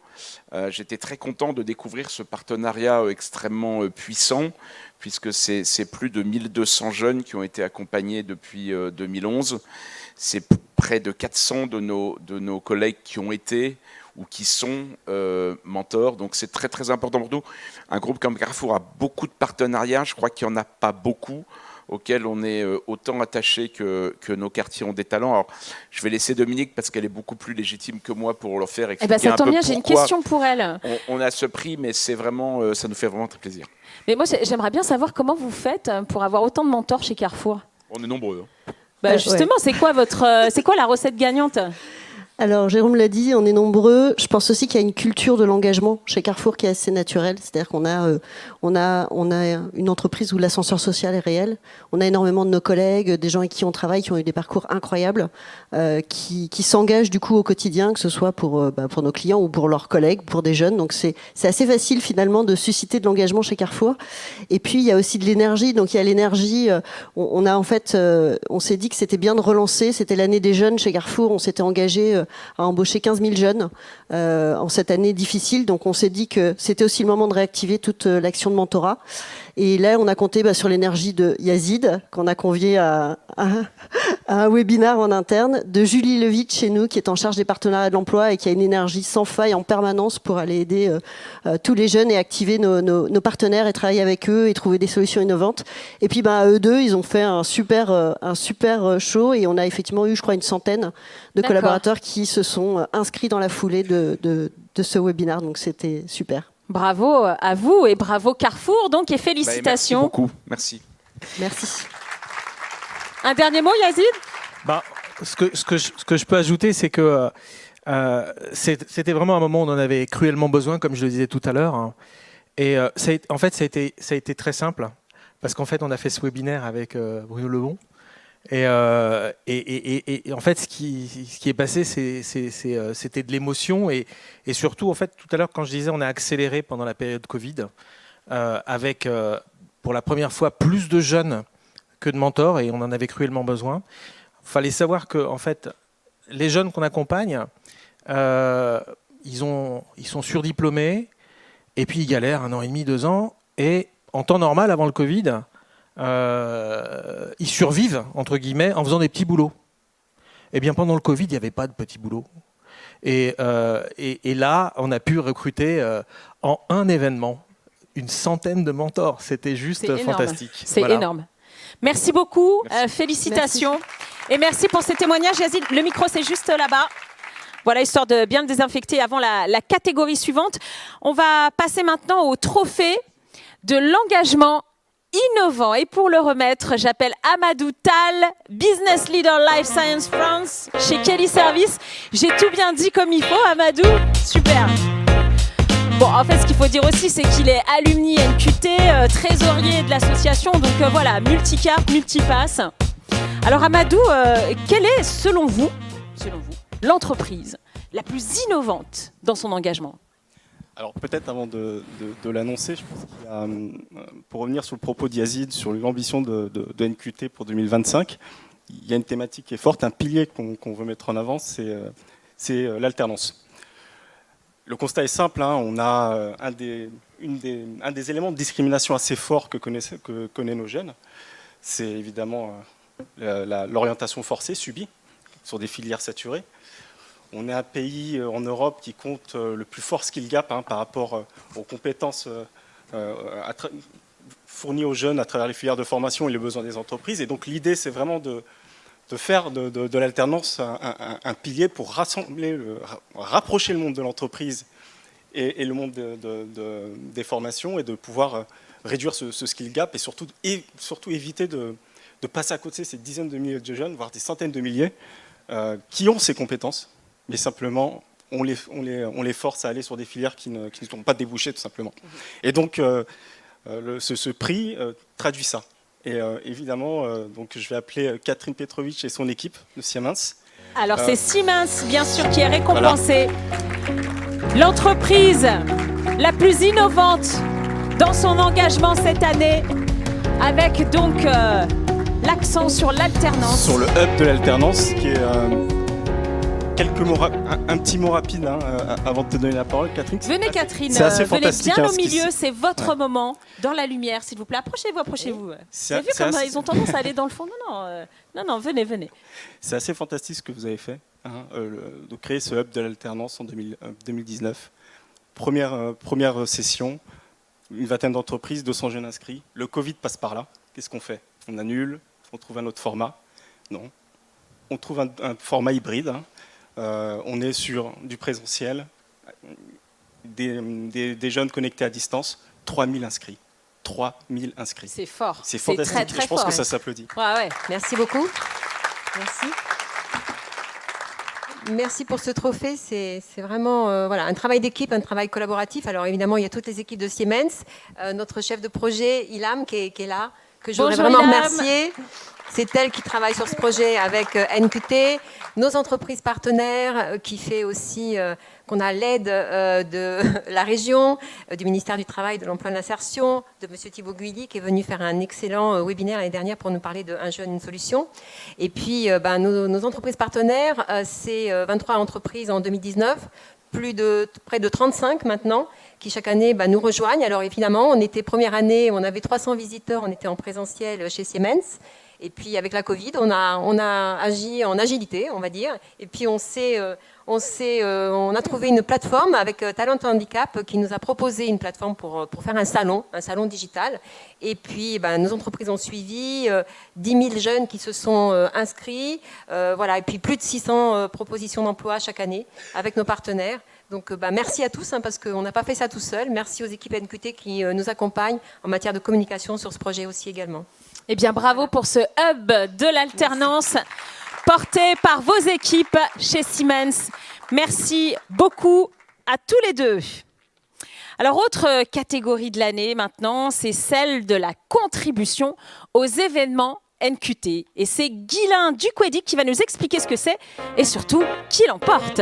j'étais très content de découvrir ce partenariat extrêmement puissant, puisque c'est plus de 1200 jeunes qui ont été accompagnés depuis 2011. C'est près de 400 de nos collègues qui ont été ou qui sont mentors. Donc c'est très très important pour nous. Un groupe comme Carrefour a beaucoup de partenariats, je crois qu'il n'y en a pas beaucoup. auquel on est autant attaché que nos quartiers ont des talents. Alors, je vais laisser Dominique parce qu'elle est beaucoup plus légitime que moi pour leur faire expliquer ça un tombe peu bien, j'ai une question pour elle. On a ce prix, mais c'est vraiment, ça nous fait vraiment très plaisir. Mais moi, j'aimerais bien savoir comment vous faites pour avoir autant de mentors chez Carrefour. On est nombreux. Justement, c'est quoi la recette gagnante? Alors, Jérôme l'a dit, on est nombreux. Je pense aussi qu'il y a une culture de l'engagement chez Carrefour qui est assez naturelle. C'est-à-dire qu'on a une entreprise où l'ascenseur social est réel. On a énormément de nos collègues, des gens avec qui on travaille, qui ont eu des parcours incroyables, qui s'engagent du coup au quotidien, que ce soit pour nos clients ou pour leurs collègues, pour des jeunes. Donc, c'est assez facile finalement de susciter de l'engagement chez Carrefour. Et puis, il y a aussi de l'énergie. Donc, il y a l'énergie. On s'est dit que c'était bien de relancer. C'était l'année des jeunes chez Carrefour. On s'était engagé à embaucher 15 000 jeunes en cette année difficile. Donc on s'est dit que c'était aussi le moment de réactiver toute l'action de mentorat. Et là, on a compté sur l'énergie de Yazid, qu'on a convié à un webinaire en interne, de Julie Levitch chez nous, qui est en charge des partenariats de l'emploi et qui a une énergie sans faille en permanence pour aller aider tous les jeunes et activer nos partenaires et travailler avec eux et trouver des solutions innovantes. Et puis eux deux, ils ont fait un super show et on a effectivement eu, je crois, une centaine de collaborateurs qui se sont inscrits dans la foulée de ce webinaire. Donc c'était super. Bravo à vous et bravo Carrefour, donc, et félicitations. Merci beaucoup, merci. Merci. Un dernier mot, Yazid? Ce que je peux ajouter, c'est que c'était vraiment un moment où on en avait cruellement besoin, comme je le disais tout à l'heure. Hein. Et ça a été très simple, parce qu'en fait, on a fait ce webinaire avec Bruno Lebon. Et en fait, ce qui est passé, c'était de l'émotion et surtout, en fait, tout à l'heure, quand je disais, on a accéléré pendant la période Covid avec, pour la première fois, plus de jeunes que de mentors et on en avait cruellement besoin. Il fallait savoir que, en fait, les jeunes qu'on accompagne, ils sont surdiplômés et puis ils galèrent 1 an et demi, 2 ans et en temps normal, avant le Covid, ils survivent, entre guillemets, en faisant des petits boulots. Eh bien, pendant le Covid, il n'y avait pas de petits boulots. Et là, on a pu recruter en un événement une centaine de mentors. C'était juste fantastique. C'est énorme. Merci beaucoup. Félicitations. Merci. Et merci pour ces témoignages. Yazid, le micro, c'est juste là-bas. Voilà, histoire de bien le désinfecter avant la catégorie suivante. On va passer maintenant au trophée de l'engagement innovant. Et pour le remettre, j'appelle Amadou Tal, Business Leader Life Science France chez Kelly Service. J'ai tout bien dit comme il faut, Amadou. Super. Bon, en fait, ce qu'il faut dire aussi, c'est qu'il est alumni NQT, trésorier de l'association. Donc voilà, multicarte, multipass. Alors Amadou, quelle est, selon vous, l'entreprise la plus innovante dans son engagement? Alors peut-être avant de l'annoncer, je pense qu'il y a, pour revenir sur le propos d'Yazid, sur l'ambition de NQT pour 2025, il y a une thématique qui est forte, un pilier qu'on veut mettre en avant, c'est l'alternance. Le constat est simple, hein, on a un des éléments de discrimination assez fort que connaissent nos jeunes, c'est évidemment l'orientation forcée, subie, sur des filières saturées. On est un pays en Europe qui compte le plus fort skill gap par rapport aux compétences fournies aux jeunes à travers les filières de formation et les besoins des entreprises. Et donc l'idée, c'est vraiment de faire de l'alternance un pilier pour rapprocher le monde de l'entreprise et le monde des formations et de pouvoir réduire ce skill gap et surtout éviter de passer à côté ces dizaines de milliers de jeunes, voire des centaines de milliers, qui ont ces compétences. Mais simplement, on les force à aller sur des filières qui ne sont pas débouchées, tout simplement. Et donc, ce prix traduit ça. Et évidemment, donc, je vais appeler Catherine Petrovitch et son équipe de Siemens. Alors, c'est Siemens, bien sûr, qui est récompensée. Voilà. L'entreprise la plus innovante dans son engagement cette année, avec donc l'accent sur l'alternance. Sur le hub de l'alternance, qui est... quelques mots, un petit mot rapide avant de te donner la parole, Catherine. Venez, Catherine, c'est assez venez fantastique, bien au milieu, c'est votre moment, dans la lumière, s'il vous plaît. Approchez-vous, approchez-vous. Vous avez vu comme ils ont tendance à aller dans le fond? Non, venez. C'est assez fantastique ce que vous avez fait, de créer ce hub de l'alternance en 2019. Première session, une vingtaine d'entreprises, 200 jeunes inscrits. Le Covid passe par là. Qu'est-ce qu'on fait? on annule, on trouve un autre format. Non, on trouve un format hybride. On est sur du présentiel, des jeunes connectés à distance, 3000 inscrits. 3000 inscrits. C'est fort. C'est fantastique. Très, très je pense fort, que ça s'applaudit. Ouais. Merci beaucoup. Merci. Merci pour ce trophée. C'est vraiment voilà, un travail d'équipe, un travail collaboratif. Alors évidemment, il y a toutes les équipes de Siemens. Notre chef de projet, Ilham, qui est là, que je voudrais vraiment remercier. C'est elle qui travaille sur ce projet avec NQT, nos entreprises partenaires, qui fait aussi qu'on a l'aide de la région, du ministère du Travail, de l'Emploi et de l'Insertion, de M. Thibaut Guilly, qui est venu faire un excellent webinaire l'année dernière pour nous parler de Un jeune, une solution. Et puis, nos entreprises partenaires, c'est 23 entreprises en 2019, près de 35 maintenant, qui chaque année nous rejoignent. Alors évidemment, on était première année, on avait 300 visiteurs, on était en présentiel chez Siemens. Et puis avec la Covid, on a agi en agilité, on va dire. Et puis on a trouvé une plateforme avec Talent Handicap qui nous a proposé une plateforme pour faire un salon digital. Et puis nos entreprises ont suivi, 10 000 jeunes qui se sont inscrits, voilà. Et puis plus de 600 propositions d'emploi chaque année avec nos partenaires. Donc merci à tous, parce qu'on n'a pas fait ça tout seul. Merci aux équipes NQT qui nous accompagnent en matière de communication sur ce projet aussi également. Eh bien, bravo pour ce hub de l'alternance porté par vos équipes chez Siemens. Merci beaucoup à tous les deux. Alors, autre catégorie de l'année maintenant, c'est celle de la contribution aux événements NQT. Et c'est Guylain Duquedic qui va nous expliquer ce que c'est et surtout qui l'emporte.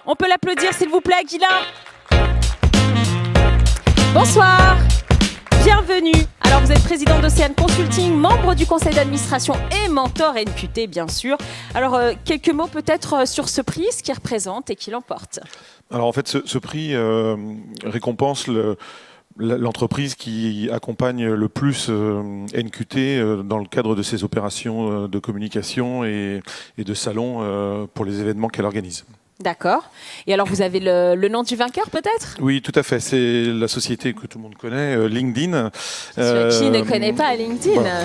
On peut l'applaudir, s'il vous plaît, Guylain. Bonsoir. Bienvenue. Alors, vous êtes président d'Océane Consulting, membre du conseil d'administration et mentor NQT, bien sûr. Alors, quelques mots peut-être sur ce prix, ce qu'il représente et qui l'emporte. Alors, en fait, ce prix récompense l'entreprise qui accompagne le plus NQT dans le cadre de ses opérations de communication et de salon pour les événements qu'elle organise. D'accord. Et alors, vous avez le nom du vainqueur, peut-être ? Oui, tout à fait. C'est la société que tout le monde connaît, LinkedIn. Qui ne connaît pas LinkedIn ? Voilà.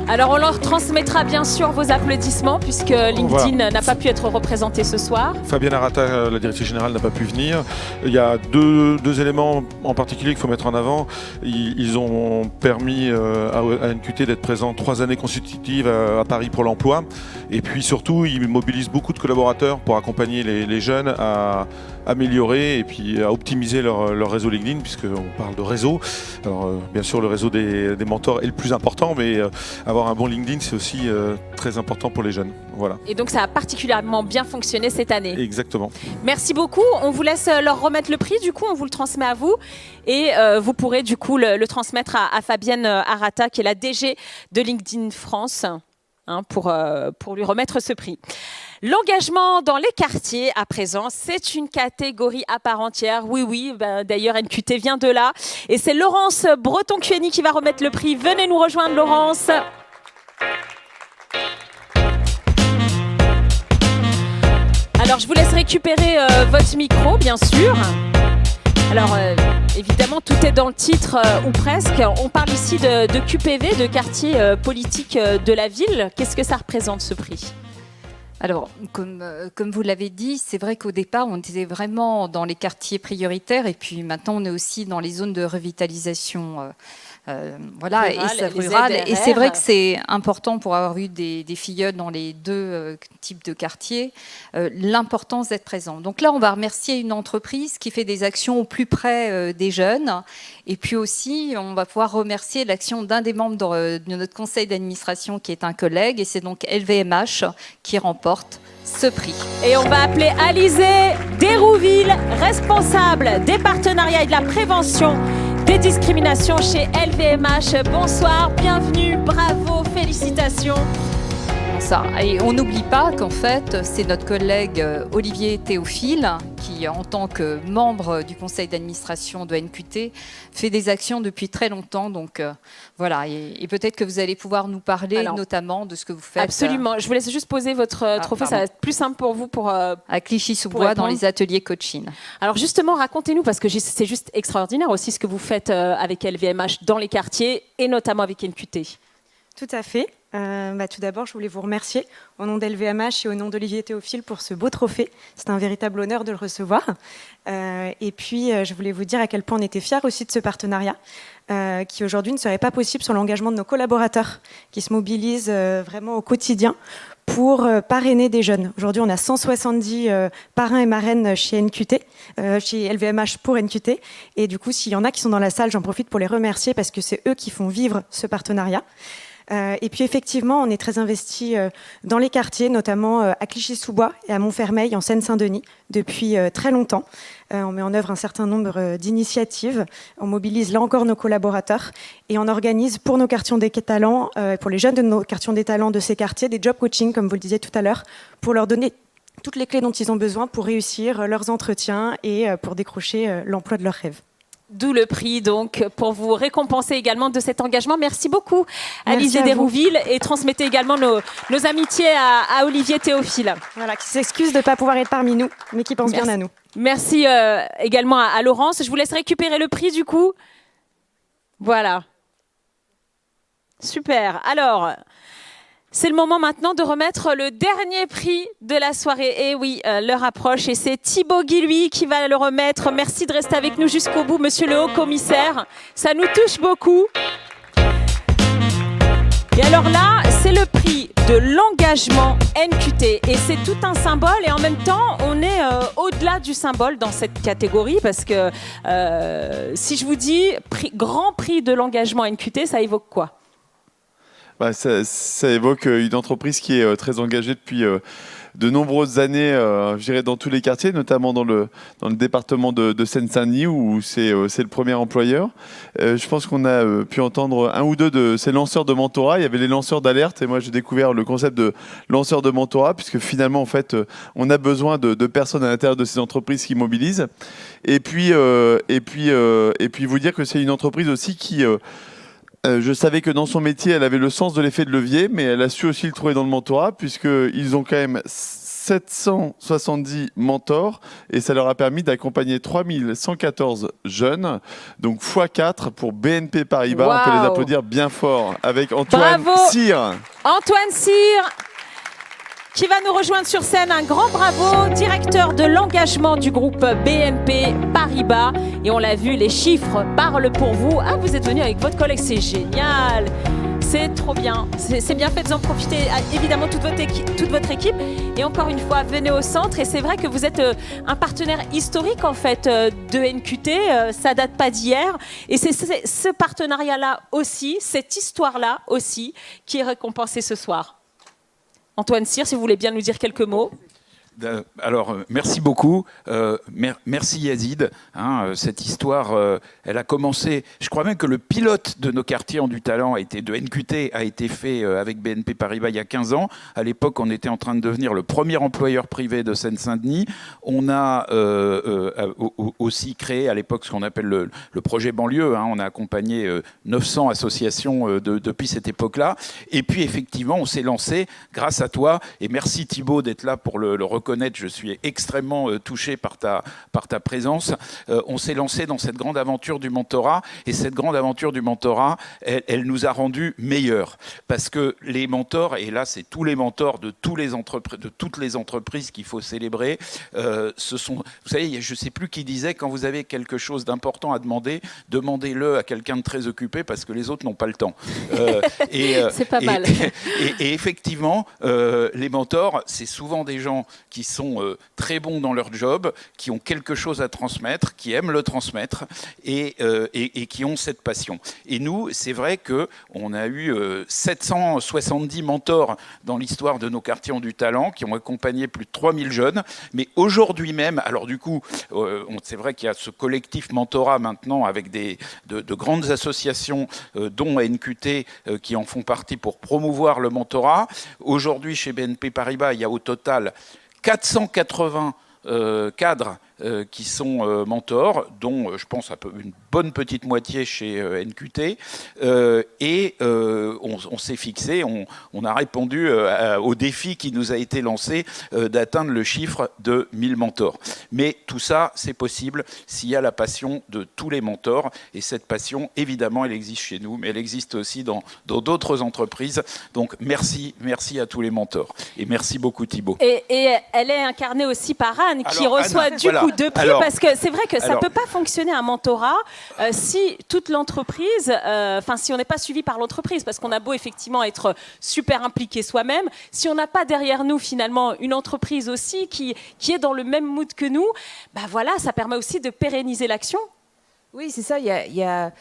Alors, on leur transmettra bien sûr vos applaudissements puisque LinkedIn n'a pas pu être représenté ce soir. Fabienne Arata, la directrice générale, n'a pas pu venir. Il y a deux éléments en particulier qu'il faut mettre en avant. Ils ont permis à NQT d'être présent 3 années consécutives à Paris pour l'emploi. Et puis surtout, ils mobilisent beaucoup de collaborateurs pour accompagner les jeunes à améliorer et puis à optimiser leur réseau LinkedIn, puisqu'on parle de réseau. Alors, bien sûr, le réseau des mentors est le plus important, mais avoir un bon LinkedIn, c'est aussi très important pour les jeunes. Voilà. Et donc, ça a particulièrement bien fonctionné cette année. Exactement. Merci beaucoup. On vous laisse leur remettre le prix. Du coup, on vous le transmet à vous. Et vous pourrez, du coup, le transmettre à Fabienne Arata, qui est la DG de LinkedIn France, pour lui remettre ce prix. L'engagement dans les quartiers, à présent, c'est une catégorie à part entière. Oui, d'ailleurs, NQT vient de là. Et c'est Laurence Breton-Cueni qui va remettre le prix. Venez nous rejoindre, Laurence. Alors, je vous laisse récupérer votre micro, bien sûr. Alors, évidemment, tout est dans le titre, ou presque. On parle ici de QPV, de quartier politique de la ville. Qu'est-ce que ça représente, ce prix ? Alors, comme vous l'avez dit, c'est vrai qu'au départ, on était vraiment dans les quartiers prioritaires et puis maintenant, on est aussi dans les zones de revitalisation voilà, rurale. Et c'est vrai que c'est important pour avoir eu des filleuls dans les deux types de quartiers, l'importance d'être présent. Donc là, on va remercier une entreprise qui fait des actions au plus près des jeunes. Et puis aussi, on va pouvoir remercier l'action d'un des membres de notre conseil d'administration qui est un collègue. Et c'est donc LVMH qui remporte ce prix. Et on va appeler Alizé Dérouville, responsable des partenariats et de la prévention des discriminations chez LVMH. Bonsoir, bienvenue, bravo, félicitations. Ça. Et on n'oublie pas qu'en fait, c'est notre collègue Olivier Théophile qui qui, en tant que membre du conseil d'administration de NQT, fait des actions depuis très longtemps. Donc voilà, et peut-être que vous allez pouvoir nous parler notamment de ce que vous faites. Absolument. Je vous laisse juste poser votre trophée, ça va être plus simple pour vous pour à Clichy-sous-Bois dans les ateliers coaching. Alors justement, racontez-nous, parce que c'est juste extraordinaire aussi ce que vous faites avec LVMH dans les quartiers et notamment avec NQT. Tout à fait. Tout d'abord, je voulais vous remercier au nom d'LVMH et au nom d'Olivier Théophile pour ce beau trophée. C'est un véritable honneur de le recevoir. Et puis, je voulais vous dire à quel point on était fiers aussi de ce partenariat, qui aujourd'hui ne serait pas possible sans l'engagement de nos collaborateurs, qui se mobilisent vraiment au quotidien pour parrainer des jeunes. Aujourd'hui, on a 170 parrains et marraines chez NQT, chez LVMH pour NQT. Et du coup, s'il y en a qui sont dans la salle, j'en profite pour les remercier parce que c'est eux qui font vivre ce partenariat. Et puis effectivement, on est très investi dans les quartiers, notamment à Clichy-sous-Bois et à Montfermeil, en Seine-Saint-Denis, depuis très longtemps. On met en œuvre un certain nombre d'initiatives. On mobilise là encore nos collaborateurs et on organise pour nos quartiers des talents, pour les jeunes de nos quartiers des talents de ces quartiers, des job coaching, comme vous le disiez tout à l'heure, pour leur donner toutes les clés dont ils ont besoin pour réussir leurs entretiens et pour décrocher l'emploi de leurs rêves. D'où le prix, donc, pour vous récompenser également de cet engagement. Merci beaucoup, Alizée Desrouville, et transmettez également nos amitiés à Olivier Théophile. Voilà, qui s'excuse de ne pas pouvoir être parmi nous, mais qui pense bien à nous. Merci également à Laurence. Je vous laisse récupérer le prix, du coup. Voilà. Super. Alors... c'est le moment maintenant de remettre le dernier prix de la soirée. Et oui, l'heure approche et c'est Thibaut Guilhuy qui va le remettre. Merci de rester avec nous jusqu'au bout, monsieur le haut-commissaire. Ça nous touche beaucoup. Et alors là, c'est le prix de l'engagement NQT. Et c'est tout un symbole. Et en même temps, on est au-delà du symbole dans cette catégorie. Parce que si je vous dis grand prix de l'engagement NQT, ça évoque quoi ? Ça évoque une entreprise qui est très engagée depuis de nombreuses années, je dirais, dans tous les quartiers, notamment dans le département de Seine-Saint-Denis, où c'est le premier employeur. Je pense qu'on a pu entendre un ou deux de ces lanceurs de mentorat. Il y avait les lanceurs d'alerte, et moi j'ai découvert le concept de lanceur de mentorat, puisque finalement, en fait, on a besoin de personnes à l'intérieur de ces entreprises qui mobilisent. Et puis vous dire que c'est une entreprise aussi qui... je savais que dans son métier, elle avait le sens de l'effet de levier, mais elle a su aussi le trouver dans le mentorat, puisqu'ils ont quand même 770 mentors, et ça leur a permis d'accompagner 3114 jeunes, donc x4 pour BNP Paribas. Wow. On peut les applaudir bien fort, avec Antoine Cyr. Antoine Cyr, qui va nous rejoindre sur scène. Un grand bravo, directeur de l'engagement du groupe BNP Paribas. Et on l'a vu, les chiffres parlent pour vous. Ah, vous êtes venu avec votre collègue, c'est génial. C'est trop bien. C'est bien fait de en profiter, évidemment, toute votre équipe. Et encore une fois, venez au centre. Et c'est vrai que vous êtes un partenaire historique, en fait, de NQT. Ça date pas d'hier. Et c'est ce partenariat-là aussi, cette histoire-là aussi, qui est récompensée ce soir. Antoine Cyr, si vous voulez bien nous dire quelques mots. Alors, merci beaucoup. Merci Yazid. Cette histoire, elle a commencé... Je crois même que le pilote de nos quartiers ont du talent de NQT a été fait avec BNP Paribas il y a 15 ans. À l'époque, on était en train de devenir le premier employeur privé de Seine-Saint-Denis. On a aussi créé à l'époque ce qu'on appelle le projet banlieue. On a accompagné 900 associations depuis cette époque-là. Et puis, effectivement, on s'est lancé grâce à toi. Et merci Thibaut d'être là pour le reconnaître. Je suis extrêmement touché par ta présence. On s'est lancé dans cette grande aventure du mentorat, et cette grande aventure du mentorat, elle nous a rendus meilleurs, parce que les mentors, et là c'est tous les mentors de toutes les entreprises qu'il faut célébrer, ce sont, vous savez, je ne sais plus qui disait, quand vous avez quelque chose d'important à demander, demandez-le à quelqu'un de très occupé, parce que les autres n'ont pas le temps. C'est pas mal. Et effectivement, les mentors, c'est souvent des gens qui sont très bons dans leur job, qui ont quelque chose à transmettre, qui aiment le transmettre et qui ont cette passion. Et nous, c'est vrai qu'on a eu 770 mentors dans l'histoire de nos quartiers ont du talent, qui ont accompagné plus de 3000 jeunes. Mais aujourd'hui même, alors du coup, c'est vrai qu'il y a ce collectif mentorat maintenant avec de grandes associations, dont NQT, qui en font partie pour promouvoir le mentorat. Aujourd'hui, chez BNP Paribas, il y a au total 480 cadres qui sont mentors, dont je pense une bonne petite moitié chez NQT. Et on s'est fixé, on a répondu au défi qui nous a été lancé d'atteindre le chiffre de 1000 mentors. Mais tout ça, c'est possible s'il y a la passion de tous les mentors. Et cette passion, évidemment, elle existe chez nous, mais elle existe aussi dans d'autres entreprises. Donc merci à tous les mentors. Et merci beaucoup Thibaut. Et elle est incarnée aussi par Anne, qui reçoit Anna, coup deux prix, parce que c'est vrai que ça ne peut pas fonctionner un mentorat si toute l'entreprise, si on n'est pas suivi par l'entreprise, parce qu'on a beau effectivement être super impliqué soi-même, si on n'a pas derrière nous finalement une entreprise aussi qui est dans le même mood que nous, ça permet aussi de pérenniser l'action. Oui, c'est ça, il y a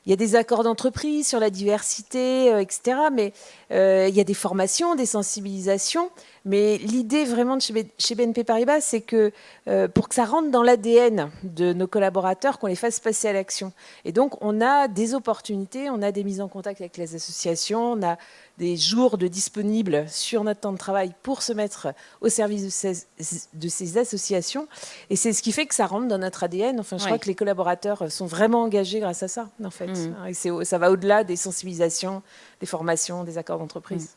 des accords d'entreprise sur la diversité, etc. Mais il y a des formations, des sensibilisations. Mais l'idée vraiment de chez BNP Paribas, c'est que pour que ça rentre dans l'ADN de nos collaborateurs, qu'on les fasse passer à l'action. Et donc, on a des opportunités, on a des mises en contact avec les associations, on a des jours de disponibles sur notre temps de travail pour se mettre au service de ces associations. Et c'est ce qui fait que ça rentre dans notre ADN. Enfin, je crois que les collaborateurs sont vraiment engagés grâce à ça, en fait. Et ça va au-delà des sensibilisations, des formations, des accords d'entreprise.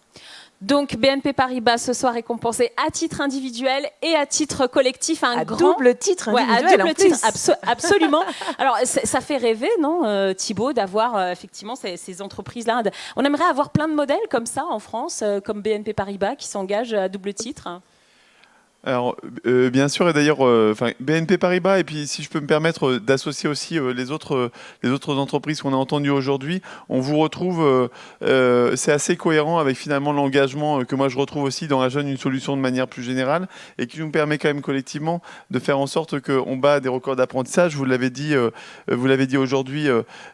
Donc BNP Paribas ce soir récompensé à titre individuel et à titre collectif, à double titre individuel, à double titre, absolument. Alors ça fait rêver, non, Thibaut, d'avoir effectivement ces entreprises-là. On aimerait avoir plein de modèles comme ça en France, comme BNP Paribas qui s'engagent à double titre. Alors, bien sûr, et d'ailleurs, BNP Paribas, et puis si je peux me permettre d'associer aussi les autres entreprises qu'on a entendues aujourd'hui, on vous retrouve, c'est assez cohérent avec finalement l'engagement que moi je retrouve aussi dans la jeune une solution de manière plus générale, et qui nous permet quand même collectivement de faire en sorte qu'on bat des records d'apprentissage. Vous l'avez dit aujourd'hui,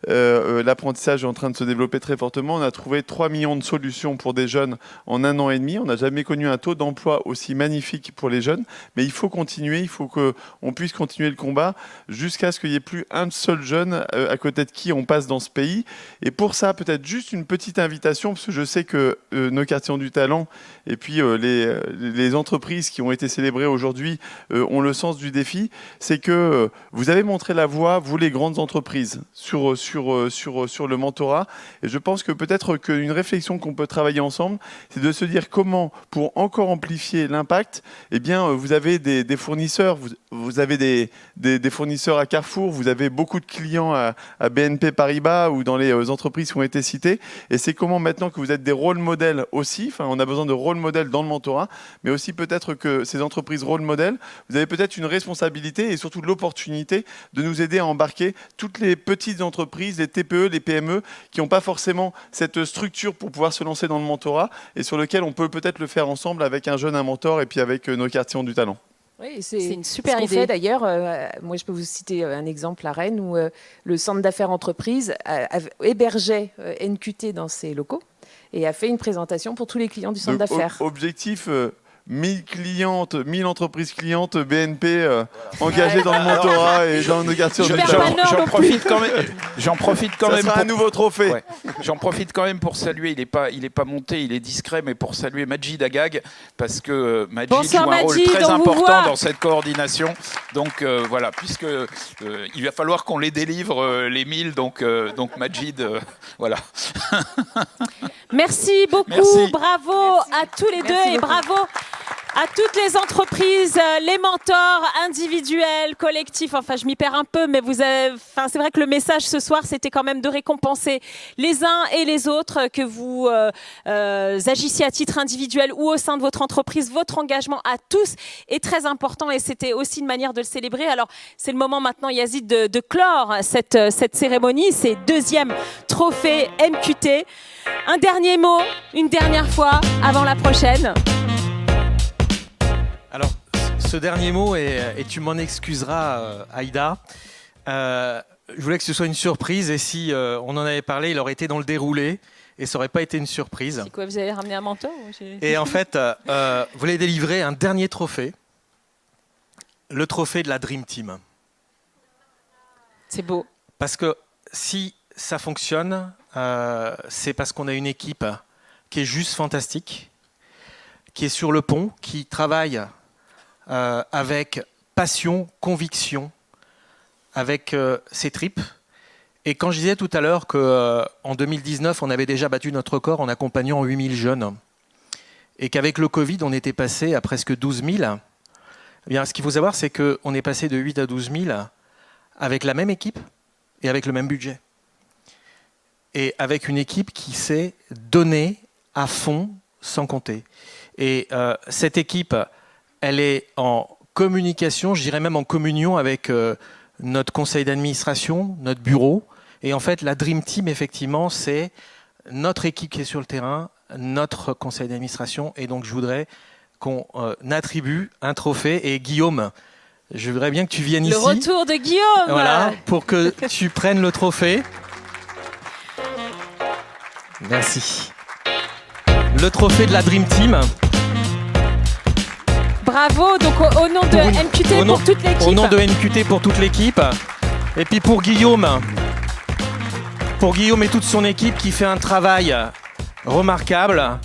l'apprentissage est en train de se développer très fortement. On a trouvé 3 millions de solutions pour des jeunes en 1 an et demi. On n'a jamais connu un taux d'emploi aussi magnifique pour les jeunes, mais il faut continuer, il faut qu'on puisse continuer le combat jusqu'à ce qu'il n'y ait plus un seul jeune à côté de qui on passe dans ce pays. Et pour ça, peut-être juste une petite invitation, parce que je sais que nos quartiers ont du talent, et puis les entreprises qui ont été célébrées aujourd'hui ont le sens du défi, c'est que vous avez montré la voie, vous les grandes entreprises, sur le mentorat, et je pense que peut-être qu'une réflexion qu'on peut travailler ensemble, c'est de se dire comment, pour encore amplifier l'impact, eh bien, vous avez des fournisseurs, vous avez des fournisseurs à Carrefour, vous avez beaucoup de clients à BNP Paribas ou dans les entreprises qui ont été citées. Et c'est comment maintenant que vous êtes des rôles modèles aussi, on a besoin de rôles modèles dans le mentorat, mais aussi peut-être que ces entreprises rôles modèles, vous avez peut-être une responsabilité et surtout de l'opportunité de nous aider à embarquer toutes les petites entreprises, les TPE, les PME, qui n'ont pas forcément cette structure pour pouvoir se lancer dans le mentorat et sur lequel on peut peut-être le faire ensemble avec un jeune, un mentor et puis avec nos quartiers ont du talent. Oui, c'est une super idée. Fait, d'ailleurs, moi, je peux vous citer un exemple à Rennes où le centre d'affaires entreprise hébergeait NQT dans ses locaux et a fait une présentation pour tous les clients du centre d'affaires. Objectif 1000 clientes, 1000 entreprises clientes BNP engagées dans le mentorat et dans nos quartiers. J'en profite quand même. Ça sera un nouveau trophée. Ouais. J'en profite quand même pour saluer. Il est pas monté, il est discret, mais pour saluer Majid Agag parce que Majid joue un rôle très important dans cette coordination. Donc voilà, puisque il va falloir qu'on les délivre les 1000. Donc Majid, voilà. Merci beaucoup, bravo à tous les deux et bravo à toutes les entreprises, les mentors individuels, collectifs. Enfin, je m'y perds un peu, mais c'est vrai que le message ce soir, c'était quand même de récompenser les uns et les autres, que vous agissiez à titre individuel ou au sein de votre entreprise. Votre engagement à tous est très important et c'était aussi une manière de le célébrer. Alors, c'est le moment maintenant, Yazid, de clore cette cérémonie, ces 2e trophées NQT. Un dernier mot, une dernière fois, avant la prochaine. Alors, ce dernier mot, et tu m'en excuseras, Aïda, je voulais que ce soit une surprise, et si on en avait parlé, il aurait été dans le déroulé, et ça n'aurait pas été une surprise. C'est quoi, vous avez ramené un mentor Et en fait, vous voulez délivrer un dernier trophée, le trophée de la Dream Team. C'est beau. Parce que si ça fonctionne, c'est parce qu'on a une équipe qui est juste fantastique, qui est sur le pont, qui travaille avec passion, conviction, avec ses tripes. Et quand je disais tout à l'heure qu'en 2019, on avait déjà battu notre record en accompagnant 8000 jeunes, et qu'avec le Covid, on était passé à presque 12 000, eh bien, ce qu'il faut savoir, c'est qu'on est passé de 8 à 12 000 avec la même équipe et avec le même budget. Et avec une équipe qui s'est donnée à fond, sans compter. Et cette équipe, elle est en communication, je dirais même en communion avec notre conseil d'administration, notre bureau. Et en fait, la Dream Team, effectivement, c'est notre équipe qui est sur le terrain, notre conseil d'administration. Et donc, je voudrais qu'on attribue un trophée. Et Guillaume, je voudrais bien que tu viennes ici. Le retour de Guillaume. Voilà, pour que tu prennes le trophée. Merci. Le trophée de la Dream Team. Bravo, donc au nom de NQT pour toute l'équipe. Au nom de NQT pour toute l'équipe. Et puis pour Guillaume et toute son équipe qui fait un travail remarquable.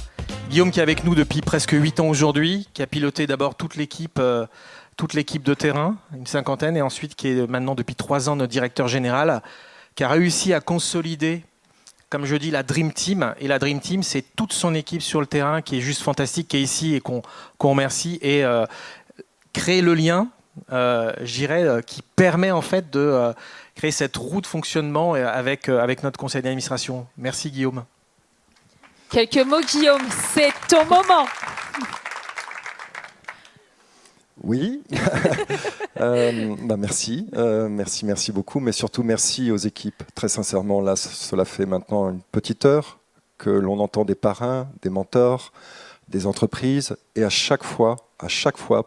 Guillaume qui est avec nous depuis presque 8 ans aujourd'hui, qui a piloté d'abord toute l'équipe de terrain, une cinquantaine, et ensuite qui est maintenant depuis 3 ans notre directeur général, qui a réussi à consolider, comme je dis, la Dream Team. Et la Dream Team, c'est toute son équipe sur le terrain qui est juste fantastique, qui est ici et qu'on remercie. Et créer le lien, je dirais, qui permet en fait de créer cette roue de fonctionnement avec notre conseil d'administration. Merci Guillaume. Quelques mots Guillaume, c'est ton moment. Oui, merci, merci beaucoup, mais surtout merci aux équipes. Très sincèrement, là, cela fait maintenant une petite heure que l'on entend des parrains, des mentors, des entreprises, et à chaque fois,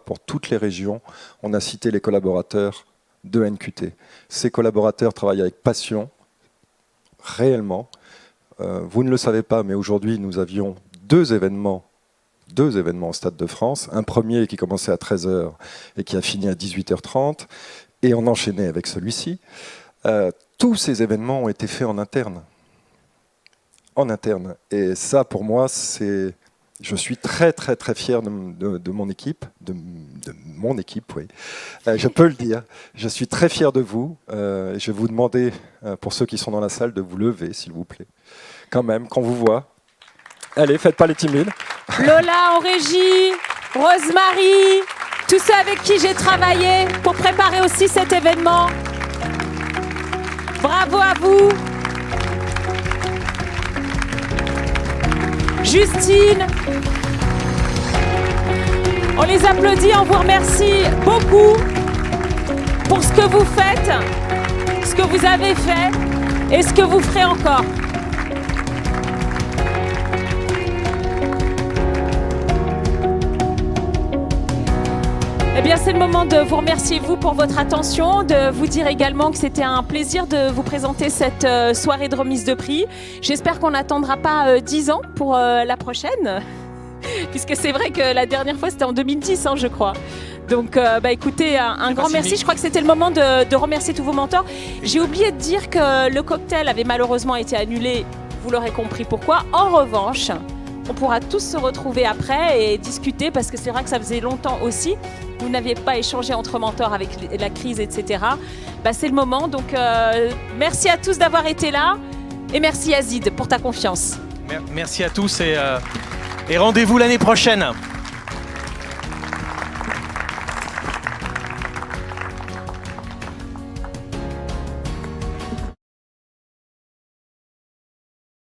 pour toutes les régions, on a cité les collaborateurs de NQT. Ces collaborateurs travaillent avec passion, réellement. Vous ne le savez pas, mais aujourd'hui, nous avions deux événements au Stade de France. Un premier qui commençait à 13h et qui a fini à 18h30, et on enchaînait avec celui-ci. Tous ces événements ont été faits en interne. Et ça, pour moi, c'est... Je suis très fier de mon équipe, oui. Je peux le dire. Je suis très fier de vous. Je vais vous demander, pour ceux qui sont dans la salle, de vous lever, s'il vous plaît. Quand même, qu'on vous voit. Allez, faites pas les timides. Lola en régie, Rosemary, tous ceux avec qui j'ai travaillé pour préparer aussi cet événement. Bravo à vous. Justine. On les applaudit, on vous remercie beaucoup pour ce que vous faites, ce que vous avez fait et ce que vous ferez encore. Eh bien, c'est le moment de vous remercier, vous, pour votre attention, de vous dire également que c'était un plaisir de vous présenter cette soirée de remise de prix. J'espère qu'on n'attendra pas 10 ans pour la prochaine, puisque c'est vrai que la dernière fois, c'était en 2010, je crois. Donc, écoutez, un grand merci. Je crois que c'était le moment de remercier tous vos mentors. J'ai oublié de dire que le cocktail avait malheureusement été annulé. Vous l'aurez compris pourquoi. En revanche, on pourra tous se retrouver après et discuter, parce que c'est vrai que ça faisait longtemps aussi. Vous n'aviez pas échangé entre mentors avec la crise, etc. C'est le moment. Donc, merci à tous d'avoir été là. Et merci Yazid pour ta confiance. Merci à tous et rendez-vous l'année prochaine.